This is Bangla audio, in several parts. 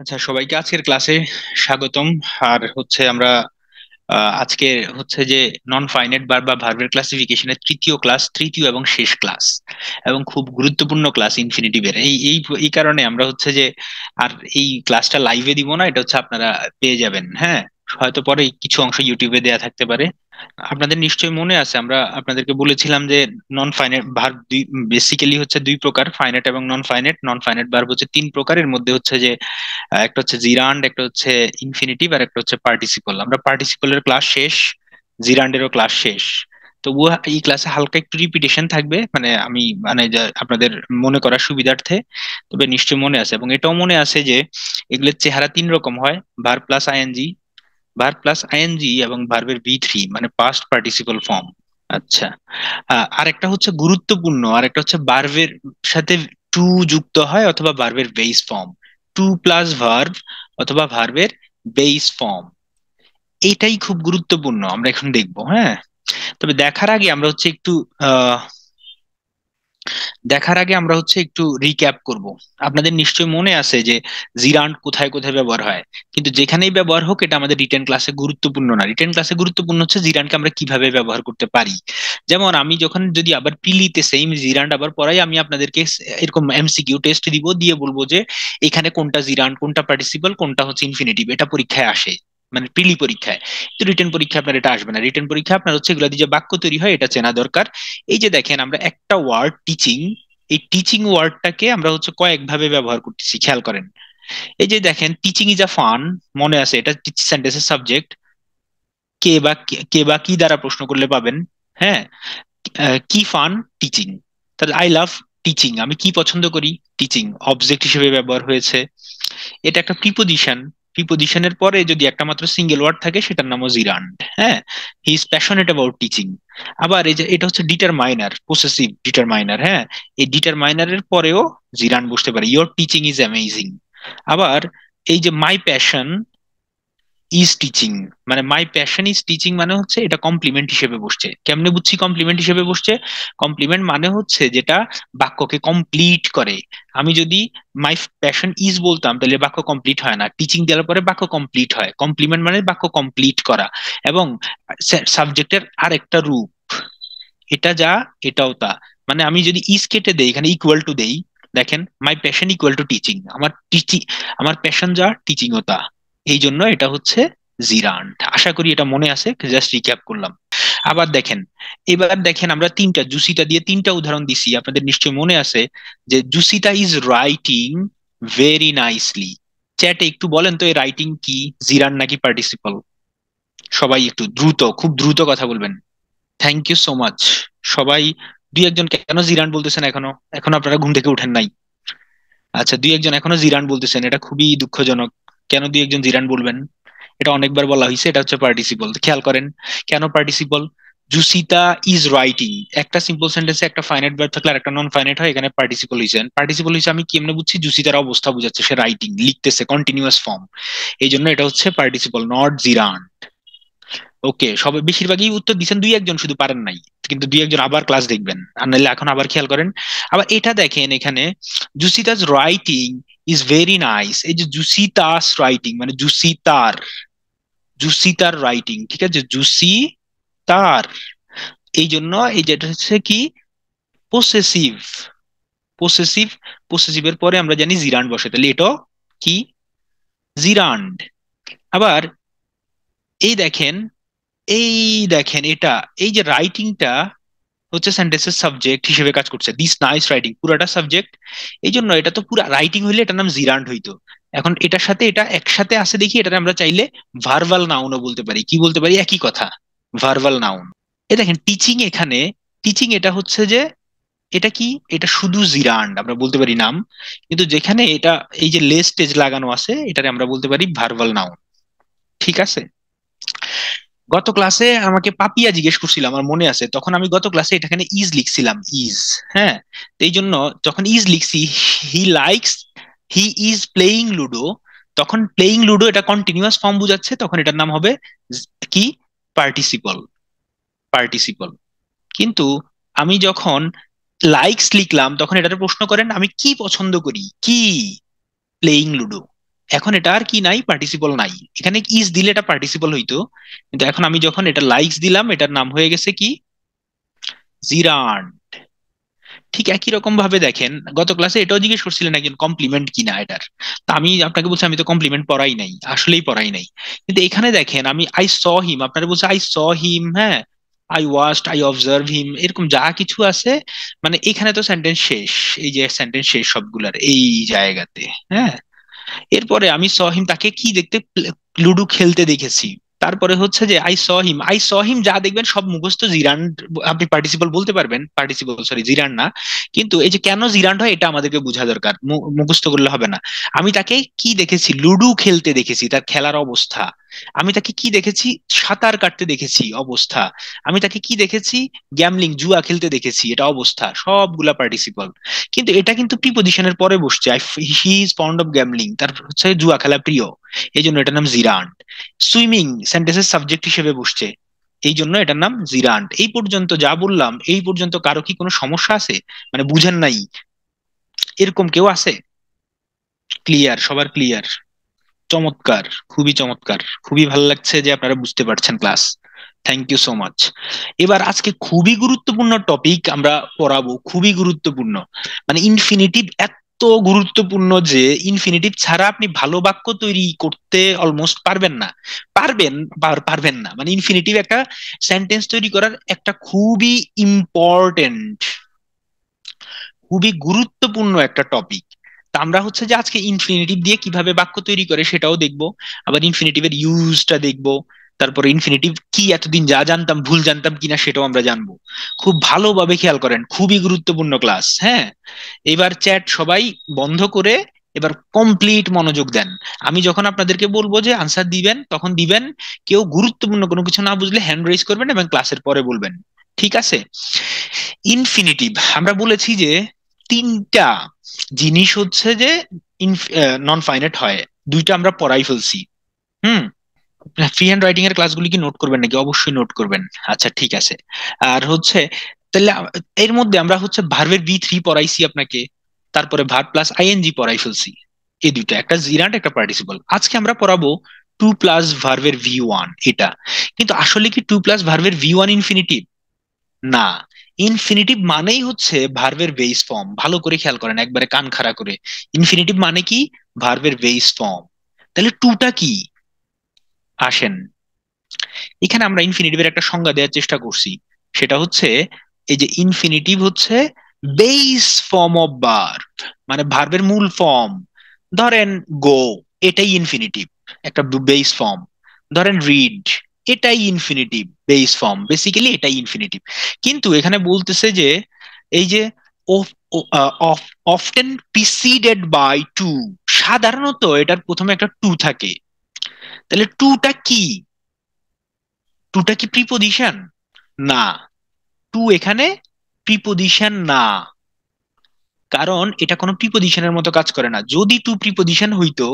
আচ্ছা, সবাইকে আজকের ক্লাসে স্বাগতম। আর আমরা আজকে যে নন ফাইনাইট ভার্ব বা ভার্বের ক্লাসিফিকেশনের তৃতীয় ক্লাস, তৃতীয় এবং শেষ ক্লাস, এবং খুব গুরুত্বপূর্ণ ক্লাস ইনফিনিটিভের। এই এই এই কারণে আমরা আর এই ক্লাসটা লাইভে দিব না, এটা আপনারা পেয়ে যাবেন। হ্যাঁ, হয়তো পরে কিছু অংশ ইউটিউবে দেয়া থাকতে পারে। আপনাদের নিশ্চয়ই মনে আছে, আমরা আপনাদেরকে বলেছিলাম যে নন ফাইনাইট ভার্ব বেসিক্যালি দুই প্রকার, ফাইনাইট এবং non finite. Non finite verb তিন প্রকারের মধ্যে একটা জিরান্ড, একটা ইনফিনিটিভ, আর একটা পার্টিসিপল। আমরা পার্টিসিপলের ক্লাস শেষ, জিরান্ডেরও ক্লাস শেষ। তবুও এই ক্লাসে হালকা একটু রিপিটেশন থাকবে, আমি আপনাদের মনে করার সুবিধার্থে। তবে নিশ্চয়ই মনে আছে, এবং এটাও মনে আছে যে এগুলোর চেহারা তিন রকম হয়: verb plus ING, verb plus ING, এবং ভার্বের ভি3 মানে পাস্ট পার্টিসিপল ফর্ম। আচ্ছা, আরেকটা গুরুত্বপূর্ণ, আরেকটা ভার্বের সাথে টু যুক্ত হয় অথবা ভার্বের base form, to plus verb অথবা ভার্বের বেস ফর্ম। এইটাই খুব গুরুত্বপূর্ণ, আমরা এখন দেখবো। হ্যাঁ, তবে দেখার আগে আমরা একটু রিক্যাপ করব। আপনাদের নিশ্চয়ই মনে আছে যে জিরান্ড কোথায় কোথায় ব্যবহার হয়, কিন্তু যেখানেই ব্যবহার হোক এটা আমাদের রিটেন ক্লাসে গুরুত্বপূর্ণ না। রিটেন ক্লাসে গুরুত্বপূর্ণ জিরান্ডকে আমরা কিভাবে ব্যবহার করতে পারি। যেমন আমি যখন যদি আবার প্রিলিতে সেম জিরান্ড আবার পড়াই, আমি আপনাদেরকে এরকম এমসিকিউ টেস্ট দিব, দিয়ে বলবো যে এখানে কোনটা জিরান্ড, কোনটা পার্টিসিপল, কোনটা ইনফিনিটিভ। এটা পরীক্ষায় আসে, মানে প্রিলি পরীক্ষায়। তো রিটেন পরীক্ষা আপনার এটা আসবে না। রিটেন পরীক্ষা আপনার এগুলো দিয়ে যে বাক্য তৈরি হয় এটা চেনা দরকার। এই যে দেখেন, আমরা একটা ওয়ার্ড টিচিং, এই টিচিং ওয়ার্ডটাকে আমরা কয়েক ভাবে ব্যবহার করতেছি, খেয়াল করেন। এই যে দেখেন, টিচিং ইজ আ ফান, মনে আছে এটা সেন্টেন্সের সাবজেক্ট। কে বা কি দ্বারা প্রশ্ন করলে পাবেন। হ্যাঁ, কি ফান, টিচিং। তাহলে আই লাভ টিচিং, আমি কি পছন্দ করি, টিচিং অবজেক্ট হিসেবে ব্যবহার হয়েছে। এটা একটা প্রিপোজিশন, প্রিপোজিশনের পরে যদি একটা মাত্র সিঙ্গেল ওয়ার্ড থাকে সেটার নামও জিরান্ড। হ্যাঁ, he is passionate about teaching. আবার এই যে এটা ডিটারমাইনার, পসেসিভ ডিটারমাইনার। হ্যাঁ, এই ডিটারমাইনারের পরেও জিরান্ড বসতে পারে, ইয়োর টিচিং ইজ অ্যামেজিং। আবার এই যে মাই প্যাশন ইজ টিচিং, মানে মাই প্যাশন ইজ টিচিং মানে এটা কমপ্লিমেন্ট হিসেবে বসছে। কেমনে বুঝছি কমপ্লিমেন্ট হিসেবে বসছে? কমপ্লিমেন্ট মানে যেটা বাক্যকে কমপ্লিট করে। আমি যদি মাই প্যাশন ইজ বলতাম তাহলে বাক্য কমপ্লিট হয় না, টিচিং দেওয়ার পরে বাক্য কমপ্লিট হয়। কমপ্লিমেন্ট মানে বাক্য কমপ্লিট করা। এবং সাবজেক্টের আরেকটা রূপ, এটা যা এটাও তা। মানে আমি যদি ইজ কেটে দেই, এখানে ইকুয়াল টু দেই, দেখেন my passion equal to teaching, আমার টিচিং, আমার প্যাশন যা টিচিং ও তা। এই জন্য এটা জিরান্ড। আশা করি এটা মনে আছে, জাস্ট রিক্যাপ করলাম। আবার দেখেন, এবার দেখেন আমরা তিনটা জুসিতা দিয়ে তিনটা উদাহরণ দিছি, আপনাদের নিশ্চয়ই মনে আছে যে জুসিতা ইজ রাইটিং ভেরি নাইসলি। চ্যাটে একটু বলেন তো এই রাইটিং কি, জিরান্ড নাকি পার্টিসিপল? সবাই একটু দ্রুত, খুব দ্রুত কথা বলবেন। Thank you so much. সবাই, দুই একজন কেন জিরান বলতেছেন এখনো? এখনো আপনারা ঘুম থেকে উঠেন নাই? আচ্ছা, দুই একজন এখনো জিরান বলতেছেন, এটা খুবই দুঃখজনক। কেন দুই একজন জিরান বলবেন? এটা অনেকবার বলা হয়েছে, এটা পার্টিসিপল। খেয়াল করেন কেন পার্টিসিপল। জুসিতা ইজ রাইটিং, একটা সিম্পল সেন্টেন্সে একটা ফাইনাইট ভার্ব থাকলে আর একটা নন ফাইনাইট হয়, এখানে পার্টিসিপল হয়েছে। পার্টিসিপল হয়েছে আমি কেমনে বুঝছি? জুসিতার অবস্থা বুঝাচ্ছে, সে রাইটিং লিখতেছে, কন্টিনিউয়াস ফর্ম। এই জন্য এটা পার্টিসিপল, নট জিরান। ওকে, সবাই বেশিরভাগই উত্তর দিচ্ছেন, দুই একজন শুধু পারেন নাই। কিন্তু দুই একজন আবার ক্লাস দেখবেন, আর নাহলে এখন আবার খেয়াল করেন। আবার এটা দেখেন এখানে, জুসিতাস রাইটিং ইজ ভেরি নাইস। এই যে জুসিতাস রাইটিং মানে জুসিতার, জুসিতার রাইটিং, ঠিক আছে, জুসি তার। এই জন্য এই যেটা কি, পসেসিভ, পসেসিভ। পসেসিভের পরে আমরা জানি জিরান্ড বসে, তাহলে এটাও কি, জিরান্ড। আবার এই দেখেন, এই দেখেন এটা, এই যে রাইটিংটা সেন্টেন্সের সাবজেক্ট হিসেবে কাজ করছে। দিস নাইস রাইটিং পুরাটা সাবজেক্ট, এই জন্য এটা তো পুরা রাইটিং হইলে এটার নাম জিরান্ড হইতো। এখন এটার সাথে এটা একসাথে আছে দেখি, এটাতে আমরা চাইলে ভার্বাল নাউনও বলতে পারি। কি বলতে পারি? একই কথা, ভার্বাল নাউন। এই দেখেন টিচিং, এখানে টিচিং এটা যে, এটা কি, এটা শুধু জিরান্ড, আমরা বলতে পারি নাম। কিন্তু যেখানে এটা এই যে লেস স্টেজ লাগানো আছে, এটারে আমরা বলতে পারি ভার্বাল নাউন। ঠিক আছে। গত ক্লাসে আমাকে পাপিয়া জিজ্ঞেস করছিল, আমার মনে আছে, তখন আমি গত ক্লাসে এটাখানে ইজ লিখছিলাম, ইজ। হ্যাঁ, তো এই জন্য যখন ইজ লিখছি, he likes, he is playing ludo, তখন প্লেইং লুডো এটা কন্টিনিউয়াস ফর্ম বুঝাচ্ছে, তখন এটার নাম হবে কি, পার্টিসিপল, পার্টিসিপল। কিন্তু আমি যখন লাইকস লিখলাম, তখন এটাতে প্রশ্ন করেন আমি কি পছন্দ করি, কি, প্লেইং লুডো। এখন এটা আর কি নাই, পার্টিসিপল নাই। এখানে ইজ দিলে এটা পার্টিসিপল হইতো, কিন্তু এখন আমি যখন এটা লাইকস দিলাম, এটার নাম হয়ে গেছে কি, জিরান্ড। ঠিক একই রকম ভাবে দেখেন, গত ক্লাসে এটাও জিজ্ঞেস করছিলেন একজন, কমপ্লিমেন্ট কিনা এটার। তা আমি আপনাকে বলছি আমি তো কমপ্লিমেন্ট পড়াই নাই, আসলেই পড়াই নাই। কিন্তু এখানে দেখেন, আমি আই স হিম, আপনারা বলছে আই স হিম, হ্যাঁ, আই ওয়াচড, আই অবজার্ভ হিম, এরকম যা কিছু আছে, মানে এখানে তো সেন্টেন্স শেষ। এই যে সেন্টেন্স শেষ সবগুলার এই জায়গাতে, হ্যাঁ। এরপরে আমি স হিম, তাকে কি দেখতে, লুডো খেলতে দেখেছি। তারপরে হচ্ছে যে আই স হিম, যা দেখবেন সব মুখস্থ জিরান্ড। আপনি পার্টিসিপল বলতে পারবেন, পার্টিসিপল সরি জিরান্ড না, কিন্তু এই যে কেন জিরান্ড হয় এটা আমাদেরকে বোঝা দরকার, মুখস্থ করলে হবে না। আমি তাকে কি দেখেছি, লুডো খেলতে দেখেছি, তার খেলার অবস্থা। আমি তাকে কি দেখেছি, সাঁতার কাটতে দেখেছি, অবস্থা। আমি তাকে কি দেখেছি, গ্যামলিং, জুয়া খেলতে দেখেছি, এটা অবস্থা, সবগুলা পার্টিসিপল। কিন্তু এটা কিন্তু প্রিপজিশনের পরে বসছে, he is fond of gambling, তার হচ্ছে জুয়া খেলা প্রিয়, এই জন্য এটার নাম জিরান্ড। সুইমিং সেন্টেন্সের সাবজেক্ট হিসেবে বসছে, এই জন্য এটার নাম জিরান্ড। এই পর্যন্ত যা বললাম, এই পর্যন্ত কারো কি কোনো সমস্যা আছে, মানে বুঝেন নাই, এরকম কেউ আছে? ক্লিয়ার, সবার ক্লিয়ার? চমৎকার, খুবই চমৎকার, খুবই ভালো লাগছে যে আপনারা বুঝতে পারছেন class. Thank you so much. এবার আজকে খুবই গুরুত্বপূর্ণ টপিক আমরা পড়াবো, খুবই গুরুত্বপূর্ণ, মানে ইনফিনিটিভ এত গুরুত্বপূর্ণ যে ইনফিনিটিভ ছাড়া আপনি ভালো বাক্য তৈরি করতে অলমোস্ট পারবেন না। পারবেন, পারবেন না, মানে ইনফিনিটিভ একটা সেন্টেন্স তৈরি করার একটা খুবই ইম্পর্টেন্ট, খুবই গুরুত্বপূর্ণ একটা টপিক। তা আমরা হচ্ছে যে আজকে ইনফিনিটিভ দিয়ে কিভাবে বাক্য তৈরি করে সেটাও দেখবো, আবার ইনফিনিটিভের ইউজটা দেখবো, তারপরে ইনফিনিটিভ কি এতদিন যা জানতাম ভুল জানতাম কিনা সেটাও আমরা জানবো। খুব ভালোভাবে খেয়াল করেন, খুবই গুরুত্বপূর্ণ ক্লাস, হ্যাঁ। এবার চ্যাট সবাই বন্ধ করে এবার কমপ্লিট মনোযোগ দেন। আমি যখন আপনাদেরকে বলবো যে আনসার দিবেন তখন দিবেন, কেউ গুরুত্বপূর্ণ কোনো কিছু না বুঝলে হ্যান্ড রেজ করবেন এবং ক্লাসের পরে বলবেন, ঠিক আছে? ইনফিনিটিভ আমরা বলেছি যে তিনটা জিনিস হচ্ছে যে নন ফাইনাইট হয়, দুইটা আমরা পড়াই ফেলছি। হুম। ফ্রি হ্যান্ড রাইটিং এর ক্লাসগুলি কি নোট করবেন নাকি? অবশ্যই নোট করবেন। আচ্ছা ঠিক আছে। আর হচ্ছে তাহলে এর মধ্যে আমরা হচ্ছে ভার্বের V3 পড়াইছি আপনাকে, তারপরে ভার্ব প্লাস আইএনজি পড়াই ফেলছি, এই দুইটা, একটা জিরান্ড একটা পার্টিসিপল। আজকে আমরা পড়াবো টু প্লাস ভার্বের V1 এটা। কিন্তু আসলে কি টু প্লাস ভার্বের V1 ইনফিনিটিভ? না। ইনফিনিটিভ মানেই হচ্ছে ভার্বের বেস ফর্ম, ভালো করে খেয়াল করেন একবারে কান খাড়া করে। ইনফিনিটিভ মানে কি? ভার্বের বেস ফর্ম। তাহলে টুটা কি? আসেন, এখানে আমরা ইনফিনিটিভের একটা সংজ্ঞা দেওয়ার চেষ্টা করছি, সেটা হচ্ছে এই যে ইনফিনিটিভ হচ্ছে বেস ফর্ম অফ ভার্ব, মানে ভার্বের মূল ফর্ম। ধরেন গো, এটাই ইনফিনিটিভ, একটা বেস ফর্ম। ধরেন রিড, এটাই ইনফিনিটিভ বেস ফর্ম, বেসিক্যালি এটাই ইনফিনিটিভ। কিন্তু এখানে বলতেছে যে এই যে অফটেন প্রিসিডেড বাই টু, সাধারণত এটার প্রথমে একটা টু থাকে। তাহলে টুটা কি? টুটা কি প্রিপোজিশন? না, টু এখানে প্রিপোজিশন না, কারণ এটা কোনো প্রিপোজিশনের মতো কাজ করে না। যদি টু প্রিপোজিশন হইতো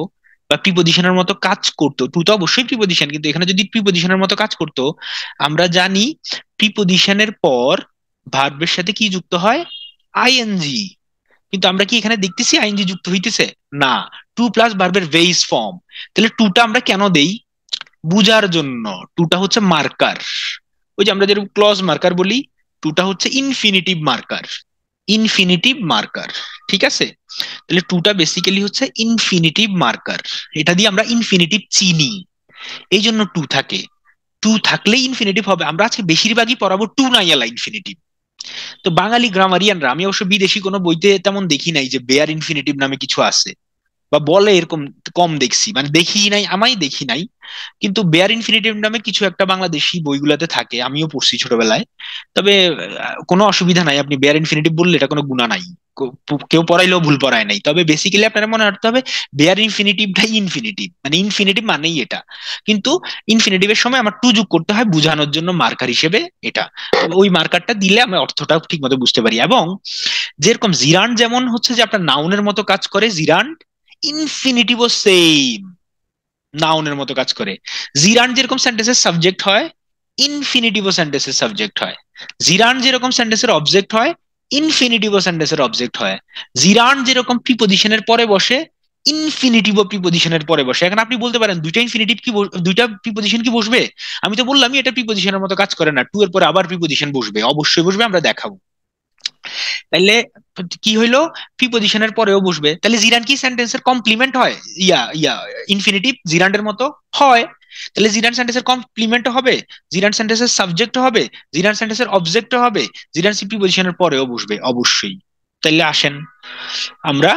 বা প্রিপোজিশনের মতো কাজ করতো, টু তো অবশ্যই প্রিপোজিশন, কিন্তু এখানে যদি প্রিপোজিশনের মতো কাজ করতো, আমরা জানি প্রিপোজিশনের পর ভার্বের সাথে কি যুক্ত হয়? আইএনজি। কিন্তু আমরা কি এখানে দেখতেছি আইএনজি যুক্ত হইতেছে? না। টু প্লাস ভার্বের বেস ফর্ম। তাহলে টুটা আমরা কেন দেই? বুঝার জন্য। টুটা হচ্ছে মার্কার, ওই যে আমরা যেরকম ক্লজ মার্কার বলি, টুটা হচ্ছে ইনফিনিটিভ মার্কার, ইনফিনিটিভ মার্কার, ঠিক আছে? তাহলে টুটা বেসিক্যালি হচ্ছে ইনফিনিটিভ মার্কার, এটা দিয়ে আমরা ইনফিনিটিভ চিনি, এই জন্য টু থাকে। টু থাকলেই ইনফিনিটিভ হবে। আমরা আজকে বেশিরভাগই পড়াবো টু নাই এলা ইনফিনিটিভ। তো বাঙালি গ্রামারিয়ানরা, আমি অবশ্য বিদেশি কোনো বইতে তেমন দেখি নাই যে বেয়ার ইনফিনিটিভ নামে কিছু আছে, বা বলে এরকম, কম দেখছি, মানে দেখি নাই, আমাই দেখি নাই। কিন্তু বেয়ার ইনফিনিটিভ নামে কিছু একটা বাংলাদেশি বইগুলাতে থাকে, আমিও পড়ছি ছোটবেলায়। তবে কোনো অসুবিধা নাই, আপনি বেয়ার ইনফিনিটিভ বললে এটা কোনো গুণা নাই, কেউ পড়াইলেও ভুল পড়ায় নাই। তবে বেসিক্যালি আপনারা মনে রাখতে হবে বেয়ার ইনফিনিটিভটাই ইনফিনিটিভ, মানে ইনফিনিটিভ মানেই এটা। কিন্তু ইনফিনিটিভের সময় আমার টু যোগ করতে হয় বোঝানোর জন্য মার্কার হিসেবে এটা। তবে ওই মার্কারটা দিলে আমি অর্থটা ঠিক মতো বুঝতে পারি। এবং যেরকম জিরান্ড যেমন হচ্ছে যে আপনার নাউনের মতো কাজ করে, জিরান্ড ইনফিনিটিভও সেম নাউনের মতো কাজ করে। জিরান্ড যেরকম সেন্টেন্সের সাবজেক্ট হয়, ইনফিনিটিভও সেন্টেন্সের সাবজেক্ট হয়। জিরান্ড যেরকম সেন্টেন্সের অবজেক্ট হয়, ইনফিনিটিভও সেন্টেন্সের অবজেক্ট হয়। জিরান্ড যেরকম প্রিপোজিশনের পরে বসে, ইনফিনিটিভ ও প্রিপজিশনের পরে বসে। এখন আপনি বলতে পারেন দুইটা ইনফিনিটিভ কি দুইটা প্রিপজিশন কি বসবে? আমি তো বললামই এটা প্রিপজিশনের মতো কাজ করে না, টু এর পরে আবার প্রিপজিশন বসবে, অবশ্যই বসবে, আমরা দেখাবো। তাইলে কি হইলো, প্রিপজিশনের পরেও বসবে, তাহলে জিরান কি সেন্টেন্সের কমপ্লিমেন্ট হয়? ইয়া ইয়া ইনফিনিটিভ জিরান্ডের মতো হয়। তাহলে জিরান সেন্টেন্সের কমপ্লিমেন্ট হবে, জিরান সেন্টেন্সের সাবজেক্ট হবে, জিরান সেন্টেন্সের অবজেক্ট হবে, জিরান সি প্রিপজিশনের পরেও বসবে অবশ্যই। তাইলে আসেন আমরা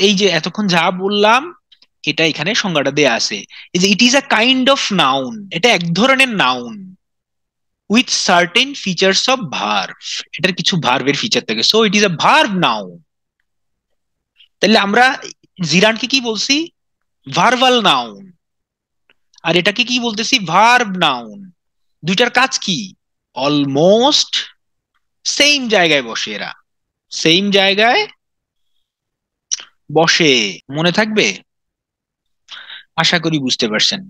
এই যে এতক্ষণ যা বললাম এটা এখানে সংজ্ঞাটা দেয়া আছে, এই যে it is a kind of noun, এটা এক ধরনের noun with certain features of verb, এটার কিছু ভার্বের ফিচার থাকে, so it is a verb noun. তাহলে আমরা জিরানকে কি বলছি? Verbal noun. আর এটাকে কি বলতেছি? Verb noun. দুইটার কাজ কি? অলমোস্ট সেম জায়গায় বসে এরা, সেম জায়গায় বসে। মনে থাকবে? আশা করি বুঝতে পারছেন।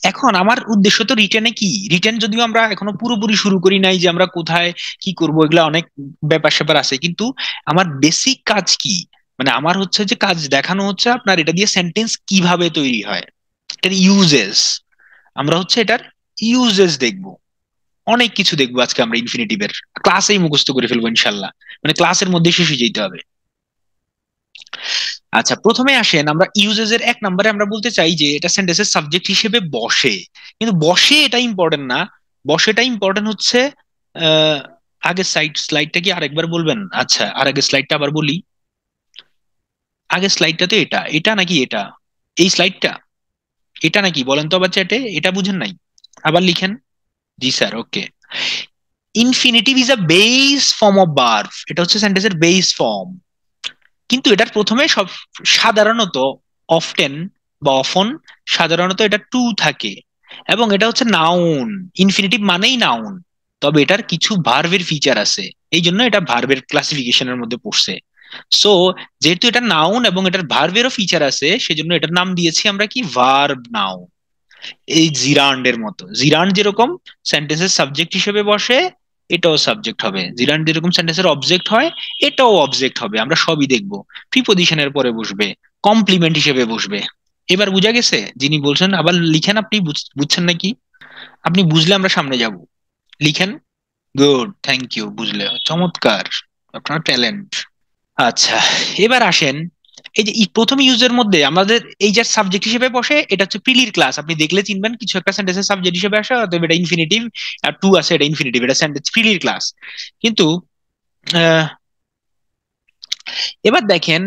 এখন আমার উদ্দেশ্য তো রিটেনে কি, রিটেন যদিও আমরা এখনো পুরোপুরি শুরু করি নাই, যে আমরা কোথায় কি করব, এগুলা অনেক ব্যাপার স্যাপার আছে, কিন্তু আমার বেসিক কাজ কি, মানে আমার হচ্ছে যে কাজ দেখানো হচ্ছে আপনার এটা দিয়ে সেন্টেন্স কিভাবে তৈরি হয়, এটার ইউজেস, আমরা হচ্ছে এটার ইউজেস দেখবো। অনেক কিছু দেখবো আজকে আমরা ইনফিনিটিভের, ক্লাসেই মুখস্থ করে ফেলবো ইনশাল্লাহ, মানে ক্লাসের মধ্যে শেষ হয়ে যেতে হবে। আচ্ছা, প্রথমে আসেন আমরা ইউজেস এর এক নম্বরে আমরা বলতে চাই যে এটা সেন্টেন্সের সাবজেক্ট হিসেবে বসে। কিন্তু বসে এটা ইম্পর্টেন্ট না, বসেটা ইম্পর্টেন্ট হচ্ছে আহ আগের স্লাইডটা কি আরেকবার বলবেন? আচ্ছা, আর আগের স্লাইডটা আবার বলি। আগের স্লাইডটা তো এটা এটা নাকি এটা, এই স্লাইডটা এটা নাকি বলেন তো আবার চ্যাটে, এটা বুঝেন নাই? আবার লিখেন। জি sir, okay. Infinitive is a base form of verb, এটা হচ্ছে সেন্টেন্সের বেস ফর্ম, কিন্তু এটার প্রথমে সব সাধারণত অফটেন বা অফন সাধারণত এটা টু থাকে, এবং এটা হচ্ছে নাউন, ইনফিনিটিভ মানেই নাউন, তবে এটার কিছু ভার্বের ফিচার আছে, এই জন্য এটা ভার্বের ক্লাসিফিকেশনের মধ্যে পড়ছে। সো যেহেতু এটা নাউন এবং এটার ভার্বেরও ফিচার আছে, সেজন্য এটার নাম দিয়েছি আমরা কি, ভার্ব নাউন। এই জিরান্ডের মতো, জিরান্ড যেরকম সেন্টেন্সের সাবজেক্ট হিসেবে বসে, এটাও সাবজেক্ট হবে, জিরান্ড যেরকম সেন্টেন্সের অবজেক্ট হয়, এটাও অবজেক্ট হবে, আমরা সবই দেখবো। প্রিপজিশনের পরে বসবে, কমপ্লিমেন্ট হিসেবে বসবে। এবার বুঝা গেছে? যিনি বলছেন আবার লিখেন, আপনি বুঝছেন নাকি? আপনি বুঝলে আমরা সামনে যাব, লিখেন। গুড, থ্যাংক ইউ, বুঝলে চমৎকার, আপনার ট্যালেন্ট। আচ্ছা, এবার আসেন, এই যে প্রথম ইউজের মধ্যে আমাদের এই যে সাবজেক্ট হিসেবে বসে, এটা হচ্ছে প্রিলির ক্লাস, আপনি দেখলে চিনবেন কিছু একটা সেন্টেন্সের সাবজেক্ট হিসেবে আসে, অতএব এটা ইনফিনিটিভ, আর টু আছে এটা ইনফিনিটিভ, এটা সেন্টেন্স প্রিলির ক্লাস। কিন্তু আহ, এবার দেখেন,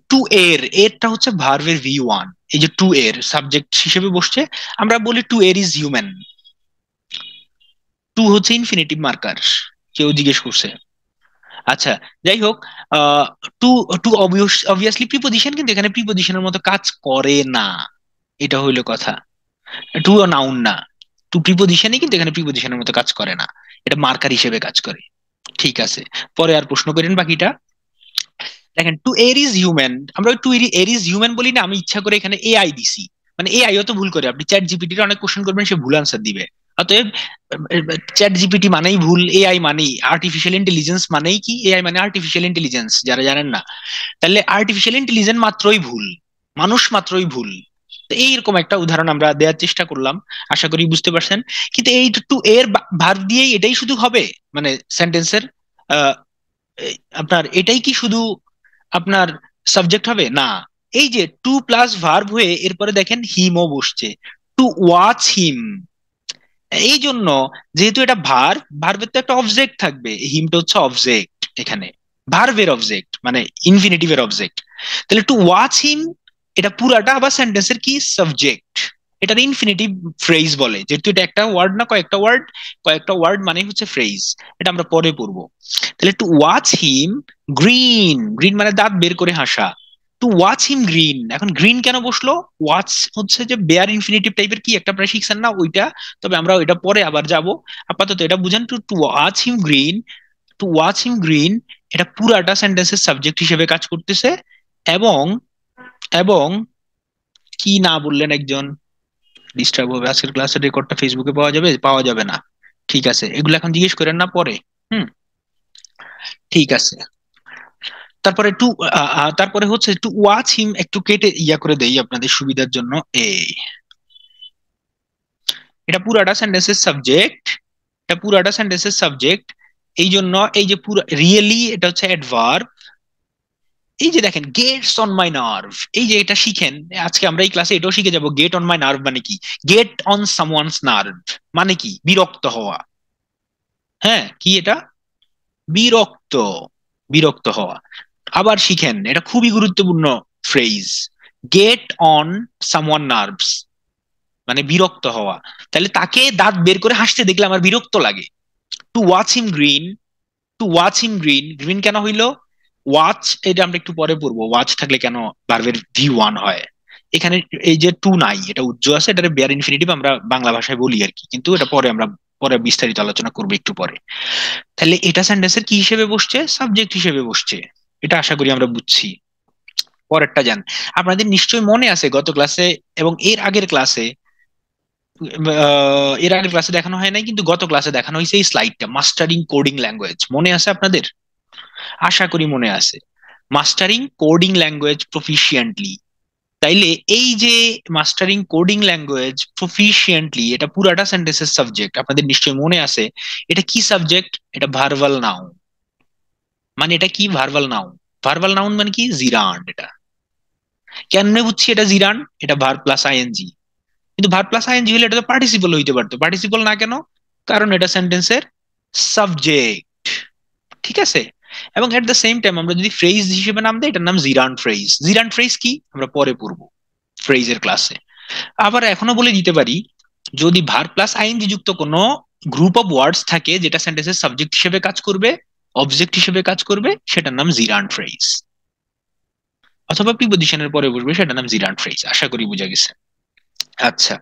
টু এর এরটা হচ্ছে ভার্বের ভি ওয়ান, এই যে টু এর সাবজেক্ট হিসেবে বসছে, আমরা বলি টু এর ইজ হিউম্যান, টু হচ্ছে ইনফিনিটিভ মার্কার, কেউ জিজ্ঞেস করছে। আচ্ছা, যাই হোক, টু টু অবভিয়াসলি প্রিপজিশন, কিন্তু এখানে প্রিপজিশনের মতো কাজ করে না, এটা হইলো কথা। টু নাউন না, টু প্রিপজিশনই, কিন্তু এখানে প্রিপজিশনের মতো কাজ করে না, এটা মার্কার হিসেবে কাজ করে। ঠিক আছে, পরে আর প্রশ্ন করেন বাকিটা। দেখেন, টু এর ইজ হিউম্যান, আমরা টু এর ইজ হিউম্যান বলি না, আমি ইচ্ছা করে এখানে এআই দিছি, মানে এআইও তো ভুল করে, আপনি চ্যাট জিপিটির অনেক কোশ্চেন করবেন, সে ভুল আনসার দিবে। অতএব চ্যাট জিপিটি মানেই ভুল, এআই মানেই আর্টিফিশিয়াল ইন্টেলিজেন্স, মানেই কি, এআই মানে আর্টিফিশিয়াল ইন্টেলিজেন্স, যারা জানেন না, তাহলে আর্টিফিশিয়াল ইন্টেলিজেন্স মাত্রই ভুল, মানুষ মাত্রই ভুল। তো এইরকম একটা উদাহরণ আমরা দেওয়ার চেষ্টা করলাম, আশা করি বুঝতে পারছেন। কিন্তু এই টু এর ভার্ব দিয়েই এটাই শুধু হবে, মানে সেন্টেন্সের আপনার এটাই কি শুধু আপনার সাবজেক্ট হবে না, এই যে টু প্লাস ভার্ব হয়ে এরপরে দেখেন হিমও বসছে, টু ওয়াচ হিম। এই জন্য যেহেতু এটা ভার্ব, ভার্বের তো একটা অবজেক্ট থাকবে, হিমটা হচ্ছে অবজেক্ট এখানে, ভার্বের অবজেক্ট মানে ইনফিনিটিভের অবজেক্ট। তাহলে টু ওয়াচ হিম এটা পুরাটা আবার সেন্টেন্সের কি, সাবজেক্ট, এটার ইনফিনিটিভ ফ্রেজ বলে, যেহেতু এটা একটা ওয়ার্ড না কয়েকটা ওয়ার্ড, কয়েকটা ওয়ার্ড মানে হচ্ছে ফ্রেজ, এটা আমরা পরে পড়বো। তাহলে two watch him green, green মানে দাঁত বের করে হাসা, টু ওয়াচ হিম গ্রিন, এখন গ্রিন কেন বসলো? ওয়াচ হচ্ছে যে বেয়ার ইনফিনিটিভ টাইপের কি একটা আপনারা শিখছেন না ওইটা, তবে আমরা ওইটা পরে আবার যাব, আপাতত এটা বুঝেন। To to watch him green, to watch him green এটা পুরাটা সেন্টেন্সের সাবজেক্ট হিসেবে কাজ করতেছে, এবং এবং কি না বললেন একজন, ডিস্টার্ব হবে, আজকের ক্লাসের রেকর্ডটা ফেসবুকে পাওয়া যাবে, পাওয়া যাবে না? ঠিক আছে, এগুলো এখন জিজ্ঞেস করেন না, পরে। হুম, ঠিক আছে। তারপরে হচ্ছে টু ওয়াচ হিম, একটু কেটে ইয়া করে দেই আপনাদের সুবিধার জন্য। এই এটা পুরাটা সেন্টেন্সের সাবজেক্ট, এটা পুরাটা সেন্টেন্সের সাবজেক্ট। এই জন্য এই যে পুরো রিয়েলি এটা হচ্ছে অ্যাডভার্ব। এই যে দেখেন গেটস অন মাই নার্ভ, এই যে এটা শিখেন আজকে আমরা এই ক্লাসে এটাও শিখে যাব। গেট অন মাই নার্ভ মানে কি? গেট অন সামওয়ানস নার্ভ মানে কি? বিরক্ত হওয়া। হ্যাঁ, কি এটা? বিরক্ত, বিরক্ত হওয়া। আবার শিখেন, এটা খুবই গুরুত্বপূর্ণ phrase. Get on someone nerves মানে বিরক্ত হওয়া। তাহলে তাকে দাঁত বের করে হাসতে দেখলে আমার বিরক্ত লাগে। Two watch him green, to watch him green, green কেন হইলো? ওয়াচ, এটা আমরা একটু পরে পড়বো ওয়াচ থাকলে কেন ভার্বের ভি ওয়ান হয়। এখানে এই যে টু নাই, এটা উজ্জ্ব আছে, এটা বেয়ার ইনফিনিটিভ আমরা বাংলা ভাষায় বলি আর কি, কিন্তু এটা পরে আমরা পরে বিস্তারিত আলোচনা করবো একটু পরে। তাহলে এটা সেন্টেন্সের কি হিসেবে বসছে? সাবজেক্ট হিসেবে বসছে। এটা আশা করি আমরা বুঝছি। পরেরটা যান। আপনাদের নিশ্চয়ই মনে আছে গত ক্লাসে এবং এর আগের ক্লাসে দেখানো হয় নাই, কিন্তু গত ক্লাসে দেখানো হয়েছে এই স্লাইডটা, মাস্টারিং কোডিং ল্যাঙ্গুয়েজ। মনে আছে আপনাদের? আশা করি মনে আছে। Mastering coding language proficiently. তাইলে এই যে মাস্টারিং কোডিং ল্যাঙ্গুয়েজ প্রফিশিয়েন্টলি, এটা পুরাটা সেন্টেন্সের সাবজেক্ট। আপনাদের নিশ্চয়ই মনে আছে এটা কি সাবজেক্ট? এটা ভার্বাল নাউন। মানে এটা কি? Verbal noun. ভার্বাল নাউন মানে কি? জিরান্ড। এটা কেমনে বুঝছি এটা জিরান্ড? এটা ভার্ব প্লাস আইএনজি। কিন্তু ভার্ব প্লাস আইএনজি হলে এটা তো পার্টিসিপল হইতে পারতো, পার্টিসিপল না কেন? কারণ এটা সেন্টেন্সের সাবজেক্ট। ঠিক আছে। এবং এট দ্য সেম টাইম আমরা যদি ফ্রেজ হিসেবে নাম দিই, এটার নাম জিরান্ড ফ্রেজ। জিরান্ড ফ্রেজ কি আমরা পরে পড়বো ফ্রেজের ক্লাসে। আবার এখনো বলে দিতে পারি, যদি ভার্ব প্লাস আইএনজি যুক্ত কোনো গ্রুপ অফ ওয়ার্ডস থাকে যেটা সেন্টেন্সের সাবজেক্ট হিসেবে কাজ করবে, অবজেক্ট হিসেবে কাজ করবে, সেটার নাম জিরান্ড ফ্রেজ। অথবা প্রিপজিশনের পরে বসবে, সেটার নাম জিরান্ড ফ্রেজ। আশা করি বুঝা গেছে। আচ্ছা,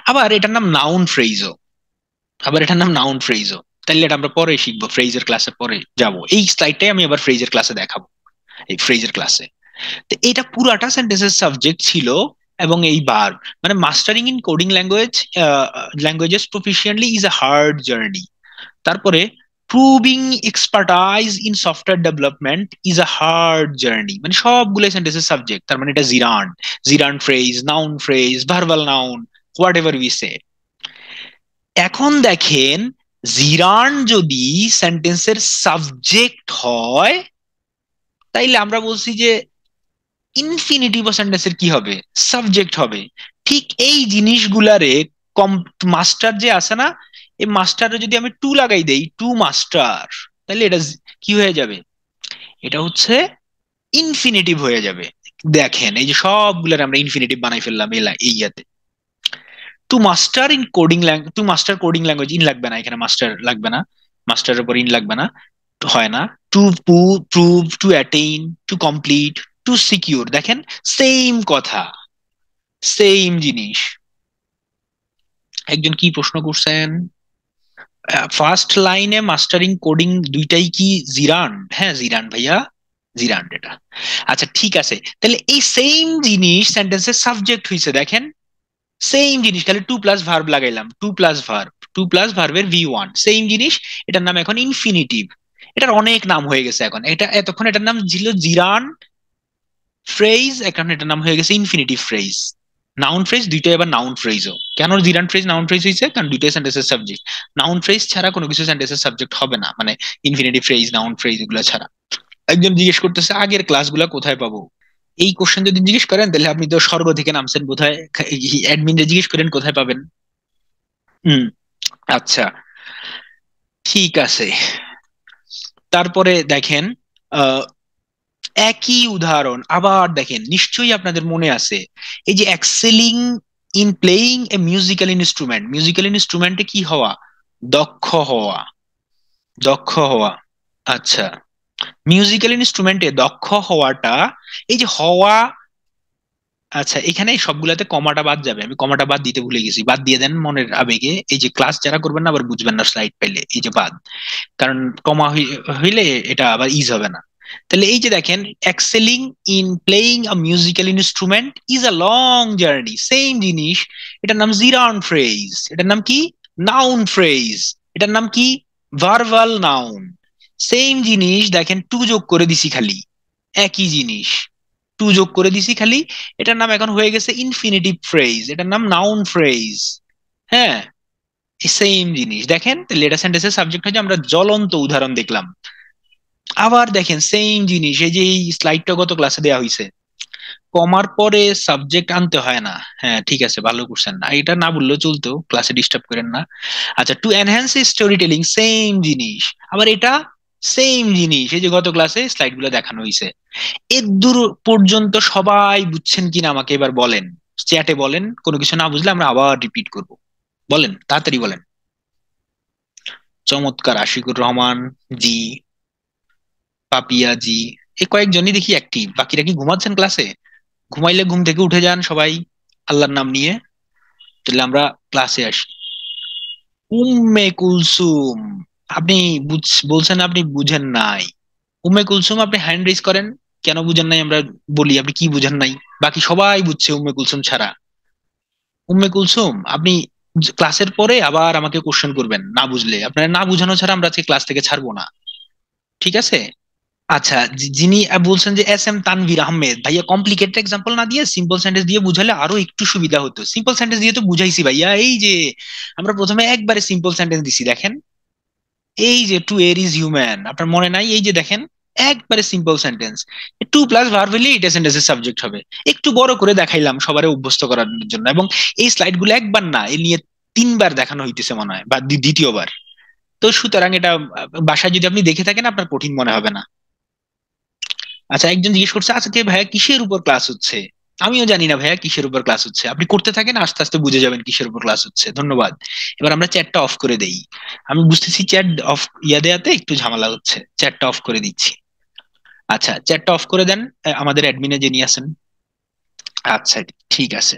আবার এটার নাম নাউন ফ্রেজও। আবার এটার নাম নাউন ফ্রেজও। তাহলে এটা আমরা পরে শিখবো, ফ্রেজের ক্লাসে পরে যাব। এই স্লাইডটাই আমি আবার ফ্রেজের ক্লাসে দেখাবো, এই ফ্রেজের ক্লাসে। তো এটা পুরাটা সেন্টেন্সের সাবজেক্ট ছিল এবং এই ভার্ব। মানে mastering in coding languages proficiently is a hard journey. তারপরে proving expertise in software development is a hard journey, মানে সবগুলো সেন্টেন্সের সাবজেক্ট। তার মানে এটা gerund, gerund phrase, noun phrase, verbal noun, whatever we say. এখন দেখেন, জিরান্ড যদি সেন্টেন্সের সাবজেক্ট হয়, তাইলে আমরা বলছি যে ইনফিনিটিভ সেন্টেন্সের কি হবে? সাবজেক্ট হবে। ঠিক এই জিনিসগুলারে কম, মাস্টার যে আছে না, এই মাস্টারে যদি আমি টু লাগাই দেই, টু মাস্টার, তাহলে এটা কি হয়ে যাবে? এটা হচ্ছে ইনফিনিটিভ হয়ে যাবে। দেখেন এই যে সবগুলার আমরা ইনফিনিটিভ বানাই ফেললাম এই ইয়াতে। Two master in coding two master coding language, in লাগবে না এখানে, মাস্টার লাগবে না, মাস্টারের উপর ইন লাগবে না, হয় না। To prove, to attain, to complete, to secure. দেখেন সেম কথা, সেম জিনিস। একজন কি প্রশ্ন করছেন? ফার্স্ট লাইনে মাস্টারিং কোডিং দুইটাই কি জিরান্ড? হ্যাঁ জিরান্ড ভাইয়া, জিরান্ড এটা। আচ্ছা ঠিক আছে, তাহলে এই সেম জিনিস সেন্টেন্সের সাবজেক্ট হয়েছে। দেখেন সেম জিনিস, খালি টু প্লাস ভার্ব লাগাইলাম, to plus verb, to plus ভার্বের ভি ওয়ান, সেম জিনিস। এটার নাম এখন ইনফিনিটিভ। এটার অনেক নাম হয়ে গেছে এখন। এটা এতক্ষণ এটার নাম ছিল জিরান ফ্রেজ, এখন এটার নাম হয়ে গেছে ইনফিনিটিভ ফ্রেজ। নাউন ফ্রেজ দুইটাই আবার নাউন ফ্রেজও। কেন জিরান ফ্রেজ নাউন ফ্রেজ হয়েছে? কারণ দুইটাই সেন্টেন্সের সাবজেক্ট। নাউন ফ্রেজ ছাড়া কোনো কিছু সেন্টেন্সের সাবজেক্ট হবে না, মানে ইনফিনিটিভ ফ্রেজ, নাউন ফ্রেজ এগুলো ছাড়া। একজন জিজ্ঞেস করতেছে আগের ক্লাসগুলো কোথায় পাবো? এই কোশ্চেন যদি জিজ্ঞেস করেন তাহলে আপনি তো স্বর্গ থেকে নামছেন বোধহয়। অ্যাডমিনরে জিজ্ঞেস করেন কোথায় পাবেন। হুম। আচ্ছা ঠিক আছে। তারপরে দেখেন আহ একই উদাহরণ আবার দেখেন, নিশ্চয়ই আপনাদের মনে আছে এই যে excelling in playing a musical instrument. Musical ইনস্ট্রুমেন্টে কি হওয়া? দক্ষ হওয়া, দক্ষ হওয়া। আচ্ছা, মিউজিক্যাল ইনস্ট্রুমেন্টে দক্ষ হওয়াটা, এই যে হওয়া, আচ্ছা এখানে সবগুলাতে কমাটা বাদ যাবে, আমি কমাটা বাদ দিতে ভুলে গেছি, বাদ দিয়ে দেন মনের আবেগে। এই যে ক্লাস যারা করবেন না আবার বুঝবেন না স্লাইড পাইলে, এই যে বাদ, কারণ কমা হইলে এটা আবার ইজ হবে না। তাহলে এই যে দেখেন, excelling in playing a musical instrument is a long journey, same জিনিস। এটার নাম জিরাউন্ড ফ্রেজ। এটার নাম কি? Noun phrase. এটার নাম কি? Verbal noun. সেম জিনিস, দেখেন টু যোগ করে দিছি খালি। একই জিনিস, টু যোগ করে দিছি খালি। এটার নাম এখন হয়ে গেছে ইনফিনিটিভ ফ্রেজ, এটার নাম নাউন ফ্রেজ। হ্যাঁ, সেম জিনিস দেখেন, লেটার সেন্টেন্সের সাবজেক্ট হচ্ছে, আমরা জ্বলন্ত উদাহরণ দেখলাম। আবার দেখেন সেম জিনিস, এই যে এই স্লাইডটা গত ক্লাসে দেওয়া হয়েছে, কমার পরে সাবজেক্ট আনতে হয় না। হ্যাঁ ঠিক আছে, ভালো করছেন না, এটা না বললেও চলতো, ক্লাসে ডিস্টার্ব করেন না। আচ্ছা, to enhance story telling, same জিনিস। আবার এটা সেম জিনিস, এই যে গত ক্লাসে স্লাইড গুলো দেখানো হয়েছে। এর দূর পর্যন্ত সবাই বুঝছেন কিনা আমাকে এবার বলেন, চ্যাটে বলেন, কোনো কিছু না বুঝলে আমরা আবার রিপিট করব। বলেন, তাড়াতাড়ি বলেন। চমৎকার, আশিকুর রহমান জি, পাপিয়া জি, এই কয়েকজনই দেখি অ্যাক্টিভ, বাকিরা কি ঘুমাচ্ছেন ক্লাসে? ঘুমাইলে ঘুম থেকে উঠে যান সবাই, আল্লাহর নাম নিয়ে। তাহলে আমরা ক্লাসে আসি। উম্মে কুলসুম, আপনি বলছেন আপনি বুঝেন নাই। উম্মে কুলসুম, আপনি হ্যান্ড রেজ করেন, কেন বুঝেন নাই আমরা বলি, আপনি কি বুঝেন নাই? বাকি সবাই বুঝছে উম্মে কুলসুম ছাড়া। উম্মে কুলসুম, আপনি ক্লাসের পরে আবার আমাকে কোশ্চেন করবেন না বুঝলে, আপনার না বুঝানো ছাড়া আমরা আজকে ক্লাস থেকে ছাড়বো না, ঠিক আছে? আচ্ছা, যিনি বলছেন যে এস এম তানভীর আহমেদ, ভাইয়া কমপ্লিকেটেড এক্সাম্পল না দিয়ে সিম্পল সেন্টেন্স দিয়ে বুঝালে আরো একটু সুবিধা হতো। সিম্পল সেন্টেন্স দিয়ে তো বুঝাইছি ভাইয়া, এই যে আমরা প্রথমে একবারে সিম্পল সেন্টেন্স দিছি দেখেন, এই যে টু এর ইজ হিউম্যান, আপনার মনে নাই? এই যে দেখেন, একবারে simple sentence, to plus verb হলে এটা সেন্টেন্সের সাবজেক্ট হবে। একটু বড় করে দেখাইলাম সবারে অভ্যস্ত করার জন্য, এবং এই স্লাইড গুলো একবার না, এ নিয়ে তিনবার দেখানো হইতেছে মনে হয়, বা দ্বিতীয়বার। তো সুতরাং এটা বাসায় যদি আপনি দেখে থাকেন আপনার কঠিন মনে হবে না। আচ্ছা, একজন জিজ্ঞেস করছে, আচ্ছা কে ভাইয়া কিসের উপর ক্লাস হচ্ছে? আমিও জানি না ভাইয়া কিসের উপর ক্লাস হচ্ছে, আপনি করতে থাকেন, আস্তে আস্তে বুঝে যাবেন কিসের উপর ক্লাস হচ্ছে। ধন্যবাদ। এবার আমরা চ্যাটটা অফ করে দেই। আমি বুঝতেছি চ্যাট অফ দেয়াতে একটু ঝামেলা হচ্ছে, চ্যাটটা অফ করে দিচ্ছি। আচ্ছা, চ্যাটটা অফ করে দেন, আমাদের অ্যাডমিনে যিনি আছেন। আচ্ছা, ঠিক আছে,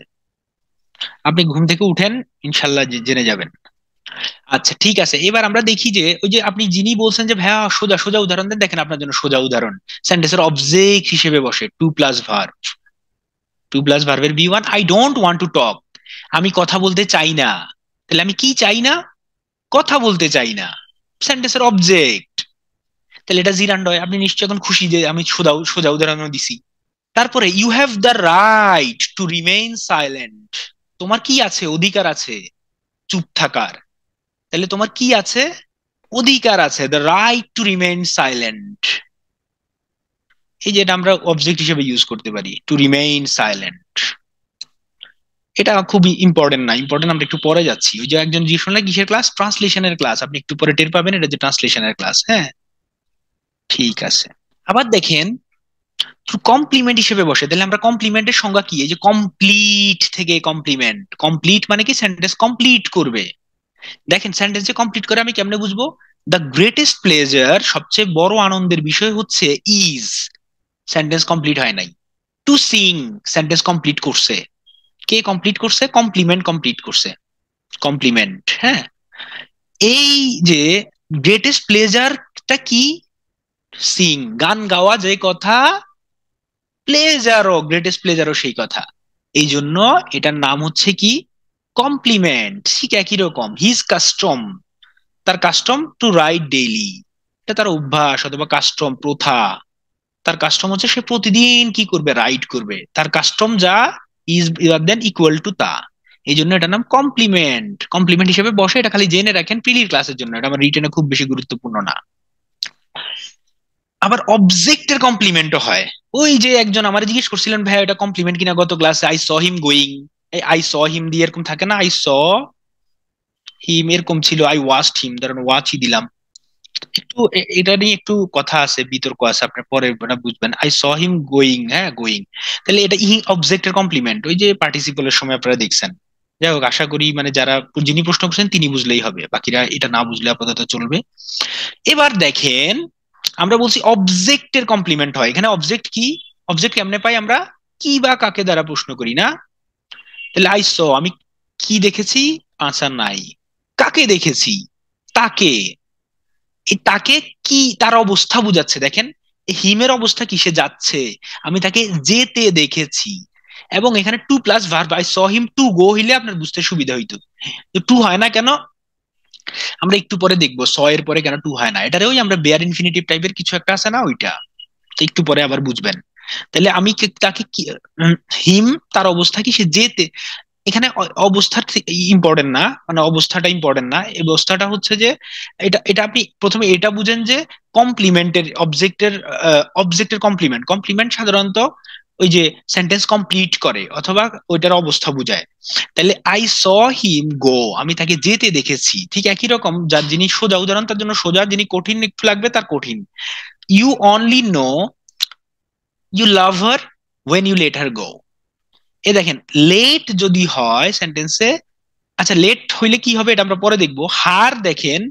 আপনি ঘুম থেকে উঠেন, ইনশাল্লাহ জেনে যাবেন। আচ্ছা ঠিক আছে, এবার আমরা দেখি যে ওই যে আপনি যিনি বলছেন যে ভাইয়া সোজা সোজা উদাহরণ দেন, দেখেন আপনার জন্য সোজা উদাহরণ। সেন্টেন্সের অবজেক্ট হিসেবে বসে to plus verb, to plus ভার্বের V one, I don't want to talk, আমি কথা বলতে চাই না। তাহলে আমি কি চাই না? কথা বলতে চাই না, সেন্টেন্সের অবজেক্ট। তাহলে এটা জিরান্ড হয়, আপনি নিশ্চয়ই এখন খুশি যে আমি সোজা সোজা উদাহরণ দিছি। তারপরে you have the right to remain silent, তোমার কি আছে, অধিকার আছে চুপ থাকার। তাহলে তোমার কি আছে? অধিকার আছে, the right to remain silent. এই যে এটা আমরা অবজেক্ট হিসেবে ইউজ করতে পারি, টু রিমেইন সাইলেন্ট। এটা খুবই ইম্পর্টেন্ট না, ইম্পর্টেন্ট আমরা একটু পরে যাচ্ছি। ওই যে একজন জিজ্ঞেস করলেন কিসের ক্লাস, ট্রান্সলেশনের ক্লাস, আপনি একটু পরে টের পাবেন এটা যে ট্রান্সলেশনের ক্লাস। হ্যাঁ ঠিক আছে। আবার দেখেন, কমপ্লিমেন্ট হিসেবে বসে, তাহলে আমরা কমপ্লিমেন্টের সংজ্ঞা কি? এই যে কমপ্লিট থেকে কমপ্লিমেন্ট, কমপ্লিট মানে কি সেন্টেন্স কমপ্লিট করবে। দেখেন সেন্টেন্স যে কমপ্লিট করে আমি কেমনে বুঝবো? দ্য গ্রেটেস্ট প্লেজার, সবচেয়ে বড় আনন্দের বিষয় হচ্ছে, ইজ, সেন্টেন্স কমপ্লিট হয় নাই। টু সিং, সেন্টেন্স কমপ্লিট করছে। কে কমপ্লিট করছে? কমপ্লিমেন্ট কমপ্লিট করছে, কমপ্লিমেন্ট। হ্যাঁ, এই যে গ্রেটেস্ট প্লেজারটা কি? সিং, গান গাওয়া যে কথা, প্লেজারও, গ্রেটেস্ট প্লেজারও সেই কথা। এই জন্য এটার নাম হচ্ছে কি? কমপ্লিমেন্ট। ঠিক একই রকম, হিজ কাস্টম, তার কাস্টম টু রাইট ডেইলি, এটা তার অভ্যাস অথবা কাস্টম, প্রথা। তার কাস্টম হচ্ছে সে প্রতিদিন কি করবে? রাইট করবে। তার কাস্টম যা, ইজ দেন ইকুয়াল টু তা। এই জন্য এটার নাম কমপ্লিমেন্ট, কমপ্লিমেন্ট হিসেবে বসে। এটা খালি জেনে রাখেন প্রিলির ক্লাসের জন্য, এটা আমার রিটেনে খুব বেশি গুরুত্বপূর্ণ না। আবার অবজেক্টের কমপ্লিমেন্টও হয়। ওই যে একজন আমার জিজ্ঞেস করছিলেন ভাই এটা কমপ্লিমেন্ট কিনা গত ক্লাসে, আই স হিম গোয়িং, এই আই স হিম দিয়ে এরকম থাকে না, আই স হিম এরকম ছিল, আই ওয়াচড হিম, ধরেন ওয়াচই দিলাম। একটু এটা নিয়ে একটু কথা আছে, বিতর্ক আছে, আপনার পরে ওটা বুঝবেন। আই স হিম গোয়িং, হ্যাঁ গোয়িং, তাহলে এটা ই অবজেক্টের কমপ্লিমেন্ট, ওই যে পার্টিসিপলের সময় আপনারা দেখছেন। যাই হোক, আশা করি মানে যারা, যিনি প্রশ্ন করছেন তিনি বুঝলেই হবে, বাকিরা এটা না বুঝলে আপাতত চলবে। এবার দেখেন, আমরা বলছি অবজেক্টের কমপ্লিমেন্ট হয়, এখানে অবজেক্ট কি? অবজেক্ট কেমনে পাই আমরা? কি বা কাকে দ্বারা প্রশ্ন করি না? তাহলে আই স, আমি কি দেখেছি? আচ্ছা নাই, কাকে দেখেছি? তাকে। এই তাকে কি, তার অবস্থা বুঝাচ্ছে দেখেন, হিমের অবস্থা কিসে যাচ্ছে, আমি তাকে যেতে দেখেছি। এবং এখানে to plus verb, I saw him to go হইলে আপনার বুঝতে সুবিধা হইতো। তো টু হয় না কেন? আমরা একটু পরে দেখবো স এর পরে কেন টু হয় না। এটারে ওই আমরা বেয়ার ইনফিনিটিভ টাইপের কিছু একটা আছে না, ওইটা। একটু পরে আবার বুঝবেন। তাহলে তাকে কি, হিম তার অবস্থা কি, সে যেতে, এখানে অবস্থা ইম্পর্টেন্ট না, মানে অবস্থাটা ইম্পর্টেন্ট না, এই অবস্থাটা হচ্ছে যে এটা এটা আপনি প্রথমে এটা বুঝেন যে কমপ্লিমেন্টের অবজেক্টের কমপ্লিমেন্ট, কমপ্লিমেন্ট সাধারণত ওই যে সেন্টেন্স কমপ্লিট করে অথবা ওইটার অবস্থা বুঝায়। তাহলে আই স হিম গো, আমি তাকে যেতে দেখেছি, ঠিক একই রকম যার যিনি সোজা উদাহরণ তার জন্য সোজা, যিনি কঠিন একটু লাগবে তার কঠিন। You only know you love her when you let her go. এ দেখেন, লেট যদি হয় সেন্টেন্সে, আচ্ছা লেট হইলে কি হবে এটা আমরা পরে দেখবো। হার দেখেন,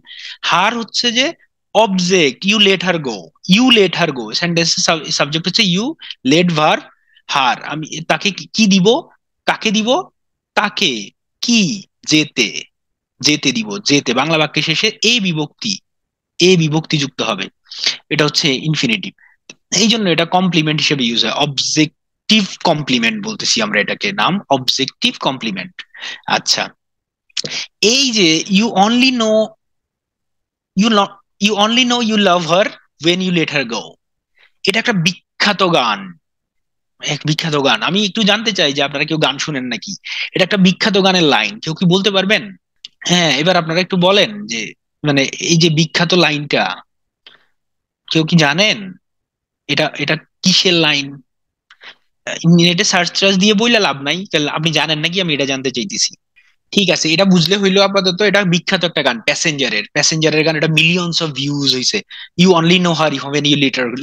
হার হচ্ছে যে object, you let her go, you let her go সেন্টেন্সের সাবজেক্ট হচ্ছে ইউ, লেট ভার হার, আমি তাকে কি কি দিব, কাকে দিব, তাকে, কি, যেতে, যেতে দিব, যেতে, বাংলা বাক্যের শেষে এ বিভক্তি, এ বিভক্তি যুক্ত হবে, এটা হচ্ছে ইনফিনিটিভ। এই জন্য এটা কমপ্লিমেন্ট হিসেবে ইউজ হয়, অবজেক্টিভ কমপ্লিমেন্ট বলতেছি আমরা এটাকে, নাম অবজেক্টিভ কমপ্লিমেন্ট। আচ্ছা, এই যে you only know you you only know you love her when you let her go, এটা একটা বিখ্যাত গান, এক বিখ্যাত গান। আমি একটু জানতে চাই যে আপনারা কেউ গান শুনেন নাকি, এটা একটা বিখ্যাত গানের লাইন, কেউ কি বলতে পারবেন? হ্যাঁ, এবার আপনারা একটু বলেন যে মানে এই যে বিখ্যাত লাইনটা কেউ কি জানেন, এটা এটা কিসের লাইন? নেটে সার্চ টার্চ দিয়ে বইলে লাভ নাই, তাহলে আপনি জানেন নাকি আমি এটা জানতে চাইতেছি। ঠিক আছে, এটা বুঝলে হইলো আপাতত, এটা বিখ্যাত একটা গান, প্যাসেঞ্জারের, প্যাসেঞ্জারের গান, এটা মিলিয়নস অফ ভিউজ হয়েছে। You only know her if you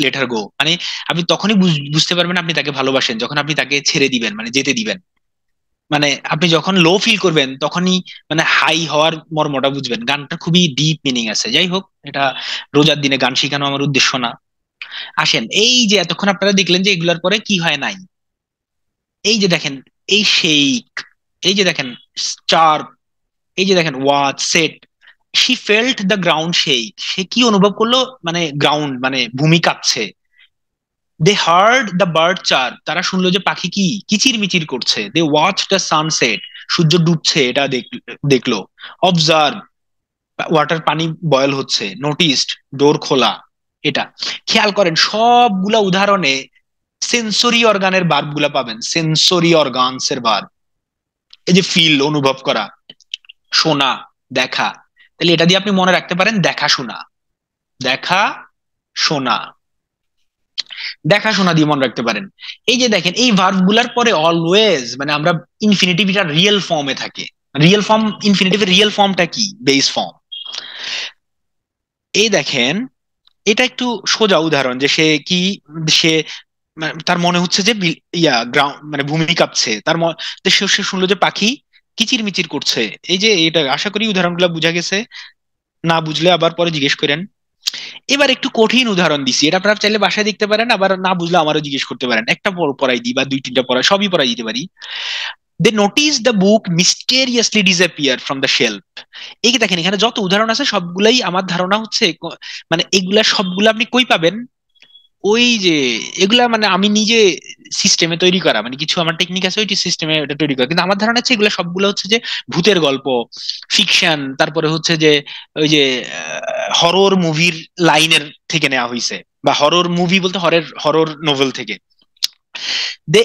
let her go, মানে আপনি তখনই বুঝতে পারবেন আপনি তাকে ভালোবাসেন যখন আপনি তাকে ছেড়ে দিবেন, মানে যেতে দিবেন। মানে আপনি যখন লো ফিল করবেন তখনই মানে হাই হওয়ার মর্মটা বুঝবেন। গানটা খুবই ডিপ মিনিং আছে। যাই হোক, এটা রোজার দিনে গান শেখানো আমার উদ্দেশ্য না। আসেন, এই যে এতক্ষণ আপনারা দেখলেন যে এগুলার পরে কি হয় নাই, এই যে দেখেন, এই শেক, এই যে দেখেন স্টার, এই যে দেখেন watch set, she felt the ground shake, সে কি অনুভব করলো, মানে গ্রাউন্ড মানে ভূমি কাঁপছে। দে হার্ড দ্য বার্ড চার, তারা শুনলো যে পাখি কি কিচির মিচির করছে। দে ওয়াচ দ্য সানসেট, সূর্য ডুবছে এটা দেখলো। অবজার্ভ, ওয়াটার পানি বয়েল হচ্ছে। নোটিসড, ডোর খোলা, এটা খেয়াল করেন সবগুলা উদাহরণে সেন্সরি অর্গানের ভার্ব গুলা পাবেন, সেন্সরি অর্গানস এর ভার্ব। এই যে ফিল অনুভব করা, শোনা, দেখা, তাহলে এটা দিয়ে আপনি মনে রাখতে পারেন দেখা শোনা, দেখা শোনা, দেখাশোনা দিয়ে মনে রাখতে পারেন। এই যে দেখেন এই ভার্ব গুলার পরে অলওয়েজ, মানে আমরা ইনফিনিটিভটা রিয়েল ফর্মে থাকে। রিয়েল ফর্ম, ইনফিনিটিভের রিয়েল ফর্মটা কি, বেস ফর্ম। এই দেখেন, এটা একটু সোজা উদাহরণ যে সে কি, সে তার মনে হচ্ছে যে গ্রাউন্ড মানে ভূমি কাঁপছে, সে শুনলো যে পাখি কিচির মিচির করছে। এই যে এটা, আশা করি উদাহরণগুলো বুঝা গেছে, না বুঝলে আবার পরে জিজ্ঞেস করেন। এবার একটু কঠিন উদাহরণ দিছি, এটা আপনারা চাইলে বাসায় দেখতে পারেন, আবার না বুঝলে আমারও জিজ্ঞেস করতে পারেন, একটা পড়াই দিই বা দুই তিনটা পড়াই, সবই পড়াই দিতে পারি। They notice the book mysteriously disappear from the shelf. এই যে দেখেন এখানে যত উদাহরণ আছে সবগুলাই আমার ধারণা হচ্ছে মানে এগুলা সবগুলা আপনি কই পাবেন, ওই যে এগুলা মানে আমি নিজে সিস্টেমে তৈরি করা, মানে কিছু আমার টেকনিক আছে ওইটি সিস্টেমে ওটা তৈরি করা, কিন্তু আমার ধারণা হচ্ছে এগুলো সবগুলো হচ্ছে যে ভূতের গল্প, ফিকশন, তারপরে হচ্ছে যে ওই যে হরর মুভির লাইনের থেকে নেওয়া হয়েছে, বা হরর মুভি বলতে হরর হরর নোভেল থেকে। দে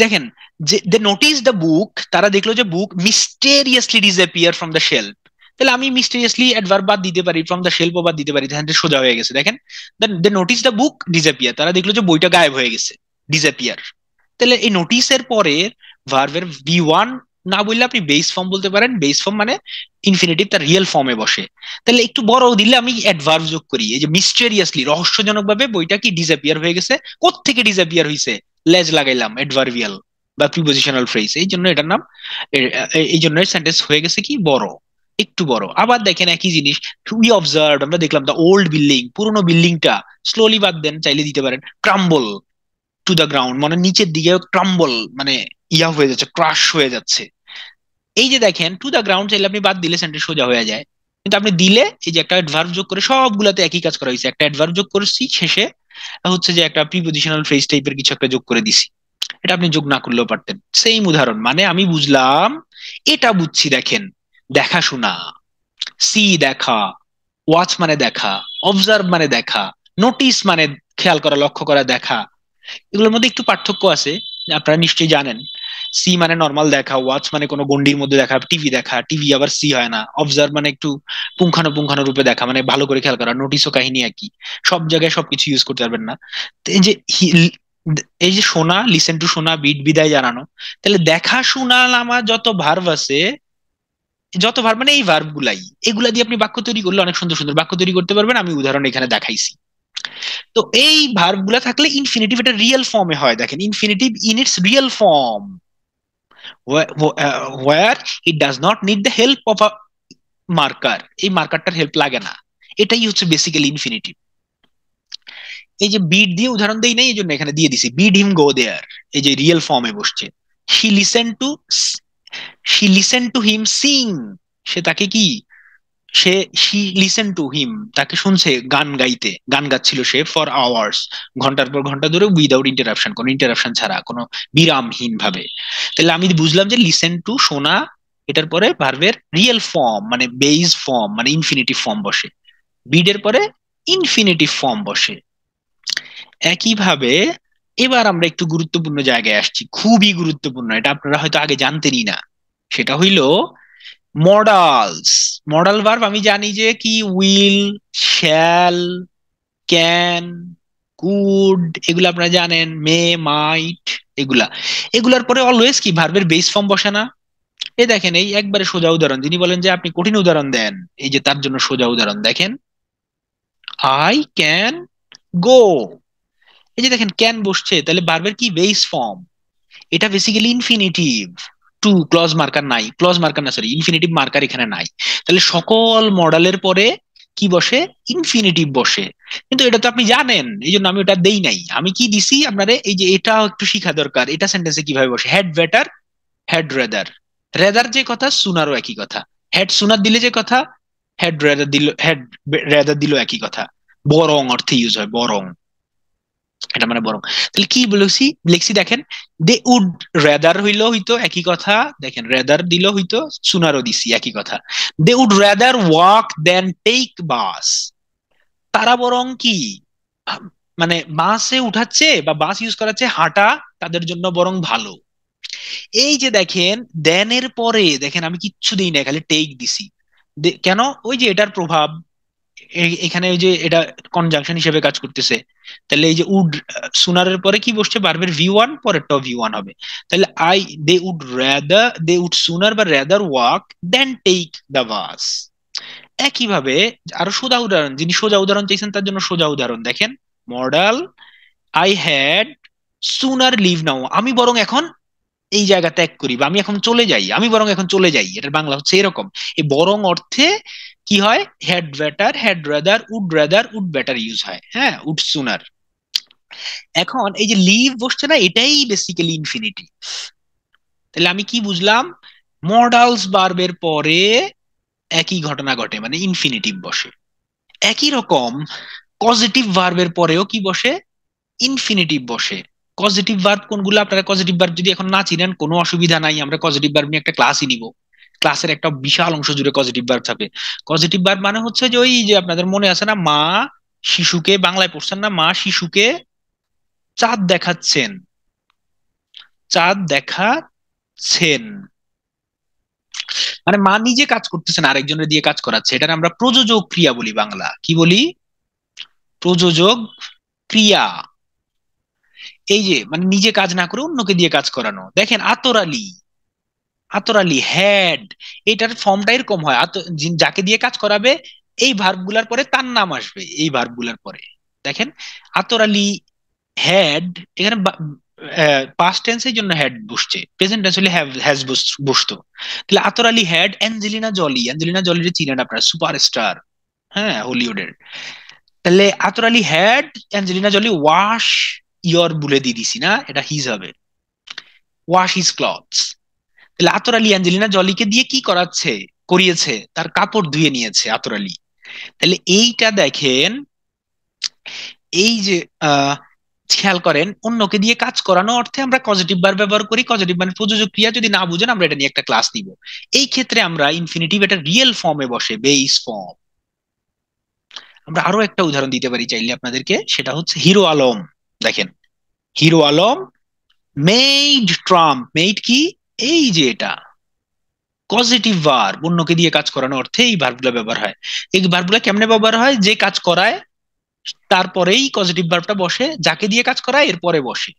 দেখেন, যে দে নোটিস দ্য বুক, তারা দেখলো যে বুক mysteriously disappear from the shelf. তাহলে আমি মিস্টেরিয়াসলি অ্যাডভার্ব বাদ দিতে পারি, ফ্রম দ্য শেলফ বাদ দিতে পারি, তাহলে সোজা হয়ে গেছে। দেখেন, দে নোটিস দ্য বুক ডিসঅ্যাপিয়ার, তারা দেখলো যে বইটা গায়েব হয়ে গেছে, ডিসঅ্যাপিয়ার। তাহলে এই নোটিসের পরে ভার্বের ভি ওয়ান না বললে আপনি বেস ফর্ম বলতে পারেন, বেস ফর্ম মানে ইনফিনিটিভ তার রিয়েল ফর্মে বসে। তাহলে একটু বড় দিলে আমি অ্যাডভার্ব যোগ করি, এই যে মিস্টেরিয়াসলি রহস্যজনক ভাবে বইটা কি ডিসঅ্যাপিয়ার হয়ে গেছে, কোত্থেকে ডিসঅ্যাপিয়ার হয়েছে, লেজ লাগাইলাম অ্যাডভার্বিয়াল বা প্রিপোজিশনাল ফ্রেজ, এই জন্য এটার নাম, এই জন্য সেন্টেন্স হয়ে গেছে কি বড়, একটু বড়। আবার দেখেন একই জিনিস, উই অবজার্ভ, আমরা দেখলাম দ্য ওল্ড বিল্ডিং, পুরোনো বিল্ডিংটা, স্লোলি বাদ দেন চাইলে দিতে পারেন, ক্রাম্বল টু দ্য গ্রাউন্ড, মানে নিচের দিকে ক্রাম্বল মানে ইয়া হয়ে যাচ্ছে, ক্রাশ হয়ে যাচ্ছে। এই যে দেখেন টু দ্য গ্রাউন্ড চাইলে আপনি বাদ দিলে সেন্টেন্স সোজা হয়ে যায়, কিন্তু আপনি দিলে এই যে একটা অ্যাডভার্ব যোগ করে, সবগুলাতে একই কাজ করা হয়েছে, একটা অ্যাডভার্ব যোগ করেছি শেষে, হচ্ছে যে একটা প্রিপোজিশনাল ফ্রেজ টাইপের কিছু একটা যোগ করে দিছি। এটা আপনি যোগ না করলেও পারতেন, সেম উদাহরণ, মানে আমি বুঝলাম, এটা বুঝছি। দেখেন, দেখাশোনা, সি দেখা, ওয়াচ মানে দেখা, অবজার্ভ মানে দেখা, নোটিস মানে খেয়াল করা, লক্ষ্য করা, দেখা, এগুলোর মধ্যে একটু পার্থক্য আছে, আপনারা নিশ্চয়ই জানেন। সি মানে নর্মাল দেখা, ওয়াচ মানে কোনো গন্ডির মধ্যে দেখা, টিভি দেখা, টিভি আবার সি হয় না। অবজার্ভ মানে একটু পুঙ্খানুপুঙ্খানু রূপে দেখা, মানে ভালো করে খেয়াল করা, নোটিস ও কাহিনী একই, সব জায়গায় সবকিছু ইউজ করতে পারবেন না। তো এই যে শোনা, লিসেন টু শোনা, বিট বিদায় জানানো, তাহলে দেখা শোনা নামা যত ভার্ব আছে, যত ভার্ব মানে এই ভার্ব গুলাই, এগুলা দিয়ে আপনি বাক্য তৈরি করলে অনেক সুন্দর সুন্দর বাক্য তৈরি করতে পারবেন। আমি উদাহরণ এখানে দেখাইছি। তো এই ভার্ব গুলা থাকলে ইনফিনিটিভ এটা রিয়েল ফর্মে হয়। দেখেন, infinitive in its real form, where it does not need the help of a marker, এই মার্কারটার হেল্প লাগে না। এটাই হচ্ছে বেসিক্যালি ইনফিনিটিভ। এই যে বিড দিয়ে উদাহরণ দেই নাই, এই জন্য এখানে দিয়ে দিছি, বিড হিম গো দেয়ার, এই যে রিয়েল ফর্মে বসছে। She listen to she listen to him sing, সে তাকে কি, সে শি লিসেন টু হিম, তাকে শুনছে গান গাইতে, গান গাচ্ছিল সে ফর আওয়ার্স, ঘন্টার পর ঘন্টা ধরে, উইদাউট ইন্টারাপশন, কোনো ইন্টারাপশন ছাড়া, কোনো বিরামহীন ভাবে। তাহলে আমি বুঝলাম যে লিসেন টু শোনা, এটার পরে ভার্বের রিয়েল ফর্ম মানে বেস ফর্ম মানে ইনফিনিটিভ ফর্ম বসে, বিডের পরে ইনফিনিটিভ ফর্ম বসে। একইভাবে এবার আমরা একটু গুরুত্বপূর্ণ জায়গায় আসছি, খুবই গুরুত্বপূর্ণ, এটা আপনারা হয়তো আগে জানতেনই না। সেটা হইলো মডালস। মডাল ভার্ব আমি জানি যে কি, উইল, শ্যাল, ক্যান, কুড, এগুলো আপনারা জানেন, মে, মাইট, এগুলা, এগুলার পরে অলওয়েজ কি ভার্বের বেস ফর্ম বসে না? এই দেখেন, এই একবারে সোজা উদাহরণ, যিনি বলেন যে আপনি কঠিন উদাহরণ দেন, এই যে তার জন্য সোজা উদাহরণ দেখেন, আই ক্যান গো। এই যে দেখেন ক্যান বসছে, তাহলে ভার্বের কি বেস ফর্ম, এটা basically infinitive. To clause marker নাই, ক্লজ মার্কার না, সরি, ইনফিনিটিভ মার্কার এখানে নাই। তাহলে সকল মডেলের পরে কি বসে, ইনফিনিটিভ বসে। কিন্তু এটা তো আপনি জানেন, এই জন্য আমি ওটা দেই নাই। আমি কি দিছি আপনারে, এই যে এটা একটু শিখা দরকার, এটা সেন্টেন্সে কিভাবে বসে, had better, had rather, rather যে কথা, সুনারও একই কথা, হ্যাড সুনার দিলে যে কথা, হ্যাড রেদার দিল, হ্যাড রেদার দিল একই কথা, বরং অর্থে ইউজ হয়, বরং, এটা মানে বরং। তাহলে কি বলেছি, লিখছি দেখেন, দে উড রেদার হইলো হইতো একই কথা, দেখেন রেদার দিল হইতো, সুনারও দিছি একই কথা, they would rather walk than take bus, তারা বরং কি, আহ, মানে বাসে উঠাচ্ছে বা বাস ইউজ করাচ্ছে, হাঁটা তাদের জন্য বরং ভালো। এই যে দেখেন, দেনের পরে দেখেন আমি কিচ্ছু দিই না, খালি টেক দিছি। কেন, ওই যে এটার প্রভাব, এখানে ওই যে এটা কনজাংশন হিসেবে কাজ করতেছে। তাহলে এই যে উড, সুনারের পরে কি বসছে, ভার্বের ভি ওয়ান, পরেরটাও ভি ওয়ান হবে। তাহলে I, they would rather, they would sooner বা rather walk than take the bus. একইভাবে আরো সোজা উদাহরণ, যিনি সোজা উদাহরণ চাইছেন তার জন্য সোজা উদাহরণ দেখেন, মডাল, আই হ্যাড সুনার লিভ নাও, আমি বরং এখন এই জায়গা ত্যাগ করি, বা আমি এখন চলে যাই, আমি বরং এখন চলে যাই, এটার বাংলা হচ্ছে এরকম। এই বরং অর্থে কি হয়, had better, had rather, would better use হয়, হ্যাঁ, উড সুনার। এখন এই যে লিভ বসছে না, এটাই বেসিক্যালি ইনফিনিটি। তাহলে আমি কি বুঝলাম, মডালস ভার্বের পরে একই ঘটনা ঘটে, মানে ইনফিনিটিভ বসে। একই রকম পজিটিভ ভার্বের পরেও কি বসে, ইনফিনিটিভ বসে। পজিটিভ ভার্ব কোনগুলো, আপনারা পজিটিভ ভার্ব যদি এখন না চিনেন কোনো অসুবিধা নাই, আমরা পজিটিভ ভার্ব নিয়ে একটা ক্লাসই নিব, ক্লাসের একটা বিশাল অংশ জুড়ে পজিটিভ ভার্ব থাকবে। পজিটিভ ভার্ব মানে হচ্ছে যে ওই যে আপনাদের মনে আছে না, মা শিশুকে, বাংলায় পড়ছেন না, মা শিশুকে চাঁদ দেখাচ্ছেন, চাঁদ দেখাচ্ছেন, মানে মা নিজে কাজ করতেছেন, আরেকজনের দিয়ে কাজ করাচ্ছে, এটার আমরা প্রযোজক ক্রিয়া বলি, বাংলা কি বলি, প্রযোজক ক্রিয়া। এই যে মানে নিজে কাজ না করে অন্যকে দিয়ে কাজ করানো। দেখেন আতর আলী, আতর আলী হ্যাড, এটার ফর্মটা এরককম হয়, যাকে দিয়ে কাজ করাবে এই ভার্ব গুলার পরে তার নাম আসবে, এই ভার্ব গুলার পরে। দেখেন আতর আলী হ্যাড, এখানে পাস্ট টেন্সের জন্য হ্যাড বসছে, প্রেজেন্ট টেন্স হলে হ্যাজ বসতো। তাহলে Ator Ali had Angelina Jolie, Angelina জলির চিনেন আপনারা, সুপারস্টার, হ্যাঁ, হলিউডের। তাহলে Ator Ali had Angelina Jolie wash your, বলে দিয়ে দিছি না, এটা হিজ হবে, ওয়াশ হিজ ক্লথস। তাহলে আতর আলী অ্যাঞ্জেলিনা জলিকে দিয়ে কি করাচ্ছে, করিয়েছে, তার কাপড় ধুয়ে নিয়েছে আতর আলী। তাহলে এইটা দেখেন, এই যে আহ খেয়াল করেন, অন্যকে দিয়ে কাজ করানো অর্থে আমরা পজিটিভ বার ব্যবহার করি, পজিটিভ মানে প্রযোজক ক্রিয়া, যদি না বুঝেন আমরা এটা নিয়ে একটা ক্লাস নিব। এই ক্ষেত্রে আমরা ইনফিনিটিভ এটা রিয়েল ফর্মে বসে, বেস ফর্ম। আমরা আরো একটা উদাহরণ দিতে পারি চাইলে আপনাদেরকে, সেটা হচ্ছে হিরো আলম। দেখেন, Hero Alam made Trump. Made কি? এই যে এটা পজিটিভ ভার্ব, অন্যকে দিয়ে কাজ করানো অর্থে এই ভার্বগুলো ব্যবহার হয়। এই ভার্বগুলো কেমনে ব্যবহার হয়? যে কাজ করায় তারপরেই পজিটিভ ভার্বটা বসে, যাকে দিয়ে কাজ করায় এর পরে বসে।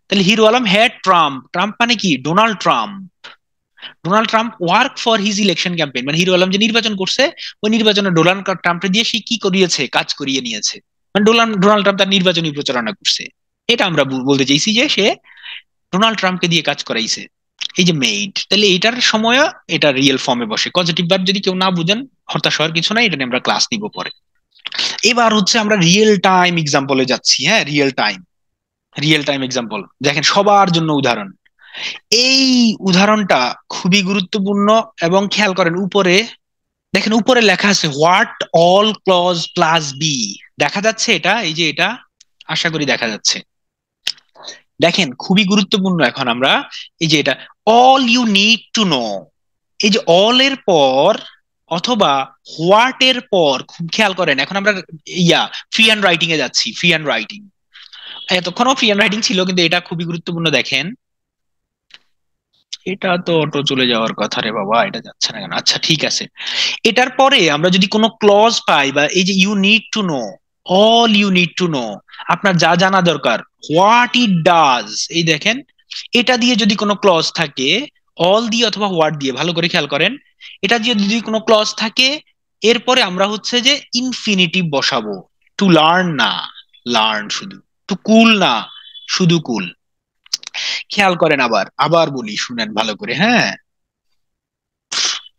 তাহলে hero Alam had Trump. Trump মানে কি? Donald Trump. Donald Trump work for his election campaign, মানে হিরো আলম যে নির্বাচন করছে ওই নির্বাচনে ডোনাল্ড ট্রাম্পকে দিয়ে সে কি করিয়েছে? কাজ করিয়ে নিয়েছে। মানে ডোনাল্ড ডোনাল্ড ট্রাম্প তার নির্বাচনী প্রচারণা করছে। এটা আমরা বলতে চাইছি যে সে ডোনাল্ড ট্রাম্পকে দিয়ে কাজ করাইছে। এই যে মেইড, তাহলে এটার সময় এটা রিয়েল ফর্মে বসে। পজিটিভ ভার্ব যদি কেউ না বুঝেন, হতাশ হওয়ার কিছু নাই, এটা নিয়ে আমরা ক্লাস নিব পরে। এবার হচ্ছে আমরা রিয়েল টাইম এক্সাম্পলে যাচ্ছি। হ্যাঁ, real time. Real time example দেখেন, সবার জন্য উদাহরণ। এই উদাহরণটা খুবই গুরুত্বপূর্ণ। এবং খেয়াল করেন উপরে, দেখেন উপরে লেখা আছে what all clause plus be. দেখা যাচ্ছে এটা? এই যে এটা, আশা করি দেখা যাচ্ছে। দেখেন খুবই গুরুত্বপূর্ণ। এখন আমরা এই যে এটা, all you need to know, এই যে অল এর পর অথবা হোয়াট এর পর, খুব খেয়াল করেন। এখন আমরা ফ্রি হ্যান্ড রাইটিং এ যাচ্ছি। ফ্রি হ্যান্ড রাইটিং, এতক্ষণও ফ্রি হ্যান্ড রাইটিং ছিল, কিন্তু এটা খুবই গুরুত্বপূর্ণ। দেখেন, এটা তো অটো চলে যাওয়ার কথা রে বাবা, এটা যাচ্ছে না কেন? আচ্ছা ঠিক আছে। এটার পরে আমরা যদি কোনো ক্লজ পাই, বা এই যে you need to know, all you need to know, আপনার যা জানা দরকার, হোয়াট ইট ডাজ, এই দেখেন এটা দিয়ে যদি কোনো ক্লজ থাকে, অল দিয়ে অথবা হোয়াট দিয়ে, ভালো করে খেয়াল করেন, এটা দিয়ে যদি কোনো ক্লজ থাকে, এরপরে আমরা হচ্ছে যে ইনফিনিটিভ বসাবো। টু লার্ন না, লার্ন শুধু। টু কুল না, শুধু কুল। খেয়াল করেন, আবার আবার বলি, শুনেন ভালো করে। হ্যাঁ,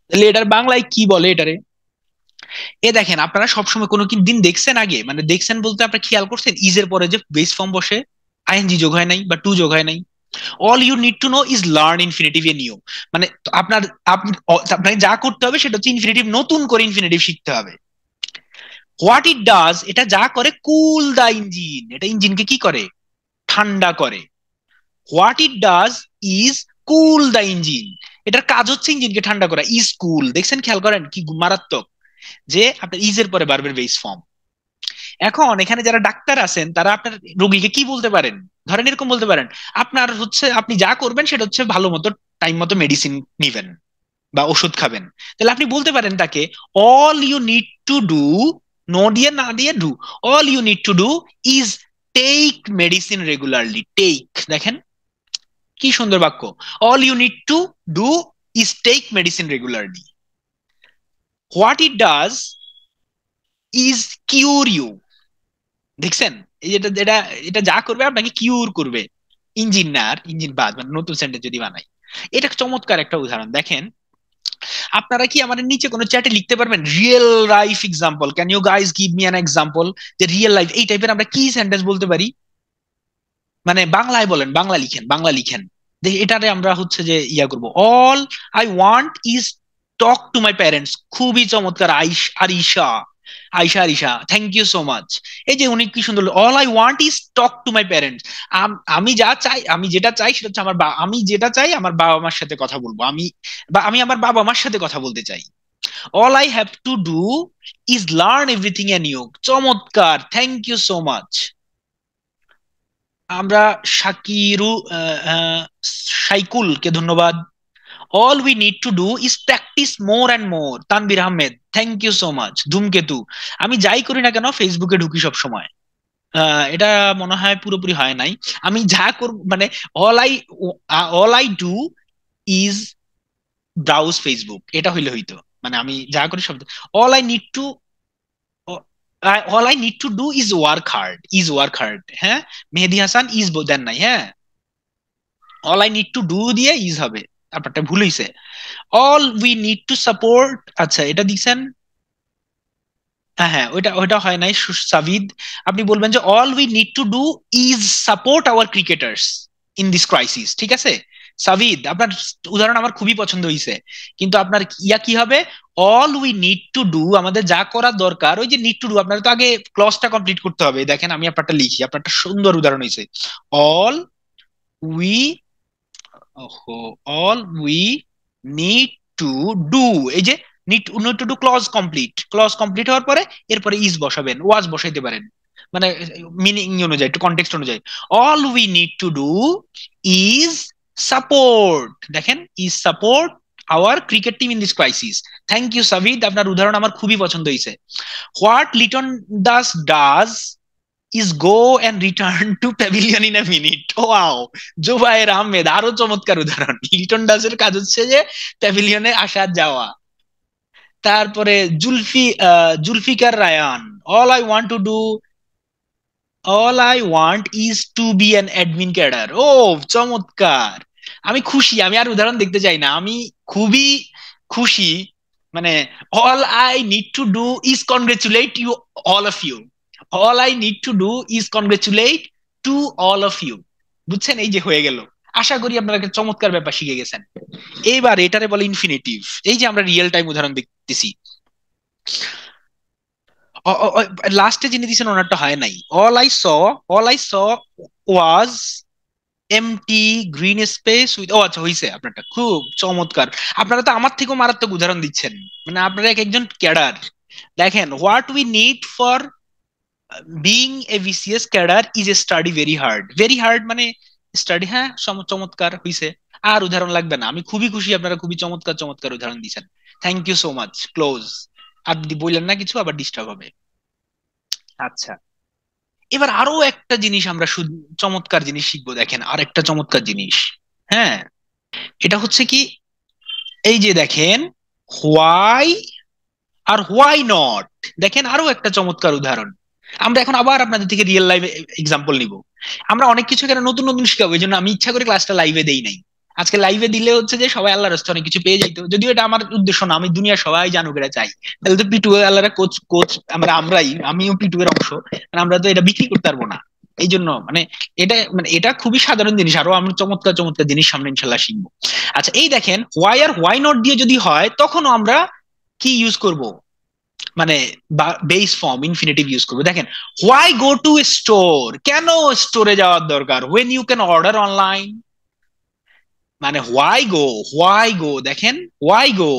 তাহলে এটার বাংলায় কি বলে এটারে? এ দেখেন, আপনারা সবসময় কোনো কি দিন দেখছেন আগে, মানে দেখছেন বলতে আপনারা খেয়াল করছেন ইজ এর পরে যে বেস ফর্ম বসে, আইএনজি যোগ হয় নাই বা টু যোগ হয় নাই। All you need to know is learn infinitive anew. মানে তো আপনার আপনাকে যা করতে হবে সেটা হচ্ছে ইনফিনিটিভ, নতুন করে ইনফিনিটিভ শিখতে হবে। হোয়াট ইট ডাজ, এটা যা করে, কুল দা ইঞ্জিন, এটা ইঞ্জিনকে কি করে? ঠান্ডা করে। What it does is cool the engine, এটার কাজ হচ্ছে ইঞ্জিনকে ঠান্ডা করা। ইজ কুল, দেখছেন? খেয়াল করেন কি মারাত্মক, যে আপনার ইজ এর পরে ভার্বের বেস ফর্ম। এখন এখানে যারা ডাক্তার আছেন তারা আপনার রোগীকে কি বলতে পারেন? ধরেন এরকম বলতে পারেন, আপনার হচ্ছে আপনি যা করবেন সেটা হচ্ছে ভালো মতো টাইম মতো মেডিসিন নিবেন বা ওষুধ খাবেন। তাহলে আপনি বলতে পারেন তাকে, all you need to do, no দিয়ে না দিয়ে do, all you need to do is take medicine regularly. Take, দেখেন কি সুন্দর বাক্য। All you need to do is take medicine regularly. What it does is cure you. দেখছেন? এই যেটা এটা এটা যা করবে আপনাকে কিউর করবে। ইঞ্জিন না, আর ইঞ্জিন বাদ, মানে নতুন সেন্টেন্স যদি বানাই। এটা চমৎকার একটা উদাহরণ। দেখেন, আপনারা কি আমাদের নিচে কোনো চ্যাটে লিখতে পারবেন real life example? Can you guys give me an example, যে রিয়েল লাইফ এই টাইপের আমরা কি সেন্টেন্স বলতে পারি? মানে বাংলায় বলেন, বাংলা লিখেন, বাংলা লিখেন। এটারে আমরা হচ্ছে যে করব, all I want is talk to my parents. খুবই চমৎকার। আরিশা, আইসা Arisha, thank you so much. এই যে উনি কি সুন্দর, all I want is talk to my parents. আমি যা চাই, আমি যেটা চাই সেটা হচ্ছে আমি যেটা চাই আমার বাবা মার সাথে কথা বলবো। আমি আমার বাবা মার সাথে কথা বলতে চাই। All I have to do is learn everything anew. চমৎকার, থ্যাংক ইউ সো মাচ। আমরা শাকিরু সাইকুলকে ধন্যবাদ। All we need to do is practice more and more. Tanvir Ahmed, thank you so much. Dhumketu, আমি যাই করি না কেন ফেসবুকে ঢুকি সব সময়। এটা মনে হয় পুরোপুরি হয় নাই। আমি যা করব, মানে all I all I do is browse Facebook, এটা হইলে হইতো। মানে আমি যা করি সব, all I need to all I need to do is work hard. Is work hard, হ্যাঁ। মেহেদি হাসান ইজ দেন নাই, হ্যাঁ। All I need to do দিয়ে ইজ হবে, তারপরটা ভুল হইছে। All we need to support, আচ্ছা এটা দিচ্ছেন। হ্যাঁ হ্যাঁ, ওইটা ওইটা হয় নাই। সাবিদ, আপনি বলবেন যে all we need to do is support hour cricketers in this crisis. ঠিক আছে সাবিদ, আপনার উদাহরণ আমার খুবই পছন্দ হয়েছে। কিন্তু আপনার কি হবে? All we need to do, আমাদের যা করা দরকার, ওই যে নিড টু ডু, আপনার তো আগে ক্লজটা কমপ্লিট করতে হবে। দেখেন আমি আপনারটা লিখি, আপনারটা সুন্দর উদাহরণ হয়েছে। অল উই, ওহো, all we need to do, এই যে need to do clause complete হওয়ার পরে এরপরে ইজ বসাবেন, ওয়াজ বসাইতে পারেন, মানে মিনিং অনুযায়ী, একটু কনটেক্সট অনুযায়ী। All we need to do is support, দেখেন is support our cricket team in this crisis. Thank you Sabid, আপনার উদাহরণ আমার খুবই পছন্দ হয়েছে। What Liton Das does is go and return to pavilion in a minute. Wow, Zubayer Ahmed, আরো চমৎকার উদাহরণ। লিটন দাসের কাজ হচ্ছে যে প্যাভিলিয়নে আসা যাওয়া। তারপরে Zulfiqar Rayan, all I want to do all I want is to be an admin cadre. ও চমৎকার, আমি খুশি, আমি আর উদাহরণ দেখতে চাই না, আমি খুবই খুশি। মানে all I need to do is congratulate you all of you, all I need to do is congratulate to all of you. বুঝছেন, এই যে হয়ে গেল। আশা করি আপনারা একটা চমৎকার ব্যাপার শিখে গেছেন। এইবার এটারে বলে ইনফিনিটিভ। এই যে আমরা রিয়েল টাইম উদাহরণ দেখতেছি, লাস্টে যিনি দিয়েছেন ওনারটা হয় নাই। All I saw was empty green space with, ও আচ্ছা হইছে আপনারটা, খুব চমৎকার। আপনারা তো আমার থেকেও মারাত্মক উদাহরণ দিচ্ছেন, মানে আপনারা এক একজন ক্যাডার। দেখেন, what we need for being a BCS cadre is a study very hard. Very hard মানে স্টাডি, হ্যাঁ চমৎকার হইছে। আর উদাহরণ লাগবে না, আমি খুবই খুশি, আপনারা খুবই চমৎকার চমৎকার উদাহরণ দিচ্ছেন। Thank you so much, close. আর যদি বললেন না কিছু, আবার ডিস্টার্ব হবে। আচ্ছা, এবার আরো একটা জিনিস আমরা চমৎকার জিনিস শিখবো। দেখেন আর একটা চমৎকার জিনিস, হ্যাঁ, এটা হচ্ছে কি, এই যে দেখেন হোয়াই আর হোয়াই নট। দেখেন আরো একটা চমৎকার উদাহরণ। আমরা এখন আবার আপনাদের থেকে রিয়েল লাইফ এক্সাম্পল নিব। আমরা অনেক কিছু এখানে নতুন নতুন শিখাবো, এই জন্য আমি ইচ্ছা করে ক্লাসটা লাইভে দেই নাই। আজকে লাইভে দিলে হচ্ছে যে সবাই আল্লাহর রাস্তায় অনেক কিছু পেয়ে যাইতো, যদিও এটা আমার উদ্দেশ্য না, আমি দুনিয়া সবাই জানুক এটা চাই। তাহলে তো পিটু আল্লাহরা কোচ কোচ আমরাই, আমিও পিটু এর অংশ, মানে আমরা তো এটা বিক্রি করতে পারবো না। এই জন্য মানে এটা খুবই সাধারণ জিনিস, আরো আমরা চমৎকার চমৎকার জিনিস সামনে ইনশাল্লাহ শিখবো। আচ্ছা, এই দেখেন হোয়াই আর হোয়াই নট দিয়ে যদি হয়, তখনও আমরা কি ইউজ করব, মানে বেস ফর্ম ইনফিনিটিভ ইউজ করবো। দেখেন, হোয়াই গো টু স্টোর, কেন স্টোরে যাওয়ার দরকার, when you can order online. মানে হোয়াই গো দেখেন, why go,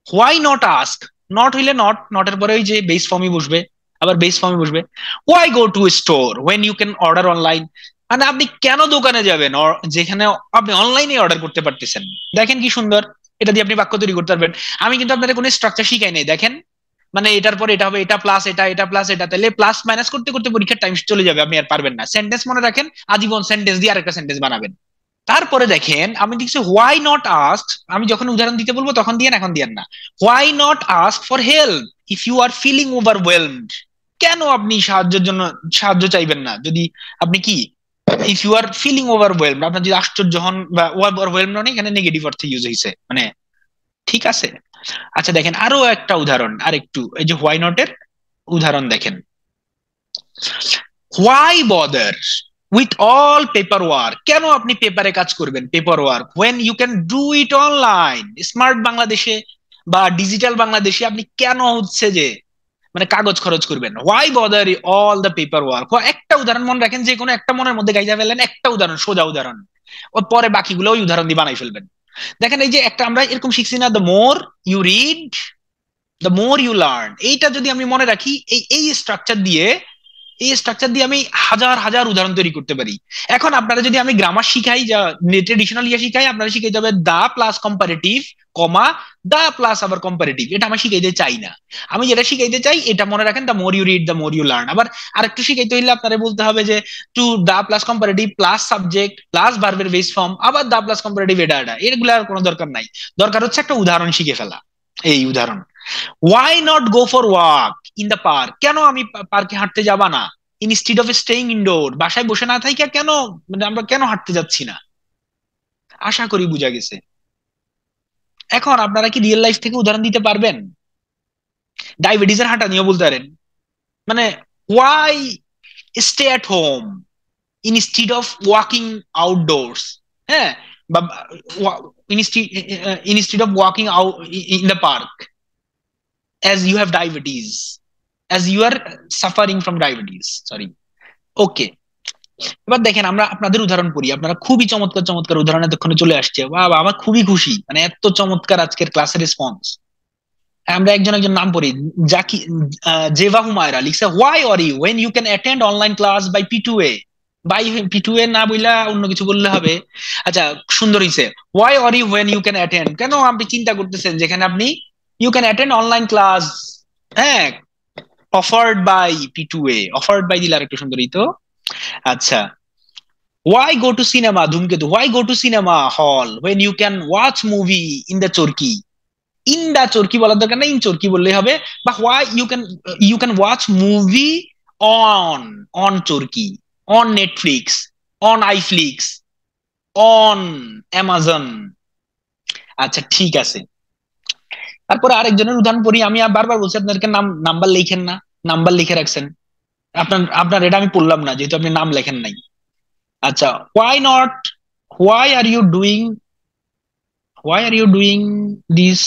why not ask, not হইলে নটের পরে ওই যে বেস ফর্মই বসবে, আবার বেস ফর্মই বসবে। Why go to store when you can order online, মানে আপনি কেন দোকানে যাবেন যেখানে আপনি অনলাইনে অর্ডার করতে পারতেছেন। দেখেন কি সুন্দর, এটা দিয়ে আপনি বাক্য তৈরি করতে পারবেন। আমি কিন্তু আপনাদের কোনো স্ট্রাকচার শিখাই নাই, দেখেন, মানে এটার পর এটা হবে, এটা প্লাস এটা, এটা প্লাস এটা, তাহলে প্লাস মাইনাস করতে করতে পরীক্ষার টাইম চলে যাবে, আপনি আর পারবেন না। সেন্টেন্স মনে রাখেন, আজীবন সেন্টেন্স দিয়ে আরেকটা সেন্টেন্স বানাবেন। তারপরে দেখেন আমি দেখছি হোয়াই নট আস্ক, আমি যখন উদাহরণ দিতে বলবো তখন দিয়েন, এখন দিয়েন না। Why not ask for help if you are feeling overwhelmed, কেন আপনি সাহায্যের জন্য সাহায্য চাইবেন না যদি আপনি কি, if you are feeling overwhelmed, আপনার যদি আশ্চর্য হন বা ওভারওয়েলমড মানে এখানে নেগেটিভ অর্থে ইউজ হয়েছে, মানে ঠিক আছে। আচ্ছা দেখেন আরো একটা উদাহরণ, আর একটু এই যে হোয়াই নট এর উদাহরণ দেখেন। Why bother with all paper work, কেন আপনি পেপারে কাজ করবেন, paper work, when you can do it online. Smart বাংলাদেশে বা ডিজিটাল বাংলাদেশে আপনি কেন হচ্ছে যে মানে কাগজ খরচ করবেন। Why bother all the paper work. একটা উদাহরণ মনে রাখেন, যে কোনো একটা মনের মধ্যে গাইজা ফেলেন, একটা উদাহরণ, সোজা উদাহরণ, ওর পরে বাকিগুলো ওই উদাহরণ দিয়ে বানাই ফেলবেন। দেখেন এই যে একটা আমরা এরকম শিখছি না, the more you read the more you learn. এইটা যদি আমি মনে রাখি, এই স্ট্রাকচার দিয়ে আমি হাজার হাজার উদাহরণ তৈরি করতে পারি। এখন আপনারা যদি আমি গ্রামার শিখাই, যা ট্রেডিশনাল ইয়ে শিখাই, আপনারা শিখাইতে হবে the plus comparative comma the plus আবার কম্পারেটিভ, এটা আমি শিখাইতে চাই না। আমি যেটা শিখাইতে চাই এটা মনে রাখেন, the more you read the more you learn. আবার আরেকটু শিখাইতে হইলে আপনারা বলতে হবে যে to the plus comparative plus subject plus ভার্বের বেস ফর্ম, আবার দা প্লাস কম্পারেটিভ, এটা এগুলো আর কোনো দরকার নাই। দরকার হচ্ছে একটা উদাহরণ শিখে ফেলা। এই উদাহরণ, why not go for walk in the park, কেন আমি পার্কে হাঁটতে যাবা না, ইনস্টিড অফ স্টেইং ইনডোর, বাসায় বসে না থাইকা কেন, মানে আমরা কেন হাঁটতে যাচ্ছি না। আশা করি বুঝা গেছে। এখন আপনারা কি রিয়েল লাইফ থেকে উদাহরণ দিতে পারবেন? ডায়াবেটিসের হাঁটা নিয়ে বলতে পারেন, মানে why stay at home instead of walking outdoors, হ্যাঁ, বা instead of walking out in the park as you have diabetes, as you are suffering from diabetes, sorry. ওকে, এবার দেখেন আমরা আপনাদের উদাহরণ পড়ি, আপনারা খুবই চমৎকার চমৎকার উদাহরণ এতক্ষণে চলে আসছে, বাবা আমার খুবই খুশি, মানে এত চমৎকার আজকের ক্লাসের রেসপন্স। আমরা একজন একজন নাম পড়ি। জাকি, জেভা হুমায়রা লিখছে why worry when you can attend online class by P2A। By P2A না বইলা অন্য কিছু বললে হবে। আচ্ছা, সুন্দর হইছে। Why worry when you can attend, কেন আপনি চিন্তা করতেছেন যেখানে আপনি you can attend online class, হ্যাঁ, offered by P2A, offered by দিলে আর একটু সুন্দর হইতো। আচ্ছা, why go to cinema, ধূমকেতু, why go to cinema hall when you can watch movie in the Chorki. In the Chorki বলার দরকার না, ইন চরকি বললেই হবে। বা why you can watch movie on, on Chorki, on Netflix, on iflix, on Amazon. আচ্ছা ঠিক আছে, তারপরে আরেকজনের উদাহরণ পড়ি। আমি বারবার বলছি আপনাদেরকে নাম্বার লিখেন না, নাম্বার লিখে রাখছেন। আপনার আপনার এটা আমি পড়লাম না যেহেতু আপনি নাম লেখেন নাই। আচ্ছা, why not, why are you doing, why are you doing this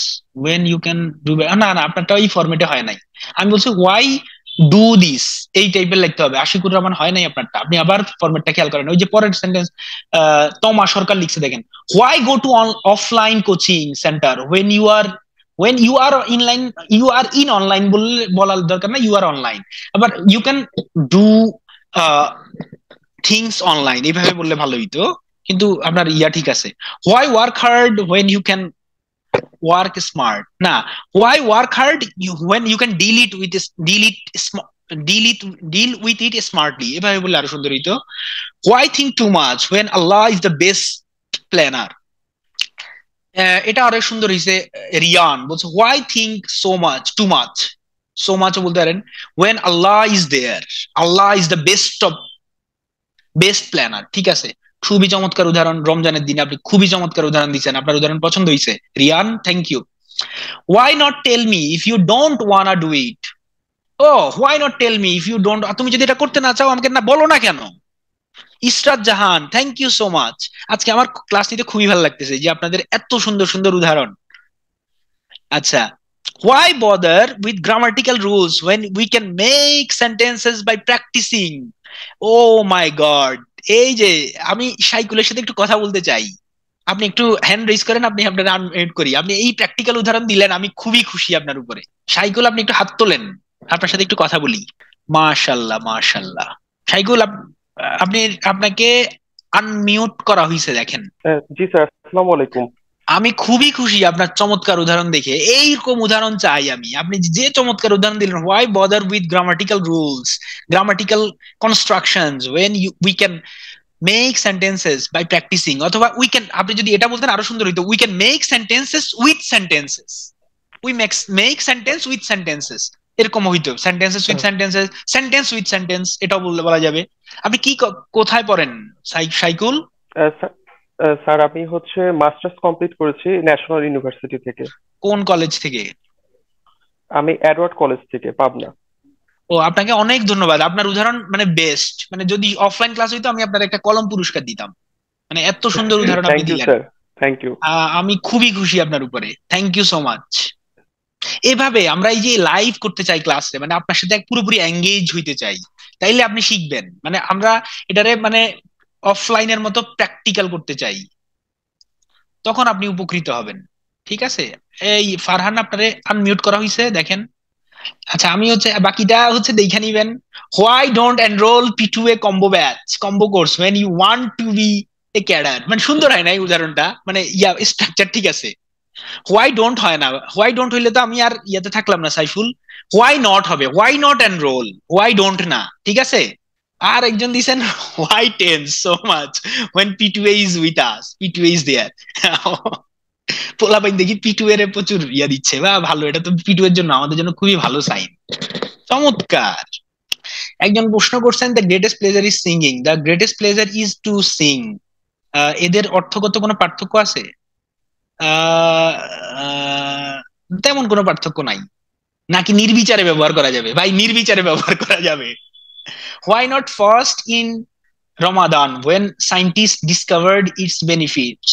when you can do না না, আপনারটা ওই ফরম্যাটে হয় নাই। আমি বলছি why do this, এই টাইপের লিখতে হবে। আশিকুর রহমান হয় নাই আপনারটা, আপনি আবার ফরম্যাটটা খেয়াল করেন। ওই যে পরের সেন্টেন্স তমা সরকার লিখছে দেখেন, why go to offline coaching center when you are in line, you are in online বললে বলার দরকার না, you are online। আবার you can do uh, things online এইভাবে বললে ভালো হইতো। কিন্তু আপনার ইয়া ঠিক আছে, why work hard when you can work smart, না, why work hard when you can deal it with, deal it deal it, deal with it smartly, এভাবে বললে আরো সুন্দর হইতো। Why think too much when Allah is the best planner, এটা আরো সুন্দর হইছে। রিয়ান বলছে why think so much, too much, so মাচও বলতে পারেন। When Allah is there, Allah is the best of, best planner. ঠিক আছে, খুবই চমৎকার উদাহরণ। রমজানের দিনে আপনি খুবই চমৎকার উদাহরণ দিচ্ছেন, আপনার উদাহরণ পছন্দ হয়েছে Rayan, thank you. Why not tell me if you don't wanna do it, ও why not tell me if you don't, তুমি যদি এটা করতে না চাও আমাকে না বলো না কেন। ইসরাত জাহান, থ্যাংক ইউ সো মাচ। আজকে আমার ক্লাস নিতে খুবই ভালো লাগতেছে যে আপনাদের এত সুন্দর সুন্দর উদাহরণ। আচ্ছা, why bother with grammatical rules when we can make sentences by practicing? Oh my god, এই যে আমি সাইকুলের সাথে একটু কথা বলতে চাই। আপনি একটু হ্যান্ড রেজ করেন, আপনি আপনার আনমিউট করি। আপনি এই প্র্যাকটিক্যাল উদাহরণ দিলেন, আমি খুবই খুশি আপনার উপরে। সাইকুল আপনি একটু হাত তোলেন, আপনার সাথে একটু কথা বলি। মাশাল্লাহ মাশাল্লাহ। সাইকুল আপনি, আপনাকে আনমিউট করা হয়েছে দেখেন। জি স্যার, আসসালামু আলাইকুম। আমি খুবই খুশি আপনার চমৎকার উদাহরণ দেখে। এইরকম উদাহরণ চাই আমি। আপনি যে চমৎকার উদাহরণ দিলেন, why bother with grammatical rules, grammatical constructions when we can make sentences by practicing, অথবা উই ক্যান, আপনি যদি এটা বলতেন আরো সুন্দর হইতো, we can make sentences with sentences, we make sentence with sentences, এরকম হইতো। Sentences with sentences, sentence with sentence, এটাও বললে বলা যাবে। আপনি কি কোথায় পড়েন সাইকুল? স্যার আমি হচ্ছে মাস্টার্স কমপ্লিট করেছি ন্যাশনাল ইউনিভার্সিটি থেকে। কোন কলেজ থেকে? আমি এডওয়ার্ড কলেজ থেকে, পাবনা। ও, আপনাকে অনেক ধন্যবাদ। আপনার উদাহরণ মানে বেস্ট। মানে যদি অফলাইন ক্লাস হইতো আমি আপনার একটা কলম পুরস্কার দিতাম। মানে এত সুন্দর উদাহরণ আপনি থ্যাংক ইউ দিলেন। Sir, thank you. আমি খুবই খুশি আপনার উপরে, থ্যাংক ইউ সো মাচ। এভাবে আমরা এই যে লাইভ করতে চাই ক্লাসে, মানে আপনার সাথে পুরোপুরি এঙ্গেজ হইতে চাই, তাইলে আপনি শিখবেন। মানে আমরা এটারে মানে অফলাইনের মতো প্র্যাকটিক্যাল করতে চাই, তখন আপনি উপকৃত হবেন। ঠিক আছে, এই ফারহান আপনারে আনমিউট করা হয়েছে দেখেন। আচ্ছা, আমি হচ্ছে বাকিটা হচ্ছে দেখে নিবেন। Why don't enroll P2A combo batch, combo course when you want to be a cadre. মানে সুন্দর হয় না এই উদাহরণটা? মানে ইয়া স্ট্রাকচার ঠিক আছে। হোয়াই ডোন্ট হয় না, হোয়াই ডোন্ট হইলে তো আমি আর ইয়াতে থাকলাম না সাইফুল। হোয়াই নট হবে, why not enroll, why don't না, ঠিক আছে। আর একজন দিছেন why tense so much when P2A is with us, P2A is there। পোলাপাইন দেখি P2A এর প্রচুর ইয়া দিচ্ছে, বা ভালো, এটা তো P2A এর জন্য আমাদের জন্য খুবই ভালো সাইন। চমৎকার। একজন প্রশ্ন করছেন the greatest pleasure is singing, the greatest pleasure is to sing, এদের অর্থগত কোনো পার্থক্য আছে? আহ, আহ, তেমন কোনো পার্থক্য নাই। নাকি নির্বিচারে ব্যবহার করা যাবে? ভাই নির্বিচারে ব্যবহার করা যাবে। Why not first in Ramadan when scientists discovered its benefits,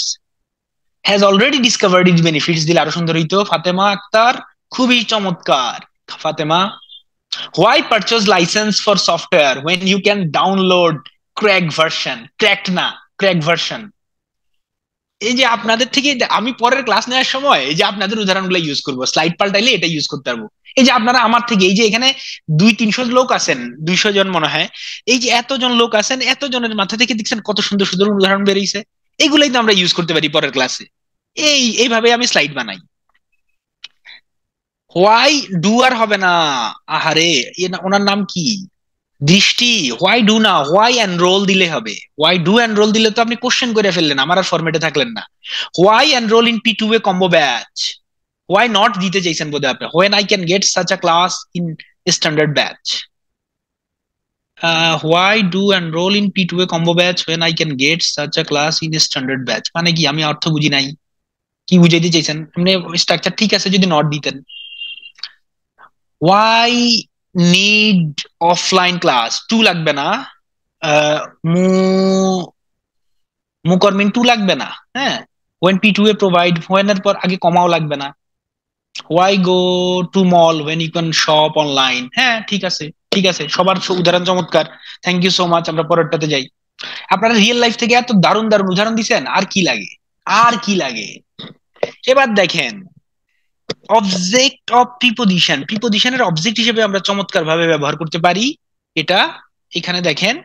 has already discovered its benefits দিলে আরো সুন্দর হইতো। ফাতেমা আক্তার, খুবই চমৎকার Fatema. Why purchase license for software when you can download cracked version, cracked না, cracked version? এই যে আপনাদের থেকে আমি পরের ক্লাস নেওয়ার সময় এই যে আপনাদের উদাহরণগুলো ইউজ করবো, স্লাইড পাল্টাইলে এটা ইউজ করতে পারবো। এই যে আপনারা আমার থেকে এই যে এখানে 200-300 লোক আছেন, 200 জন মনে হয়, এই যে এতজন লোক আছেন, এতজনের মাথা থেকে দেখছেন কত সুন্দর সুন্দর উদাহরণ বেরিয়েছে। এইগুলাই তো আমরা ইউজ করতে পারি পরের ক্লাসে। এইভাবে আমি স্লাইড বানাই। হোয়াই ডু আর হবে না, আহারে, ওনার নাম কি, দৃষ্টি। হোয়াই ডু না, হোয়াই এনরোল দিলে হবে। হোয়াই ডু এনরোল দিলে তো আপনি কোশ্চেন করে ফেললেন, আমার আর ফরম্যাটে থাকলেন না। Why enroll in P2A combo batch, why not দিতে চাইছেন বোধহয় আপনি, when I can get such a class in standard batch. Why do enroll in P2A combo batch when I can get such a class in standard batch, মানে কি আমি অর্থ বুঝি নাই, কি বুঝাইতে চাইছেন মানে? স্ট্রাকচার ঠিক আছে যদি নট দিতেন। Why need offline class, to লাগবে না। আহ, মু মুকরমিন টু লাগবে না। হ্যাঁ, ওয়েন P2A প্রোভাইড, ওয়েন এর পর আগে কমাও লাগবে না। Why go to mall when you can shop online, হ্যাঁ ঠিক আছে, ঠিক আছে, সবার উদাহরণ চমৎকার, থ্যাংক ইউ সো মাচ। আমরা পরেরটাতে যাই। আপনারা রিয়েল লাইফ থেকে এত দারুণ দারুণ উদাহরণ দিচ্ছেন, আর কি লাগে, আর কি লাগে। এবার দেখেন অবজেক্ট অফ প্রিপোজিশন, প্রিপোজিশনের অবজেক্ট হিসেবে আমরা চমৎকার ভাবে ব্যবহার করতে পারি এটা। এখানে দেখেন,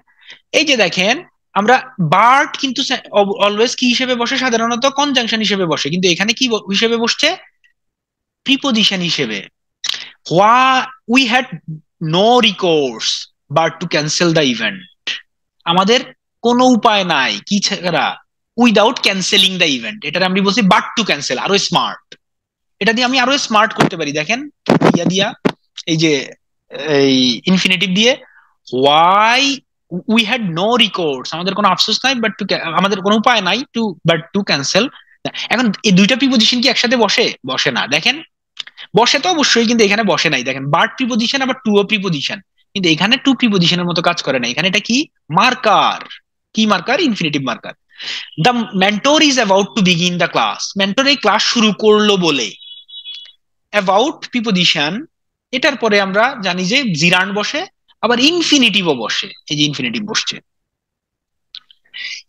এই যে দেখেন, আমরা বার্ড কিন্তু অলওয়েজ কি হিসেবে বসে, সাধারণত কনজাংশন হিসেবে বসে, কিন্তু এখানে কি হিসেবে বসছে, প্রিপোজিশন হিসেবে। What we had no recourse but to cancel the event, আমাদের কোনো উপায় নাই কি ছাড়া, উইদাউট ক্যান্সেলিং দ্য ইভেন্ট, এটা আমি বলছি বাট টু ক্যান্সেল, আরো স্মার্ট। এটা দিয়ে আমি আরো স্মার্ট করতে পারি, দেখেন ইয়া দিয়া, এই যে এই ইনফিনিটিভ দিয়ে, why we had no recourse, আমাদের কোনো আফসোস নাই, বাট টু, আমাদের কোনো উপায় নাই টু, বাট টু ক্যান্সেল। এখন এই দুইটা প্রিপোজিশন কি একসাথে বসে? বসে না, দেখেন। বসে তো অবশ্যই, কিন্তু এখানে বসে নাই, দেখেন বার্ড প্রিপোজিশন আবার টু ও প্রিপোজিশন, কিন্তু এখানে টু প্রিপোজিশনের মতো কাজ করে না, এখানে এটা কি, মার্কার। কি marker? Infinitive marker. The mentor is about to begin the class, mentor এই ক্লাস শুরু করলো বলে। অ্যাবাউট প্রিপোজিশন, এটার পরে আমরা জানি যে জিরান্ড বসে, আবার ইনফিনিটিভও বসে, এই যে ইনফিনিটিভ বসছে।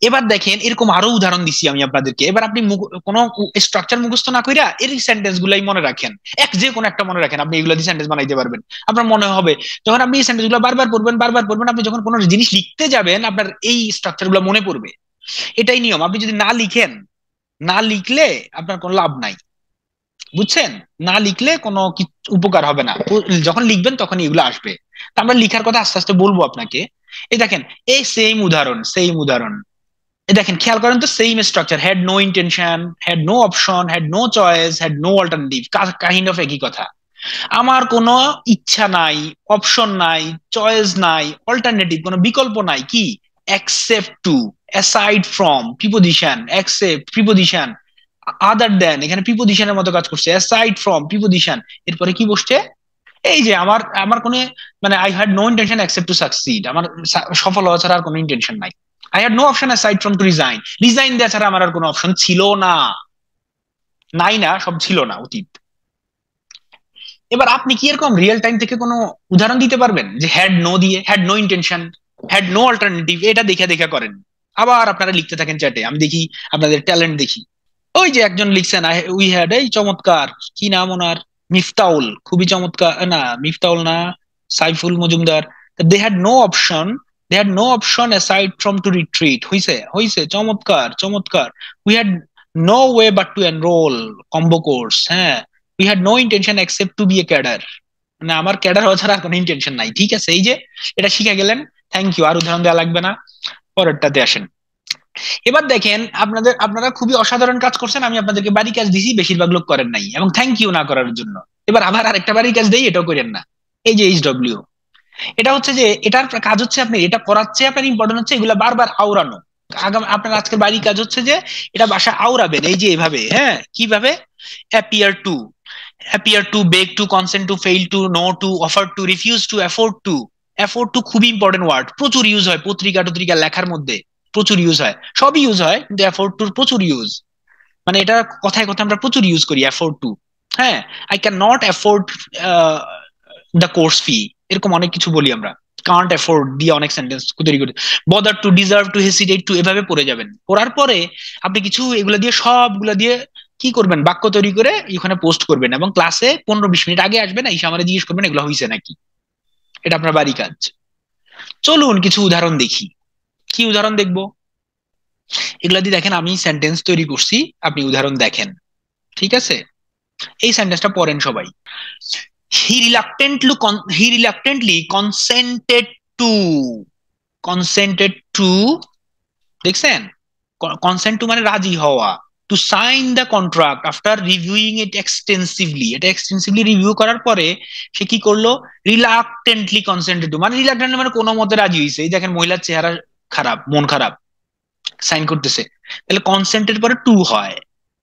এবার দেখেন এরকম আরো উদাহরণ দিছি আমি আপনাদেরকে, এবার আপনি কোনো স্ট্রাকচার মুখস্থ না কইরা এর সেন্টেন্স গুলাই মনে রাখেন, যে কোনো একটা মনে রাখেন, আপনি এগুলো দিয়ে সেন্টেন্স বানাইতে পারবেন। আপনার মনে হবে, যখন আপনি এই সেন্টেন্স গুলো বারবার পড়বেন, বারবার পড়বেন, আপনি যখন কোনো জিনিস লিখতে যাবেন আপনার এই স্ট্রাকচার গুলো মনে পড়বে। এটাই নিয়ম, আপনি যদি না লিখেন, না লিখলে আপনার কোনো লাভ নাই, বুঝছেন? না লিখলে কোনো উপকার হবে না, যখন লিখবেন তখন এগুলো আসবে। তা আমরা লিখার কথা আস্তে আস্তে বলবো আপনাকে। এই দেখেন, এই সেম উদাহরণ, সেম উদাহরণ, এই দেখেন খেয়াল করেন তো, same structure, had no intention, had no option, had no choice, had no alternative, kind of একই কথা। আমার কোনো ইচ্ছা নাই, অপশন নাই, চয়েস নাই, অল্টারনেটিভ কোনো বিকল্প নাই, কি, except to, aside from, preposition, except preposition, other than এখানে প্রিপোজিশনের মতো কাজ করছে, অ্যাসাইড ফ্রম প্রিপোজিশন, এরপরে কি বসছে, এই যে আমার আমার কোনো, মানে I had no intention except to succeed, আমার সফল হওয়া ছাড়া আর কোনো ইন্টেনশন নাই। I had no option aside from to resign, resign দেওয়া ছাড়া আমার আর কোনো অপশন ছিল না, নাই না, সব ছিল না, অতীত। এবার আপনি কি এরকম রিয়েল টাইম থেকে কোনো উদাহরণ দিতে পারবেন যে হ্যাড নো দিয়ে, had no intention, had no alternative, এটা দেখে দেখে করেন, আবার আপনারা লিখতে থাকেন চ্যাটে, আমি দেখি আপনাদের ট্যালেন্ট দেখি। ওই যে একজন লিখছেন উই হ্যাড, এই চমৎকার, কি নাম ওনার, মিফতাউল, খুবই চমৎকার, না মিফতাউল না, Saiful Majumder, they had no option, they had no option aside from to retreat, হইছে হইছে, চমৎকার চমৎকার। We had no way but to enroll combo course, হ্যাঁ। We had no intention except to be a cadre, মানে আমার ক্যাডার হওয়া ছাড়া আর কোনো ইন্টেনশন নাই, ঠিক আছে, এই যে এটা শিখে গেলেন, থ্যাংক ইউ, আর উদাহরণ দেওয়া লাগবে না। পরেরটাতে আসেন। এবার দেখেন আপনারা খুবই অসাধারণ কাজ করছেন, আমি আপনাদেরকে বাড়ি কাজ দিছি, বেশিরভাগ লোক করেন নাই, এবং থ্যাংক ইউ না করার জন্য। এবার আবার আরেকটা বাড়ি কাজ দেই, এটাও করেন না। এই যে HW, এটা হচ্ছে যে এটার কাজ হচ্ছে, আপনি এটা করাচ্ছে, আপনার ইম্পর্টেন্ট হচ্ছে এগুলা বারবার আওড়ানো। আপনার আজকের বাড়ির কাজ হচ্ছে যে এটা বাসা আওড়াবেন, এই যে এভাবে, হ্যাঁ, কিভাবে, appear to, appear to, beg to, consent to, fail to, know to, offer to, refuse to, afford to. Afford to খুবই ইম্পর্টেন্ট ওয়ার্ড, প্রচুর ইউজ হয় পত্রিকা টত্রিকা লেখার মধ্যে, প্রচুর ইউজ হয়, সবই ইউজ হয়, কিন্তু অ্যাফোর্ড টুর প্রচুর ইউজ, মানে এটা কথায় কথা আমরা প্রচুর ইউজ করি অ্যাফোর্ড টু। হ্যাঁ, I can not afford the course fee, এরকম অনেক কিছু বলি আমরা, কান্ট অ্যাফোর্ড দিয়ে অনেক সেন্টেন্স তৈরি করতে, bother to, deserve to, hesitate to, এভাবে পড়ে যাবেন। পড়ার পরে আপনি কিছু এগুলো দিয়ে সবগুলো দিয়ে কি করবেন, বাক্য তৈরি করে এখানে পোস্ট করবেন, এবং ক্লাসে 15-20 মিনিট আগে আসবেন, এসে আমার জিজ্ঞেস করবেন এগুলো হয়েছে নাকি। এটা আপনার বাড়ি কাজ। চলুন কিছু উদাহরণ দেখি। কি উদাহরণ দেখবো? এগুলা দিয়ে দেখেন আমি সেন্টেন্স তৈরি করছি, আপনি উদাহরণ দেখেন। ঠিক আছে, এই সেন্টেন্সটা পড়েন সবাই। He reluctantly consented to, consented to, দেখছেন? কনসেন্ট টু মানে রাজি হওয়া, to sign the contract after reviewing it extensively, এটা এক্সটেন্সিভলি রিভিউ করার পরে সে কি করলো, রিলাক্টেন্টলি কনসেন্টেড টু, মানে রিলাক্টেন্টলি মানে কোনো মতে রাজি হয়েছে। এই দেখেন মহিলার চেহারা খারাপ, মন খারাপ, সাইন করতেছে, তাহলে কনসেন্টের পরে টু হয়,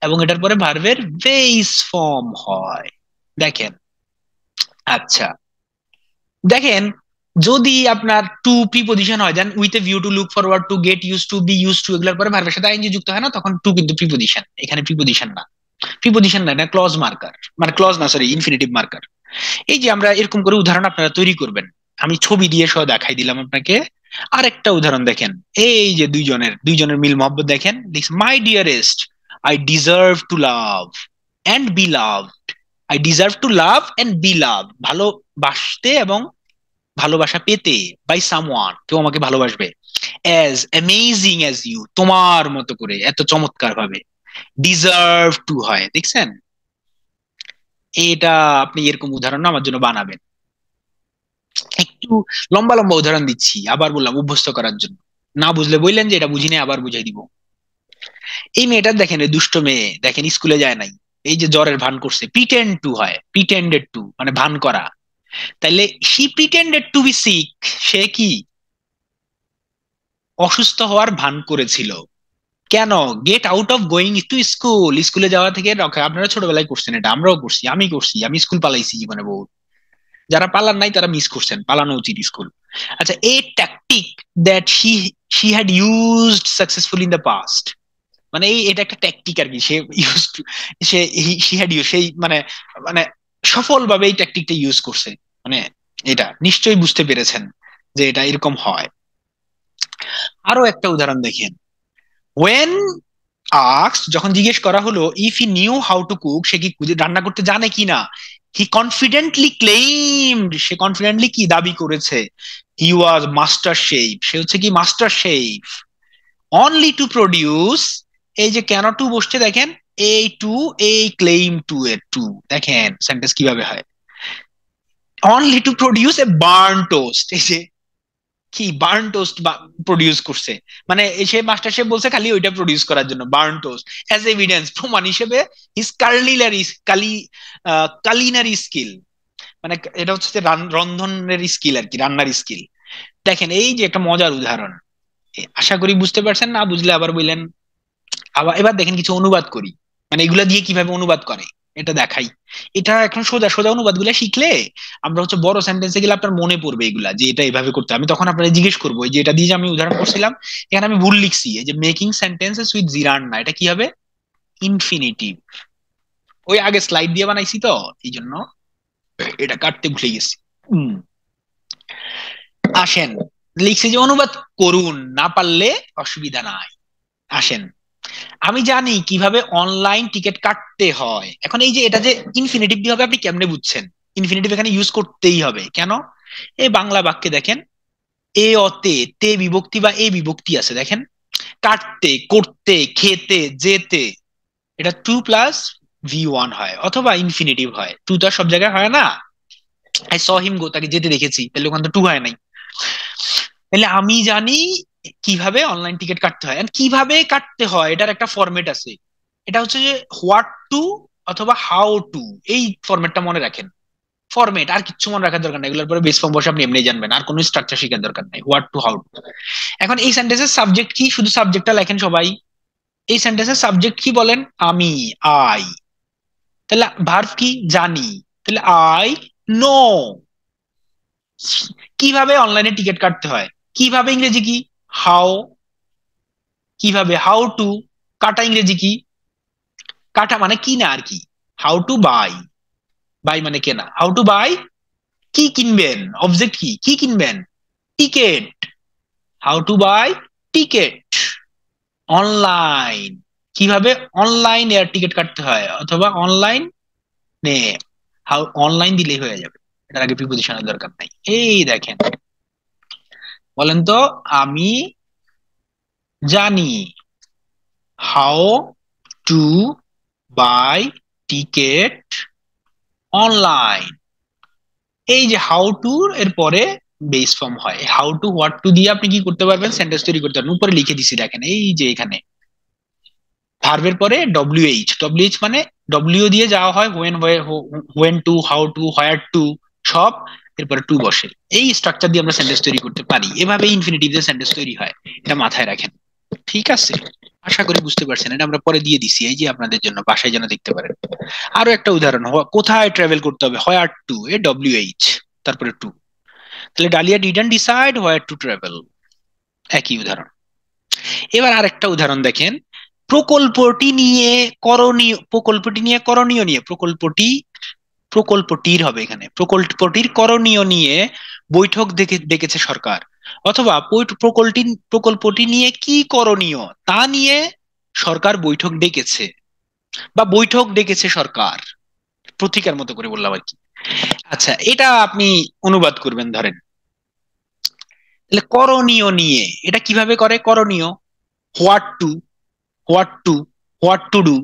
এবং এটার পরে ভার্বের বেস ফর্ম হয়। দেখেন, আচ্ছা দেখেন, যদি আপনার টু প্রিপোজিশন হয়, then with a view to, look forward to, get use to, be use to, এগুলোর পরে ভার্বের সাথে আইএনজি যুক্ত হয় না, তখন টু কিন্তু প্রিপোজিশন। এখানে প্রিপোজিশন না, প্রিপোজিশন না, এটা ক্লজ মার্কার, মানে ক্লজ না, সরি, ইনফিনিটিভ মার্কার। এই যে আমরা এরকম করে উদাহরণ আপনারা তৈরি করবেন, আমি ছবি দিয়ে সহ দেখাই দিলাম আপনাকে। আরেকটা উদাহরণ দেখেন, এই যে দুইজনের মিল মহব্বত দেখেন, my dearest, I deserve to love and be loved, I deserve to love and be love, ভালোবাসতে এবং ভালোবাসা পেতে, বাই সামওয়ান, কেউ আমাকে ভালোবাসবে, অ্যাজ অ্যামেজিং অ্যাজ ইউ, তোমার মতো করে, এত চমৎকার ভাবে। ডিজার্ভ টু হয়, দেখছেন? এটা আপনি এরকম উদাহরণ আমার জন্য বানাবেন। একটু লম্বা লম্বা উদাহরণ দিচ্ছি, আবার বললাম অভ্যস্ত করার জন্য। না বুঝলে বললেন যে এটা বুঝি নাই, আবার বুঝাই দিব। এই মেয়েটার দেখেন, এই দুষ্ট মেয়ে দেখেন, স্কুলে যায় নাই, এই যে জ্বরের ভান করছে, প্রিটেন্ড টু হয়, প্রিটেন্ডেড টু মানে ভান করা। তাইলে she pretended to be sick, সে কি অসুস্থ হওয়ার ভান করেছিল। কেন? Get out of going to school, স্কুলে যাওয়া থেকে রক্ষা। আপনারা ছোটবেলায় করছেন এটা, আমরাও করছি, আমি করছি, আমি স্কুল পালাইছি জীবনে বহু। যারা পালান নাই তারা মিস করছেন, পালানো উচিত স্কুল। আচ্ছা, a tactic that she had used successful in the past, মানে এটা একটা ট্যাকটিক আর কি, সে ইউজ সে শি হ্যাড ইউজ, সেই মানে মানে সফলভাবে এই ট্যাকটিকটা ইউজ করছে, মানে এটা নিশ্চয়ই বুঝতে পেরেছেন যে এটা এরকম হয়। আরো একটা উদাহরণ দেখেন, ওয়েন আস্কড, যখন জিজ্ঞেস করা হলো, if he knew how to cook, সে কি রান্না করতে জানে কিনা, হি কনফিডেন্টলি ক্লেইমড, সে কনফিডেন্টলি কি দাবি করেছে, হি ওয়াজ মাস্টার শেফ, সে হচ্ছে কি master chef. Only to produce, এই যে কেন টু বসছে দেখেন, এই টু, এই ক্লেইম টু এর টু, দেখেন সেন্টেন্স কিভাবে হয়। Only to produce A burn toast, এই যে কি বার্ন টোস্ট প্রডিউস করছে, মানে সে মাস্টার শেফ বলছে খালি ওইটা প্রডিউস করার জন্য, বার্ন টোস্ট অ্যাজ এভিডেন্স, প্রমাণ হিসেবে, হিজ কার্লিনারি কালিনারি স্কিল, মানে এটা হচ্ছে যে রন্ধনের স্কিল আর কি, রান্নার স্কিল। দেখেন এই যে একটা মজার উদাহরণ, আশা করি বুঝতে পারছেন, না বুঝলে আবার বললেন। আবার এবার দেখেন কিছু অনুবাদ করি, মানে এগুলা দিয়ে কিভাবে অনুবাদ করে এটা দেখাই। এটা এখন সোজা সোজা অনুবাদ গুলা শিখলে আমরা হচ্ছে বড় সেন্টেন্সে গেলে আপনার মনে পড়বে এগুলা, যে এটা এভাবে করতে। আমি তখন আপনারা জিজ্ঞেস করবো, যে এটা দিয়ে যে আমি উদাহরণ করছিলাম, এখানে আমি ভুল লিখছি, এই যে মেকিং সেন্টেন্সেস উইথ জিরান না, এটা কি হবে, ইনফিনিটিভ। ওই আগে স্লাইড দিয়ে বানাইছি তো, এই জন্য এটা কাটতে ভুলে গেছি। হুম, আসেন, লিখছি যে অনুবাদ করুন, না পারলে অসুবিধা নাই। আসেন, আমি জানি কিভাবে অনলাইন টিকিট কাটতে হয়। এখন এই যে এটা যে ইনফিনিটিভ দিয়ে হবে, আপনি কেমনে বুঝছেন? ইনফিনিটিভ এখানে ইউজ করতেই হবে, কেন? এই বাংলা বাক্যে দেখেন, এ অতে তে বিভক্তি বা এ বিভক্তি আছে, দেখেন, কাটতে, করতে, খেতে, যেতে, এটা টু প্লাস ভি ওয়ান হয়, অথবা ইনফিনিটিভ হয়। টু তো আর সব জায়গায় হয় না। আই স হিম গো, তাকে যেতে দেখেছি, তাহলে ওখানে তো টু হয় নাই। তাহলে আমি জানি কিভাবে অনলাইন টিকিট কাটতে হয়, and কিভাবে কাটতে হয় এটার একটা ফরম্যাট আছে। এটা হচ্ছে যে হোয়াট টু অথবা হাউ টু, এই ফরম্যাটটা মনে রাখেন। ফরম্যাট আর কিচ্ছু মনে রাখার দরকার নেই, এগুলোর পরে বেস ফর্ম বসে আপনি এমনি জানবেন, আর কোনো স্ট্রাকচার শেখার দরকার নেই। What to, how two. এখন এই সেন্টেন্সের সাবজেক্ট কি, শুধু সাবজেক্টটা লেখেন সবাই। এই সেন্টেন্সের সাবজেক্ট কি বলেন, আমি, আই। তাহলে ভার্ব কি, জানি, তাহলে আই নো। কিভাবে অনলাইনে টিকিট কাটতে হয়, কিভাবে ইংরেজি কি, হাউ। কিভাবে, হাউ টু। কাটা ইংরেজি কি, কাটা মানে কিনা আর কি, হাউ টু বাই, বাই মানে কেনা, হাউ টু বাই। কি কিনবেন, অবজেক্ট কি, কি কিনবেন, ticket, how to buy ticket online, কিভাবে অনলাইন এয়ার টিকিট কাটতে হয়, অথবা অনলাইন নে, হাউ, অনলাইন দিলেই হয়ে যাবে, এটার আগে প্রিপোজিশনের দরকার নাই। এই দেখেন, বলেন তো, আমি জানি, how to buy ticket online. এই যে হাউ টু এর পরে বেস ফর্ম হয়, হাউ টু হোয়াট টু দিয়ে আপনি কি করতে পারবেন, সেন্টেন্স তৈরি করতে পারবেন। উপরে লিখে দিছি দেখেন, এই যে এখানে ভার্বের পরে ডব্লিউ এইচ মানে ডব্লিউ দিয়ে যাওয়া হয় when to, how to, where to, সব এরপরে টু বসে। এই স্ট্রাকচার দিয়ে আমরা সেন্টেন্স তৈরি করতে পারি, এভাবে ইনফিনিটিভ দিয়ে সেন্টেন্স তৈরি হয়, এটা মাথায় রাখেন। ঠিক আছে, আশা করি বুঝতে পারছেন। এটা আমরা পরে দিয়ে দিছি, এই যে আপনাদের জন্য বাসায় যেন দেখতে পারেন। আরো একটা উদাহরণ, কোথায় ট্রাভেল করতে হবে, হোয়ার টু, এ ডব্লিউ এইচ তারপরে টু। তাহলে dahlia didn't decide where to travel, একই উদাহরণ। এবার আরেকটা উদাহরণ দেখেন, প্রকল্পটি নিয়ে করণীয়, প্রকল্পটি নিয়ে করণীয় নিয়ে, প্রকল্পটির হবে এখানে, প্রকল্পটির করণীয় নিয়ে বৈঠক ডেকেছে সরকার, অথবা প্রকল্পটি নিয়ে কি করণীয় তা নিয়ে সরকার বৈঠক ডেকেছে, বা বৈঠক ডেকেছে সরকার, প্রতিকার মতো করে বললাম আর কি। আচ্ছা, এটা আপনি অনুবাদ করবেন ধরেন, তাহলে করণীয় নিয়ে এটা কিভাবে করে, করণীয়, what to, what to, what to do,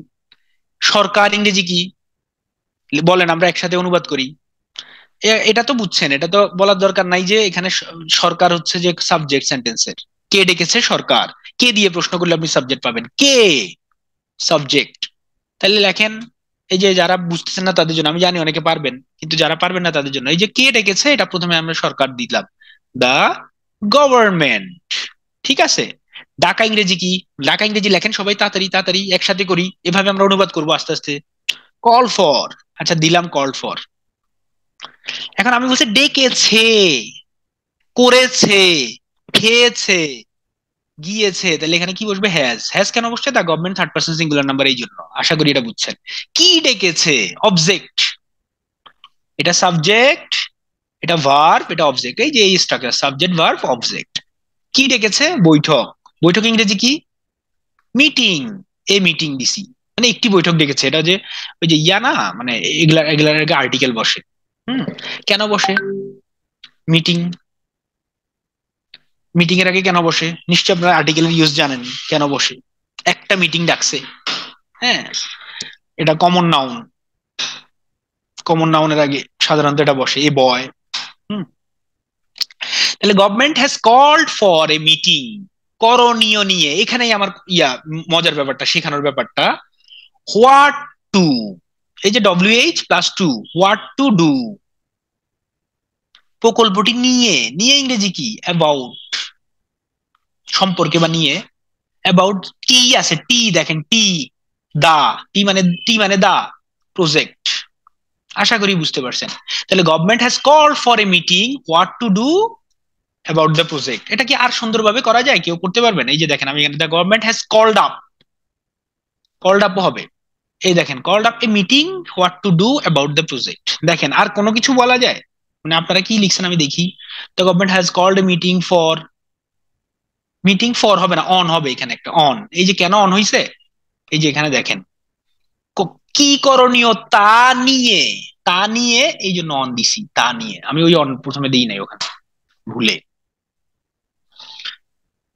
সরকার ইংরেজি কি, বলেন আমরা একসাথে অনুবাদ করি। এটা তো বুঝছেন, এটা তো বলার দরকার নাই যে এখানে সরকার হচ্ছে যে সাবজেক্ট সেন্টেন্সের, কে ডেকেছে সরকার, কে দিয়ে প্রশ্ন করলে আপনি সাবজেক্ট পাবেন, কে সাবজেক্ট। তাহলে লেখেন, এই যে যারা বুঝতেছেন না তাদের জন্য, আমি জানি অনেকে পারবেন, কিন্তু যারা পারবেন না তাদের জন্য, এই যে কে ডেকেছে এটা প্রথমে আমরা সরকার দিলাম, দা গভর্নমেন্ট। ঠিক আছে, ডাকা ইংরেজি কি, ডাকা ইংরেজি লেখেন সবাই তাড়াতাড়ি তাড়াতাড়ি একসাথে করি, এভাবে আমরা অনুবাদ করবো আস্তে আস্তে। কল ফর, আচ্ছা দিলাম কল ফর। এখন আমি বলছি ডেকেছে, করেছে, খেয়েছে, গিয়েছে, তাহলে এখানে কি বসবে, হ্যাজ। হ্যাজ কেন বসছে, the government third person singular number, এই জন্য। আশা করি এটা বুঝছেন। কি ডেকেছে, অবজেক্ট, এটা সাবজেক্ট, এটা ভার্ব, এটা অবজেক্ট, এই যে এই স্ট্রাকচার, সাবজেক্ট ভার্ব অবজেক্ট। কি ডেকেছে, বৈঠক, বৈঠক ইংরেজি কি, মিটিং, এ মিটিং দিছি, মানে একটি বৈঠক ডেকেছে, এটা যে ওই যে ইয়া না, মানে এগুলার আগে আর্টিকেল বসে। হুম, কেন বসে, মিটিং, মিটিং এর আগে কেন বসে, নিশ্চয়ই আপনারা আর্টিকেলের ইউজ জানেন, কেন বসে, একটা মিটিং ডাকছে। হ্যাঁ, এটা কমন নাউন, কমন নাউনের আগে সাধারণত এটা বসে, এ বয়। হুম, তাহলে government has called for a meeting, করণীয় নিয়ে, এখানেই আমার মজার ব্যাপারটা, শেখানোর ব্যাপারটা, হোয়াট টু, এই যে W H plus to, what to do, প্রকল্পটি নিয়ে, নিয়ে ইংরেজি কি, অ্যাবাউট, সম্পর্কে বা নিয়ে, অ্যাবাউট, টি আছে, টি দেখেন, টি, দা, টি মানে দা প্রজেক্ট। আশা করি বুঝতে পারছেন। তাহলে government has called for a meeting, what to do about the project. এটা কি আর সুন্দরভাবে করা যায়, কেউ করতে পারবেন? এই যে দেখেন, আমি এখানে the government has called up, called up হবে, এই দেখেন, called up a meeting what to do about the project. দেখেন আর কোনো কিছু বলা যায়, মানে আপনারা কি লিখছেন আমি দেখি, the government has called a meeting for, meeting for হবে না, অন হবে, এখানে একটা অন, এই যে কেন অন হইছে, এই যে এখানে দেখেন, কি করণীয় তা নিয়ে, তা নিয়ে, এই জন্য অন দিছি, তা নিয়ে, আমি ওই অন প্রথমে দিই নাই ওখানে, ভুলে।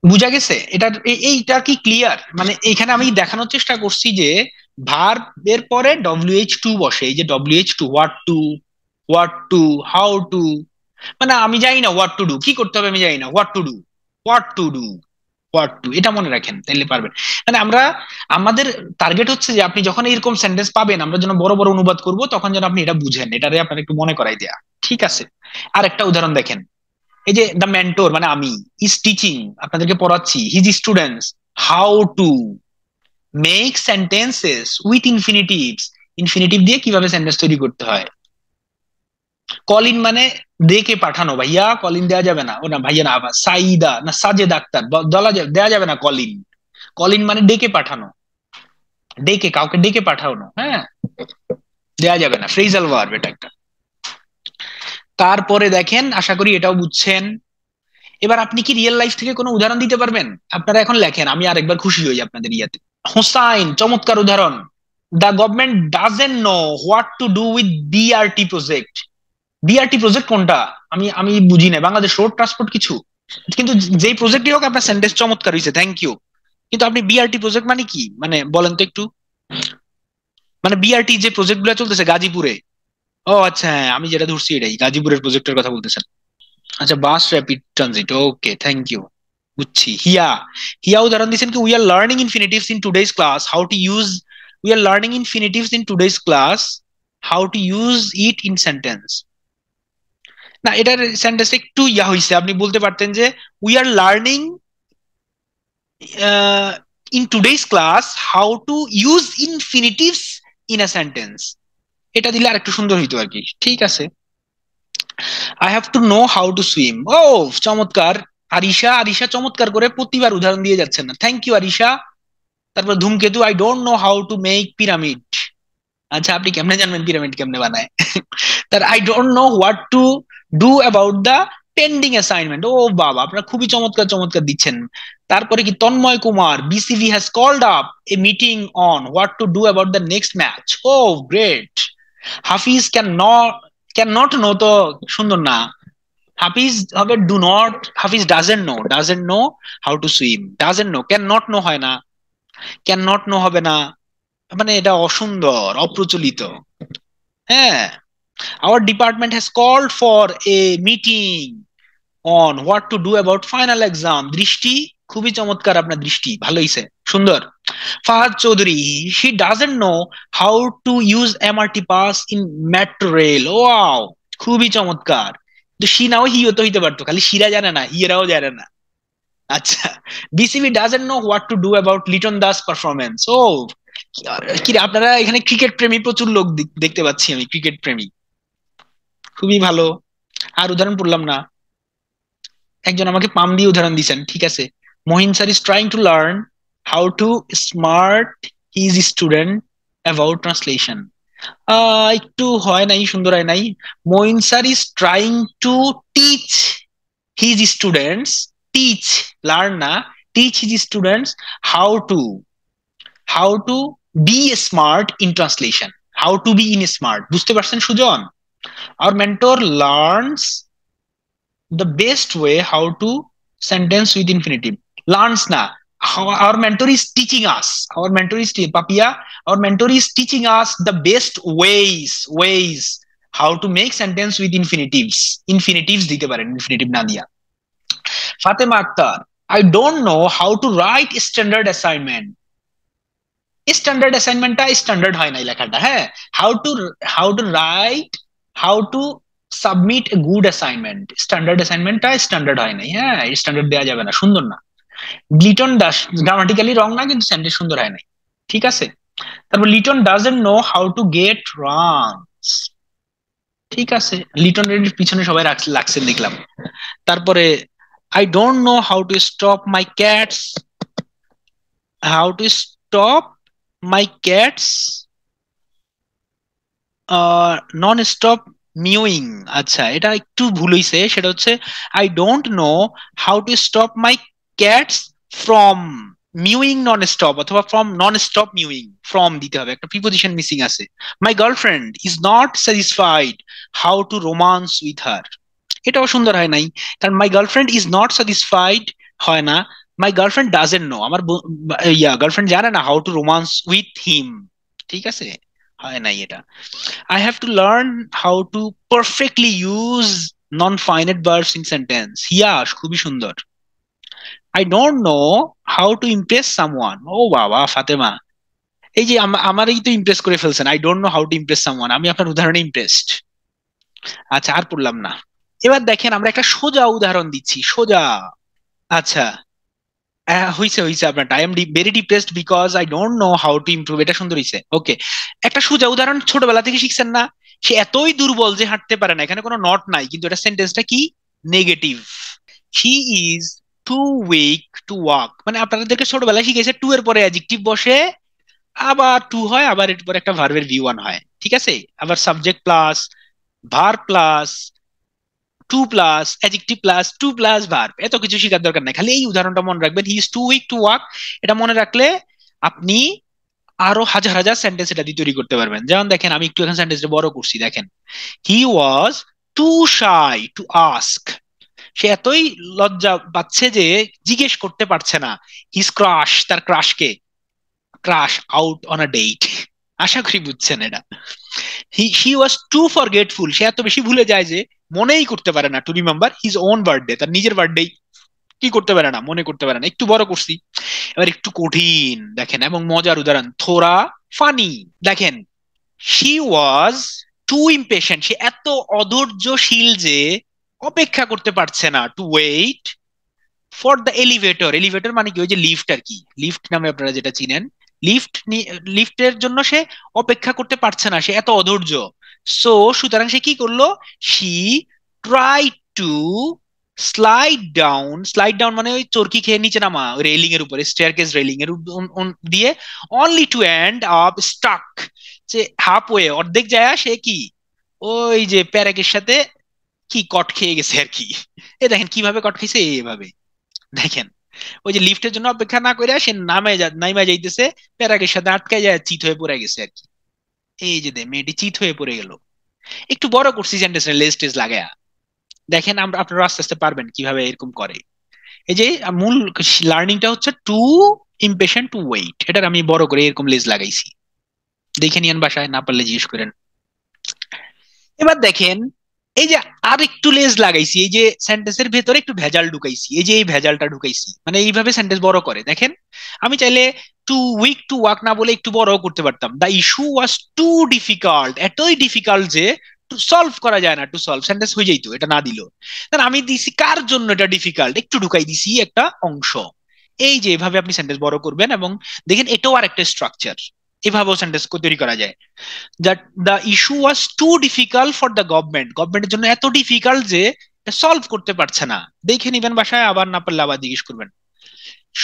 বুঝা গেছে এটা, এইটা কি ক্লিয়ার? মানে এখানে আমি দেখানোর চেষ্টা করছি যে ভার্ব এর পরে ডব্লিউ এইচ টু বসে, এই যে W H to, what to, what to, how to, মানে আমি জানি না হোয়াট টু ডু কি করতে হবে, আমি জানি না what to do, what to do, what to, এটা মনে রাখেন তাহলে পারবেন। মানে আমরা, আমাদের টার্গেট হচ্ছে যে আপনি যখন এরকম সেন্টেন্স পাবেন, আমরা যেন বড় বড় অনুবাদ করব, তখন যেন আপনি এটা বুঝেন, এটারে আপনার একটু মনে করাই দেয়া। ঠিক আছে, আর একটা উদাহরণ দেখেন, এই যে দ্য মেন্টর মানে আমি, ইজ টিচিং, আপনাদেরকে পড়াচ্ছি, his students how to make sentences with infinitives, infinitive দিয়ে কিভাবে সেন্টেন্স তৈরি করতে হয়। কলিন মানে ডেকে পাঠানো, ভাইয়া কলিন দেয়া যাবে না, ও না ভাইয়া না, আবার সাইদা না সাজে ডাক্তার দেয়া যাবে না কলিন, কলিন মানে ডেকে পাঠানো, ডেকে কাউকে ডেকে পাঠানো, হ্যাঁ, দেয়া যাবে না, ফ্রেজাল ভার্ব এটা একটা। তারপরে দেখেন, আশা করি এটাও বুঝছেন, এবার আপনি কি রিয়েল লাইফ থেকে কোনো উদাহরণ দিতে পারবেন? আপনারা এখন লেখেন, আমি আরেকবার খুশি হই আপনাদের ইয়াতে। হোসাইন, চমৎকার উদাহরণ। The government doesn't know what to do with BRT project. BRT project কোনটা? আমি আমি বুঝি না, বাংলাদেশ রোড ট্রান্সপোর্ট কিছু। কিন্তু যেই প্রজেক্টই হোক, আপনার সেন্টেন্স চমৎকার হয়েছে, থ্যাংক ইউ। কিন্তু আপনি বিআরটি প্রজেক্ট মানে কি, মানে বলেন তো একটু। মানে বিআরটি যে প্রজেক্ট গুলো চলতেছে গাজীপুরে, ও আচ্ছা হ্যাঁ, আমি যেটা ধরছি এটাই, গাজীপুরের প্রজেক্টের কথা বলতেছেন। আচ্ছা, bus rapid transit, okay thank you, বুঝছি। হিয়া, হিয়া উদাহরণ দিচ্ছেন কি, we are learning infinitives in today's class how to use, we are learning infinitives in today's class how to use it in sentence. না, এটার সেন্টেন্স একটু ইয়া হইছে, আপনি বলতে পারতেন যে we are learning in today's class how to use infinitives in a sentence. এটা দিলে আরেকটু সুন্দর হইতো আর কি। ঠিক আছে, I have to know how to swim, ও চমৎকার। আরিশা, আরিশা চমৎকার করে প্রতিবার উদাহরণ দিয়ে যাচ্ছেন না, থ্যাংক ইউ আরিশা। তারপর Dhumketu, I don't know how to make pyramid. আচ্ছা, আপনি কেমনে জানবেন পিরামিড কেমনে বানায়? তার I don't know what to do about the pending assignment. ও বাবা, আপনারা খুবই চমৎকার চমৎকার দিচ্ছেন। তারপরে কি Tanmoy Kumar, BCB has called up a meeting on what to do about the next match. Oh great. Hafiz can not know তো সুন্দর না, হাফিজ হবে do not, Hafiz doesn't no how to swim, doesn't know, can not no হয় না, ক্যান নট নো হবে না, মানে এটা অসুন্দর, অপ্রচলিত। হ্যাঁ, our department has called for a meeting on what to do about final exam. দৃষ্টি, খুবই চমৎকার, আপনার দৃষ্টি ভালো হইছে, সুন্দর। Fahad Chowdhury, he doesn't know how to use MRT pass in metro rail. Wow, খুবই চমৎকার। তো সি নাও হিও তো হইতে পারতো, খালি সিরা জানে না, ইয়েরাও জানে না। আচ্ছা, BCB doesn't know what to do about Liton Das performance. ও কি রে, আপনারা এখানে ক্রিকেট প্রেমী প্রচুর লোক দেখতে পাচ্ছি আমি, ক্রিকেট প্রেমী, খুবই ভালো। আর উদাহরণ পড়লাম না, একজন আমাকে পাম দিয়ে উদাহরণ দিচ্ছেন, ঠিক আছে। Mohin sir is trying to learn how to smart his student about translation. একটু হয় নাই, সুন্দর হয় নাই। Mohin sir is trying to teach his students, teach, learn না, teach his students how to, how to be smart in translation, how to be in smart. বুঝতে পারছেন Sujon? our mentor learns the best way how to sentence with infinitive. Learns na, our mentor is teaching us, our mentor is papia, our mentor is teaching us the best ways how to make sentence with infinitives. Infinitives dite paren, infinitive na dia। Fatema Akter, I don't know how to write standard assignment। Standard অ্যাসাইনমেন্টটা স্ট্যান্ডার্ড হয় নাই লেখাটা, হ্যাঁ। How to write, how to submit a good assignment, standard অ্যাসাইনমেন্টটা স্ট্যান্ডার্ড হয় নাই, হ্যাঁ, স্ট্যান্ডার্ড দেওয়া যাবে না, সুন্দর না। লিটন দাস, গ্রামাটিক্যালি রং না, কিন্তু সেন্টেন্স সুন্দর হয় নাই, ঠিক আছে। তারপর Liton doesn't know how to get runs, ঠিক আছে, লিটন এর পিছনে সবাই লাগছেন দেখলাম। তারপরে I don't know how to stop my cats, how to stop my cats non stop mewing. আচ্ছা, এটা একটু ভুল হইছে, সেটা হচ্ছে I don't know how to stop my cats from mewing non stop, অথবা from non stop mewing, from দিতে হবে, একটা প্রিপোজিশন মিসিং আছে। My girlfriend is not satisfied how to romance with her, এটাও সুন্দর হয় নাই, কারণ মাই গার্লফ্রেন্ড ইজ নট স্যাটিসফাইড হয় না, মাই গার্লফ্রেন্ড ডাজেন্ট নো, আমার গার্লফ্রেন্ড জানে না how to romance with him, ঠিক আছে, হয় নাই এটা। I have to learn how to perfectly use non-finite verbs in sentence. Yash, খুবই সুন্দর। I don't know how to impress someone. ও বাবা ফাতেমা, এই যে আমারই তো ইমপ্রেস করে ফেলছেন। I don't know how to impress someone, আমি আপনার উদাহরণে ইমপ্রেসড। আচ্ছা, আর পড়লাম না। এবার দেখেন, আমরা একটা সোজা উদাহরণ দিচ্ছি, সোজা। আচ্ছা, হইছে হইছে আপনারটা, I am very depressed because I don't know how to improve, এটা সুন্দর হইছে, ওকে। একটা সোজা উদাহরণ ছোটবেলা থেকে শিখছেন না, সে এতই দুর্বল যে হাঁটতে পারে না, এখানে কোনো নট নাই, কিন্তু এটা সেন্টেন্সটা কি, negative. He is too weak to walk, মানে আপনাদেরকে ছোটবেলায় শিখেছে টু এর পরে অ্যাডজেক্টিভ বসে, আবার টু হয়, আবার এর পরে একটা ভার্বের ভি ওয়ান হয়, ঠিক আছে, আবার subject plus verb plus two plus adjective plus two plus verb, এত কিছু শেখার দরকার নাই, খালি এই উদাহরণটা মনে রাখবেন, he is too weak to walk. এটা মনে রাখলে আপনি আরো হাজার হাজার সেন্টেন্স এটা দিয়ে তৈরি করতে পারবেন। যেমন দেখেন, আমি একটু এখন সেন্টেন্সটা বড় করছি, দেখেন, হি ওয়াজ টু শাই টু আস্ক, সে এতই লজ্জা পাচ্ছে যে জিজ্ঞেস করতে পারছে না হিজ ক্রাশ, তার ক্রাশকে, crush out on a date. আশা করি বুঝছেন এটা। হি ওয়াজ টু ফরগেটফুল, সে এত বেশি ভুলে যায় যে মনেই করতে পারে না to remember his own birthday, তার নিজের বার্থডে কি করতে পারে না, মনে করতে পারে না। একটু বড় করছি, এবার একটু কঠিন দেখেন, এবং মজার উদাহরণ, থোড়া ফানি। দেখেন, শি ওয়াজ টু ইম্পেশেন্ট, সে এত অধৈর্যশীল যে অপেক্ষা করতে পারছে না, to wait for the elevator. Elevator মানে কি, ওই যে লিফট আর কি, লিফট নামে আপনারা যেটা চিনেন, লিফট, লিফটের জন্য সে অপেক্ষা করতে পারছে না, সে এত অধৈর্য। সো সুতরাং সে কি করলো, she try to slide down মানে ওই চরকি খেয়ে নিচে নামা, ওই রেলিং এর উপরে, স্টেয়ারকেস রেলিং এর দিয়ে, only to end up stuck, যে হাফ ওয়ে অর্ধেক যায় সে কি ওই যে প্যারাকের সাথে কি কট খেয়ে গেছে আর কি। এ দেখেন কিভাবে কট খাইছে, এভাবে দেখেন, ওই যে লিফটের জন্য অপেক্ষা না করে সে নাইমা যাইতেছে, প্যারাকের সাথে আটকায় যায়, চিত হয়ে পড়ে গেছে আর কি। এই যে মেয়েটি চিত হয়ে পড়ে গেল। একটু বড় করছি সেন্টেন্স, লেজ টেজ লাগায়া, দেখেন আমরা, আপনারা আস্তে আস্তে পারবেন কিভাবে এরকম করে। এই যে মূল লার্নিংটা হচ্ছে টু ইম্পেশেন্ট টু ওয়েট, এটার আমি বড় করে এরকম লেজ লাগাইছি, দেখে নিয়েন বাসায়, না পারলে জিজ্ঞেস করেন। এবার দেখেন, এই যে আর একটু লেজ লাগাইছি, এই যে সেন্টেন্সের ভেতরে একটু ভেজাল ঢুকাইছি, এই যে এই ভেজালটা ঢুকাইছি, মানে এইভাবে সেন্টেন্স বড় করে দেখেন। আমি চাইলে টু উইক টু ওয়াক না বলে একটু বড় করতে পারতাম, the issue was too difficult, এতই ডিফিকাল্ট যে সলভ করা যায় না, টু সলভ সেন্টেন্স হয়ে যাইতো এটা না দিল। তাহলে আমি দিছি কার জন্য এটা ডিফিকাল্ট, একটু ঢুকাই দিছি একটা অংশ। এই যে এভাবে আপনি সেন্টেন্স বড় করবেন, এবং দেখেন এটাও আর একটা স্ট্রাকচার, এভাবেও সেন্টেন্স তৈরি করা যায়। that the issue was too difficult for the government, গভর্নমেন্টের জন্য এত ডিফিকাল্ট যে সলভ করতে পারছে না। দেখে নিবেন বাসায়, আবার না পারলে আবার জিজ্ঞেস করবেন।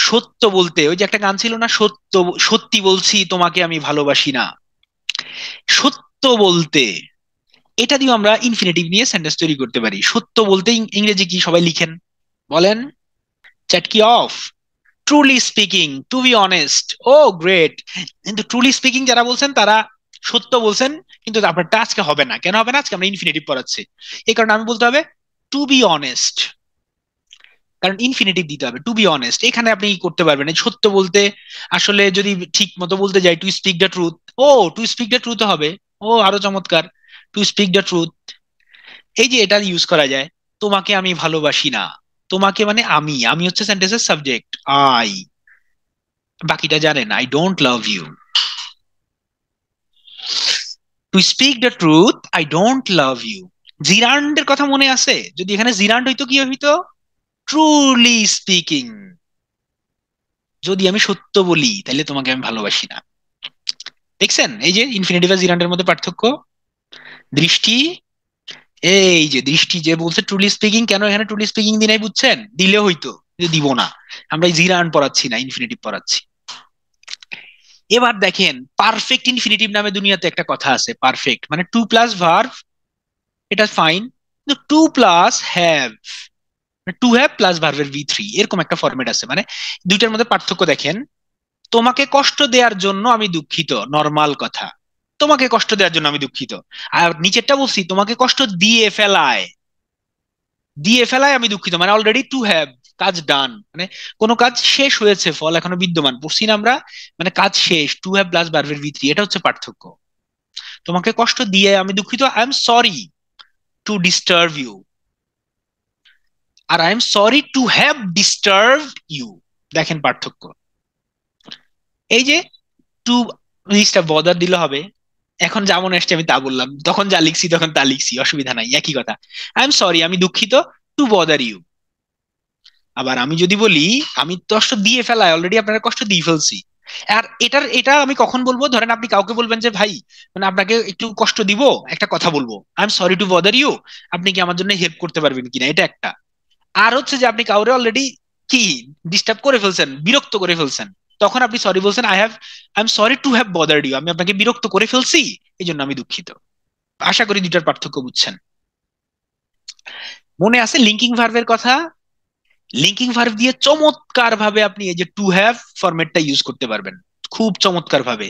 সত্য বলতে, ওই যে একটা গান ছিল না, সত্য সত্যি বলছি তোমাকে আমি ভালোবাসি না, সত্য বলতে, এটা দিয়ে আমরা ইনফিনিটিভ নিয়ে সেন্টেন্স তৈরি করতে পারি। সত্য বলতে ইংরেজি কি সবাই লিখেন, বলেন, চ্যাট কি off. Truly speaking, to be honest, oh great. কিন্তু ট্রুলি স্পিকিং যারা বলছেন তারা সত্য বলছেন, কিন্তু আপনারটা আজকে হবে না, কেন হবে না, আজকে আমরা ইনফিনিটিভ পড়াচ্ছি, এই কারণে আমি বলতে হবে টু বি অনেস্ট, কারণ ইনফিনিটিভ দিতে হবে, টু বি অনেস্ট। এখানে আপনি কি করতে পারবেন, এই সত্য বলতে আসলে যদি ঠিক মতো বলতে যাই, টু স্পিক দ্য ট্রুথ, ও টু স্পিক দ্য ট্রুথ হবে, ও আরো চমৎকার, টু স্পিক দ্য ট্রুথ। এই যে এটা ইউজ করা যায়, তোমাকে আমি ভালোবাসি না, তোমাকে মানে আমি, আমি হচ্ছে সেন্টেন্সের সাবজেক্ট, আই, বাকিটা জানেন, I don't love you. To speak the truth, I don't love you. জিরান্ডের কথা মনে আছে, যদি এখানে জিরান্ড হইতো কি হইতো, ট্রুলি স্পিকিং, যদি আমি সত্য বলি তাহলে তোমাকে আমি ভালোবাসি না। দেখছেন এই যে ইনফিনিটিভ আর জিরান্ডের মধ্যে পার্থক্য। দৃষ্টি, এই যে দৃষ্টি যে বলছে ট্রুলি স্পিকিং, কেন এখানে ট্রুলি স্পিকিং দিনাই বুঝছেন, দিলে হইতো, কিন্তু দিব না, আমরা এই জিরান্ড পড়াচ্ছি না, ইনফিনিটিভ পড়াচ্ছি। এবার দেখেন, পারফেক্ট ইনফিনিটিভ নামে দুনিয়াতে একটা কথা আছে, পারফেক্ট মানে টু প্লাস ভার্ব, এটা ফাইন, কিন্তু to plus have, to have plus ভার্বের ভি থ্রি, এরকম একটা ফরম্যাট আছে। মানে দুইটার মধ্যে পার্থক্য দেখেন, তোমাকে কষ্ট দেওয়ার জন্য আমি দুঃখিত, নর্মাল কথা, তোমাকে কষ্ট দেওয়ার জন্য আমি দুঃখিত। আর নিচেরটা বলছি, তোমাকে কষ্ট দিয়ে ফেলায়, দিয়ে ফেলায় আমি দুঃখিত, মানে অলরেডি টু হ্যাভ, কাজ ডান, মানে কোনো কাজ শেষ হয়েছে, ফল এখনো বিদ্যমান, পড়ছি না আমরা, মানে কাজ শেষ, টু হ্যাভ প্লাস ভার্বের ভি থ্রি, এটা হচ্ছে পার্থক্য। তোমাকে কষ্ট দিয়ে আমি দুঃখিত, I am sorry to disturb you, আর I am sorry to have disturbed you, দেখেন পার্থক্য। এই যে টু, জিনিসটা বদার দিলে হবে, এখন যা মনে আসছে আমি তা বললাম, তখন যা লিখছি তখন তা লিখছি, অসুবিধা নাই, একই কথা। আই এম সরি, আমি দুঃখিত, টু বদার ইউ। আবার আমি যদি বলি আমি কষ্ট দিয়ে ফেলায়, অলরেডি আপনার কষ্ট দিয়ে ফেলছি। আর এটা আমি কখন বলবো, ধরেন আপনি কাউকে বলবেন যে ভাই, মানে আপনাকে একটু কষ্ট দিব, একটা কথা বলবো, I am sorry to bother you, আপনি কি আমার জন্য হেল্প করতে পারবেন কিনা, এটা একটা। আর হচ্ছে যে আপনি কাউরে অলরেডি কি ডিস্টার্ব করে ফেলছেন, বিরক্ত করে ফেলছেন, তখন আপনি সরি বলছেন, I am sorry to have bothered you, আমি আপনাকে বিরক্ত করে ফেলছি, এই জন্য আমি দুঃখিত। আশা করি দুটার পার্থক্য বুঝছেন। মনে আছে লিঙ্কিং ভার্বের কথা? লিঙ্কিং ভার্ব দিয়ে চমৎকার ভাবে আপনি এই যে টু হ্যাভ ফরম্যাটটা ইউজ করতে পারবেন, খুব চমৎকার ভাবে।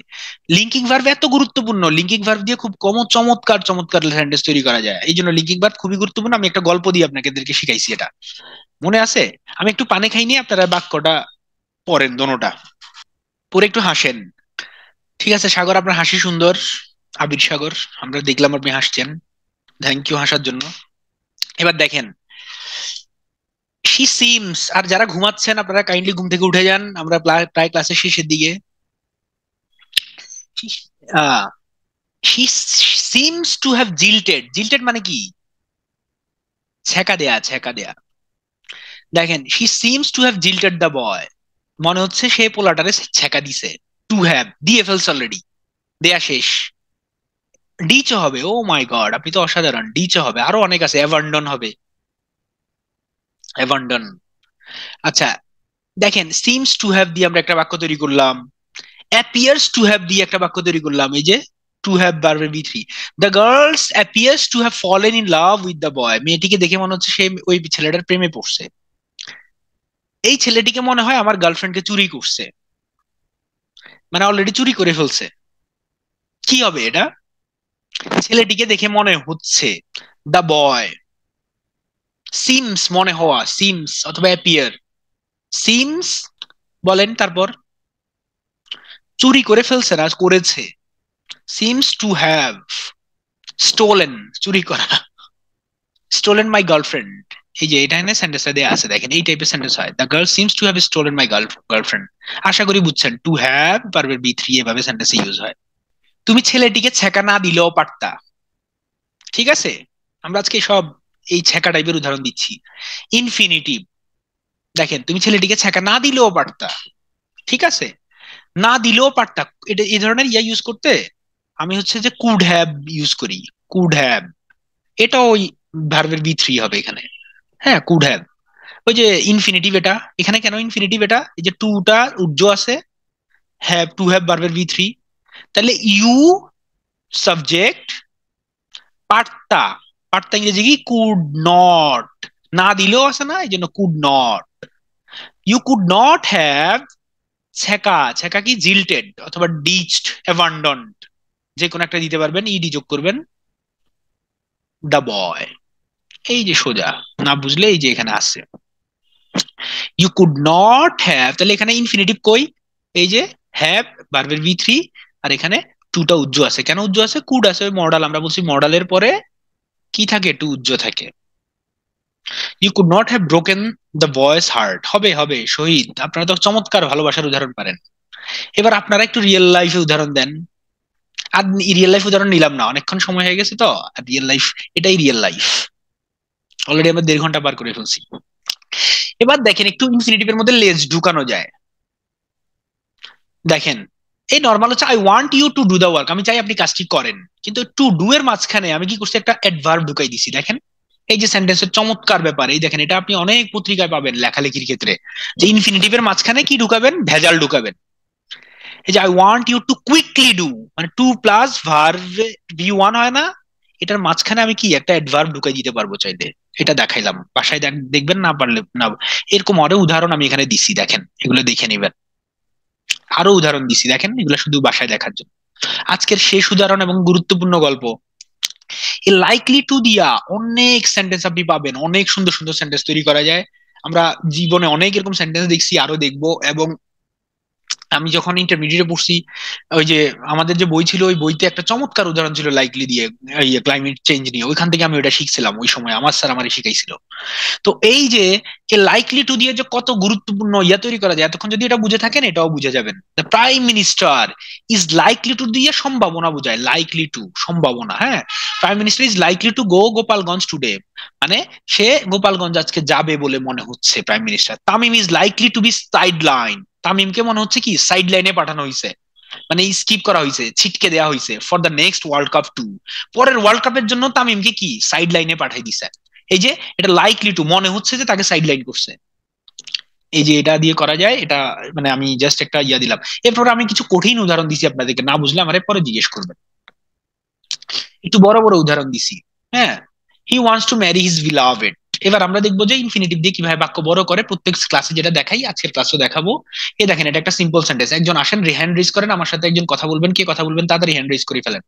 লিঙ্কিং ভার্ব এত গুরুত্বপূর্ণ, লিঙ্কিং ভার্ব দিয়ে খুব কম চমৎকার চমৎকার সেন্টেন্স তৈরি করা যায়, এই জন্য লিঙ্কিং ভার্ব খুবই গুরুত্বপূর্ণ। আমি একটা গল্প দিয়ে আপনাদেরকে শিখাইছি এটা, মনে আছে? আমি একটু পানি খাই নিয়ে আপনারা বাক্যটা পড়েন দোনোটা, পরে একটু হাসেন। ঠিক আছে সাগর, আপনার হাসি সুন্দর। আবির সাগর, আমরা দেখলাম আপনি হাসছেন, থ্যাংক ইউ হাসার জন্য। এবার দেখেন, শি সিমস, আর যারা ঘুমাচ্ছেন আপনারা কাইন্ডলি ঘুম থেকে উঠে যান, আমরা প্রায় ক্লাসের শেষের দিকে। She seems to have jilted, jilted মানে কি? ছ্যাঁকা দেয়া, ছ্যাঁকা দেয়া। দেখেন she seems to have jilted the boy, মনে হচ্ছে সে পোলাটারে ছ্যাঁকা দিছে। টু হ্যাভ দিয়ে ফেলছে অলরেডি, দেয়া শেষ। ডিচে হবে, ও মাই গড আপনি তো অসাধারণ, ডিচে হবে, আরো অনেক আছে, অ্যাবান্ডন হবে, অ্যাবান্ডন। আচ্ছা দেখেন, সিমস টু হ্যাভ দিয়ে আমরা একটা বাক্য তৈরি করলাম, অ্যাপিয়ার্স টু হ্যাভ দিয়ে একটা বাক্য তৈরি করলাম, এই যে টু হ্যাভ ভার্বের V three. The girls appears to have fallen in love with the boy, মেয়েটিকে দেখে মনে হচ্ছে সে ওই ছেলেটার প্রেমে পড়ছে। এই ছেলেটিকে মনে হয় আমার গার্লফ্রেন্ডকে চুরি করছে, মানে অলরেডি চুরি করে ফেলছে। কি হবে এটা? ছেলেটিকে দেখে মনে হচ্ছে, দ্য বয়, সিমস মনে হওয়া, সিমস অথবা অ্যাপিয়ার, সিমস বলেন, তারপর চুরি করে ফেলছে না করেছে, সিমস টু হ্যাভ স্টোলেন, চুরি করা, স্টোলেন মাই গার্লফ্রেন্ড। এই যে এটা এখানে সেন্টেন্সটা দেয়া আছে, দেখেন এই টাইপের সেন্টেন্স হয়, the girl seems to have stolen my girlfriend. আশা করি বুঝছেন, টু হ্যাভ পারবে বি থ্রি এভাবে সেন্টেন্সে ইউজ হয়। তুমি ছেলেটিকে ছ্যাঁকা না দিলেও পারতা, ঠিক আছে? আমরা আজকে সব এই ছ্যাঁকা টাইপের উদাহরণ দিচ্ছি। ইনফিনিটিভ, দেখেন তুমি ছেলেটিকে ছ্যাঁকা না দিলেও পারতা, ঠিক আছে? না দিলেও পারতা, এটা এই ধরনের ইয়া ইউজ করতে আমি হচ্ছে যে কুড হ্যাভ ইউজ করি, কুড হ্যাভ, এটা ওই ভার্বের বি থ্রি হবে এখানে। হ্যাঁ কুড হ্যাভ, ওই যে ইনফিনিটিভ এটা এখানে, কেন ইনফিনিটিভ এটা, এই যে টুটা উজ্জ আছে, হ্যাভ টু হ্যাভ ভার্বের বি থ্রি, তাহলে ইউ সাবজেক্ট, পারতা, পারতা ইংরেজি কি? কুড নট, না দিলেও আছে না, এই জন্য could not. You could not have ছ্যাঁকা, ছ্যাঁকা কি? জিল্টেড অথবা ডিচড, অ্যাবান্ডন্ড, যে কোনো একটা দিতে পারবেন, ইডি যোগ করবেন, দ্য বয়। এই যে সোজা, না বুঝলে এই যে এখানে আছে, ইউ কুড নট হ্যাভ, তাহলে এখানে ইনফিনিটিভ কই? এই যে হ্যাভ ভার্বের ভি থ্রি, আর এখানে টুটা উজ্জ আছে, কেন উজ্জ আছে? কুড আছে, ওই মডাল, আমরা বলছি মডালের পরে কি থাকে? টু উজ্জ থাকে। You could not have broken the boy's heart, হবে হবে শহীদ, আপনারা তো চমৎকার ভালোবাসার উদাহরণ পারেন। এবার আপনারা একটু রিয়েল লাইফে উদাহরণ দেন। আর রিয়েল লাইফ উদাহরণ নিলাম না, অনেকক্ষণ সময় হয়ে গেছে তো, আর রিয়েল লাইফ, এটাই রিয়েল লাইফ, অলরেডি আমরা 1.5 ঘন্টা পার করে ফেলছি। এবার দেখেন একটু ইনফিনিটিভের মধ্যে লেজ ঢুকানো যায়। দেখেন এই নর্মাল হচ্ছে I want you to do the work, আমি চাই আপনি কাজটি করেন, কিন্তু টু ডু এর মাঝখানে আমি কি করছি? একটা অ্যাডভার্ব ঢুকাই দিছি, দেখেন এই যে সেন্টেন্সের চমৎকার ব্যাপার, এই দেখেন এটা আপনি অনেক পত্রিকায় পাবেন লেখালেখির ক্ষেত্রে, যে ইনফিনিটিভের মাঝখানে কি ঢুকাবেন? ভেজাল ঢুকাবেন। এই যে I want you to quickly do, মানে to plus verb V one হয় না, এটার মাঝখানে আমি কি একটা অ্যাডভার্ব ঢুকাই দিতে পারবো চাইলে, এটা দেখাইলাম, বাসায় দেখবেন, না পারলে না। এরকম আরো উদাহরণ আমি এখানে দিছি, দেখেন এগুলো দেখে নিবেন, আরো উদাহরণ দিছি, দেখেন এগুলো শুধু বাসায় দেখার জন্য। আজকের শেষ উদাহরণ এবং গুরুত্বপূর্ণ গল্প, এই লাইকলি টু দিয়া অনেক সেন্টেন্স আপনি পাবেন, অনেক সুন্দর সুন্দর সেন্টেন্স তৈরি করা যায়। আমরা জীবনে অনেক এরকম সেন্টেন্স দেখছি, আরো দেখবো। এবং আমি যখন ইন্টারমিডিয়েটে পড়ছি, ওই যে আমাদের যে বই ছিল, ওই বইতে একটা চমৎকার উদাহরণ ছিল লাইকলি দিয়ে, ক্লাইমেট চেঞ্জ নিয়ে, ওইখান থেকে আমি ওটা শিখছিলাম, ওই সময় আমার স্যার আমারে শিখাইছিল। তো এই যে লাইকলি টু দিয়ে যে কত গুরুত্বপূর্ণ ইয়া তৈরি করা যায়, এতক্ষণ যদি এটা বুঝে থাকেন এটাও বুঝে যাবেন। The prime minister is likely to দিয়ে সম্ভাবনা বোঝায়, লাইকলি টু সম্ভাবনা, হ্যাঁ। Prime minister is likely to go Gopalganj today, মানে সে গোপালগঞ্জ আজকে যাবে বলে মনে হচ্ছে prime minister. Tamim is likely to be side line, তামিমকে মনে হচ্ছে কি সাইড লাইনে পাঠানো হয়েছে, মানে স্কিপ করা হয়েছে, ছিটকে দেওয়া হয়েছে for the next world cup to, পরের ওয়ার্ল্ড কাপের জন্য তামিমকে কি সাইড লাইনে পাঠাই দিছে। এই যে এটা লাইকলি টু, মনে হচ্ছে যে তাকে সাইড লাইন করছে, এই যে এটা দিয়ে করা যায় এটা, মানে আমি জাস্ট একটা ইয়া দিলাম। এরপর আমি কিছু কঠিন উদাহরণ দিছি, আপনাদেরকে না বুঝলে আমার পরে জিজ্ঞেস করবেন। একটু বড় বড় উদাহরণ দিছি, হ্যাঁ। He wants to marry his beloved, এবার আমরা দেখবো যে ইনফিনিটিভ দিয়ে কিভাবে বাক্য বড় করে, প্রত্যেক ক্লাসে যেটা দেখাই, আজকের ক্লাসও দেখাবো। এই দেখেন, এটা একটা সিম্পল সেন্টেন্স। একজন আসেন, হ্যান্ড রেজ করেন, আমার সাথে একজন কথা বলবেন, কে কথা বলবেন তাড়াতাড়ি হ্যান্ড রেজ করে ফেলেন।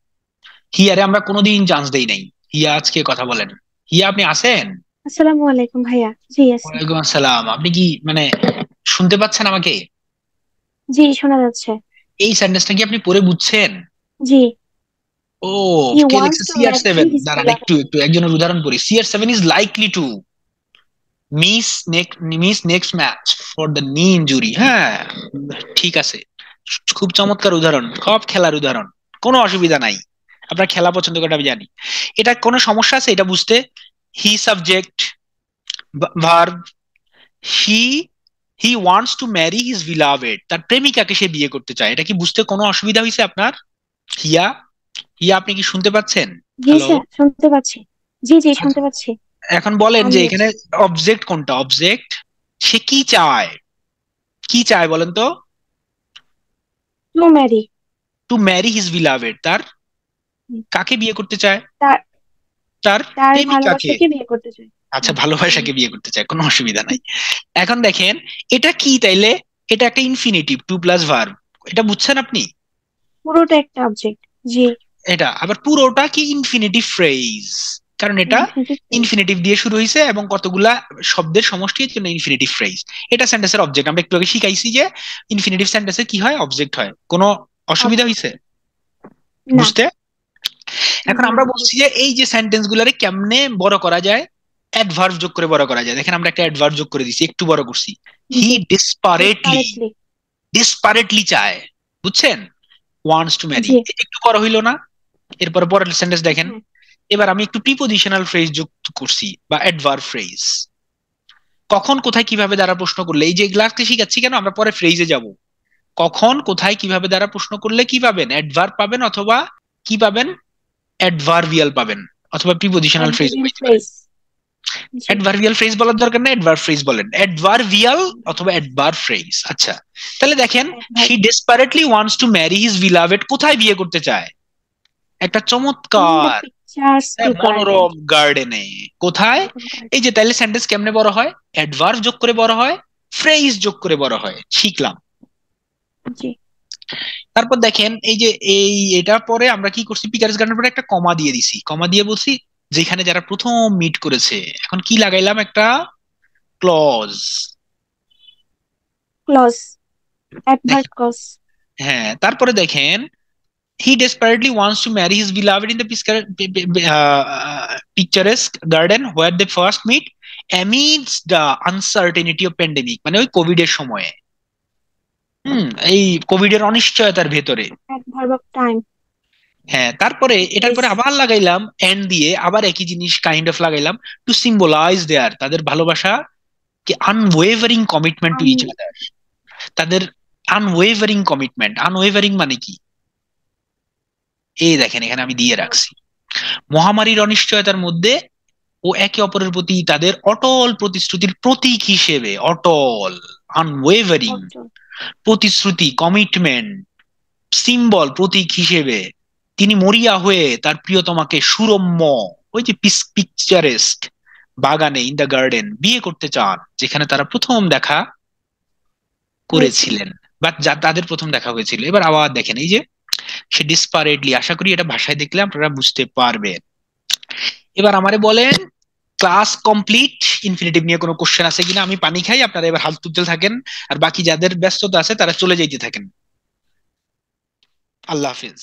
হিয়ারে আমরা কোনোদিন চান্স দেই নাই। হিয়া আজকে কথা বলেন। হিয়া, আপনি আছেন? আসসালামু আলাইকুম ভাইয়া, জি আছি। ওয়ালাইকুম আসসালাম। আপনি কি মানে শুনতে পাচ্ছেন আমাকে? জি শোনা যাচ্ছে। এই সেন্টেন্সটা কি আপনি পড়ে বুঝছেন? জি। ও, হি কে ওয়ান্টস লিখছে? To CR7। ম্যারি হিজ দাঁড়ান, বিলভেড। একটু একজনের উদাহরণ পড়ি। CR7 is likely to miss next match for the knee injury. হ্যাঁ, ঠিক আছে। খুব চমৎকার উদাহরণ, সব খেলার উদাহরণ। কোনো অসুবিধা নাই, আপনার খেলা পছন্দ করে আমি জানি। এটা কোনো সমস্যা আছে এটা বুঝতে? He subject, verb, he he wants to marry his beloved, তার প্রেমিকাকে সে বিয়ে করতে চায়। এটা কি বুঝতে কোনো অসুবিধা হয়েছে আপনার? হিয়া, হিয়া আপনি কি শুনতে পাচ্ছেন? জি হ্যালো। স্যার, শুনতে পাচ্ছি। জি জি শুনতে পাচ্ছি। এখন বলেন যে আনমিউট। এখানে অবজেক্ট কোনটা? অবজেক্ট, সে কি চায়? কি চায় বলেন তো? To marry. To marry his beloved, তার কাকে বিয়ে করতে চায়? তার তার তার প্রেমিকাকে। ভালোবাসাকে বিয়ে করতে চাই। আচ্ছা, হুম, হুম। ভালোবাসাকে বিয়ে করতে চায়, কোনো অসুবিধা নাই। এখন দেখেন, এটা কি তাইলে? এটা একটা ইনফিনিটিভ, টু প্লাস ভার্ব। এটা বুঝছেন আপনি? পুরোটা একটা অবজেক্ট। জি। এটা আবার পুরোটা কি ইনফিনিটিভ ফ্রেজ, কারণ এটা ইনফিনিটিভ ফ্রেজ। ইনফিনিটিভ দিয়ে শুরু হয়েছে এবং কতগুলা শব্দের সমষ্টির জন্য ইনফিনিটিভ ফ্রেজ। এটা সেন্টেন্সের অবজেক্ট। আমরা একটু আগে শিখাইছি যে ইনফিনিটিভ সেন্টেন্সে কি হয়, অবজেক্ট হয়। কোনো অসুবিধা অবজেক্ট। হয়েছে না। বুঝতে? এখন না আমরা বলছি যে বুঝছি। এই যে সেন্টেন্স গুলারে কেমনে বড় করা যায়, অ্যাডভার্ব যোগ করে বড় করা যায়। দেখেন, আমরা একটা অ্যাডভার্ব যোগ করে দিছি, একটু বড় করছি। হি জি। ডিসপারেটলি, ডিসপারেটলি। ডিসপারেটলি চায়, বুঝছেন? ওয়ান্টস টু ম্যারি, জি। একটু বড় হইলো না? এরপরে পরের সেন্টেন্স দেখেন। হ্যাঁ। এবার আমি একটু প্রিপোজিশনাল ফ্রেজ যুক্ত করছি বা অ্যাডভার্ব ফ্রেজ। কখন কোথায় কিভাবে দ্বারা প্রশ্ন করলে, এই যে এগুলাকে শিখাচ্ছি কেন, আমরা পরে ফ্রেজে যাব। কখন কোথায় কিভাবে দ্বারা প্রশ্ন করলে কি পাবেন? অ্যাডভার্ব পাবেন, অথবা কি পাবেন? অ্যাডভার্বিয়াল পাবেন, অথবা প্রিপোজিশনাল ফ্রেজ অ্যাডভার্বিয়াল পাইতে পারেন। ফ্রেজ। জি। অ্যাডভার্বিয়াল ফ্রেজ বলার দরকার নেই, অ্যাডভার্ব ফ্রেজ বলেন। অ্যাডভার্বিয়াল অথবা অ্যাডভার্ব ফ্রেজ। আচ্ছা, তাহলে দেখেন, adverb. He desperately wants to marry his beloved, কোথায় বিয়ে করতে চায়? একটা ইন দ্য চমৎকার পিকচার্সফুল গার্ডেন। মনোরম গার্ডেনে। কোথায়? মনোরম গার্ডেন। এই যে, তাইলে সেন্টেন্স কেমনে বড় হয়? অ্যাডভার্ব যোগ করে বড় হয়, ফ্রেজ যোগ করে বড় হয়, শিখলাম। জি। তারপর দেখেন, এই যে এটা পরে আমরা কি করছি, পিকার্স গার্ডেনের পরে একটা কমা দিয়ে দিছি, কমা দিয়ে বলছি যেখানে যারা প্রথম মিট করেছে। এখন কি লাগাইলাম? একটা ক্লজ। ক্লজ। অ্যাডভার্ব দেখেন, ক্লজ। হ্যাঁ, তারপরে দেখেন, he desperately wants to marry his beloved in the picturesque garden where they first meet amidst the uncertainty of pandemic, মানে ওই কোভিড এর সময়ে। এই কোভিড এর অনিশ্চয়তার ভেতরে। Adverb of time. হ্যাঁ, তারপরে এটার প্লেস। পরে আবার লাগাইলাম এন্ড দিয়ে, আবার একই জিনিস কাইন্ড অফ লাগাইলাম, টু সিম্বলাইজ দেয়ার, তাদের ভালোবাসা কি, unwavering commitment to each other. তাদের আনওয়েভারিং কমিটমেন্ট, আনওয়েভারিং মানে কি? এই দেখেন, এখানে আমি দিয়ে রাখছি, মহামারীর অনিশ্চয়তার মধ্যে ও একে অপরের প্রতি তাদের অটল প্রতিশ্রুতির প্রতীক হিসেবে, অটল, আনওয়েভারিং প্রতিশ্রুতি, কমিটমেন্ট, সিম্বল, প্রতীক হিসেবে তিনি মরিয়া হয়ে তার প্রিয়তমাকে সুরম্য, ওই যে পিকচারেস্ক বাগানে, ইন দ্য গার্ডেন বিয়ে করতে চান, যেখানে তারা প্রথম দেখা হয়েছিল। করেছিলেন, বা তাদের প্রথম দেখা হয়েছিল। এবার আবার দেখেন, এই যে সে ডিসপারেটলি, আশা করি এটা ভাষায় দেখলে আপনারা বুঝতে পারবেন। এবার আমারে বলেন, ক্লাস কমপ্লিট, ইনফিনিটিভ নিয়ে কোনো কোশ্চেন আছে কিনা? আমি পানি খাই, আপনারা এবার হাত তুলতে থাকেন, আর বাকি যাদের ব্যস্ততা আছে তারা চলে যাইতে থাকেন। আল্লাহ হাফিজ।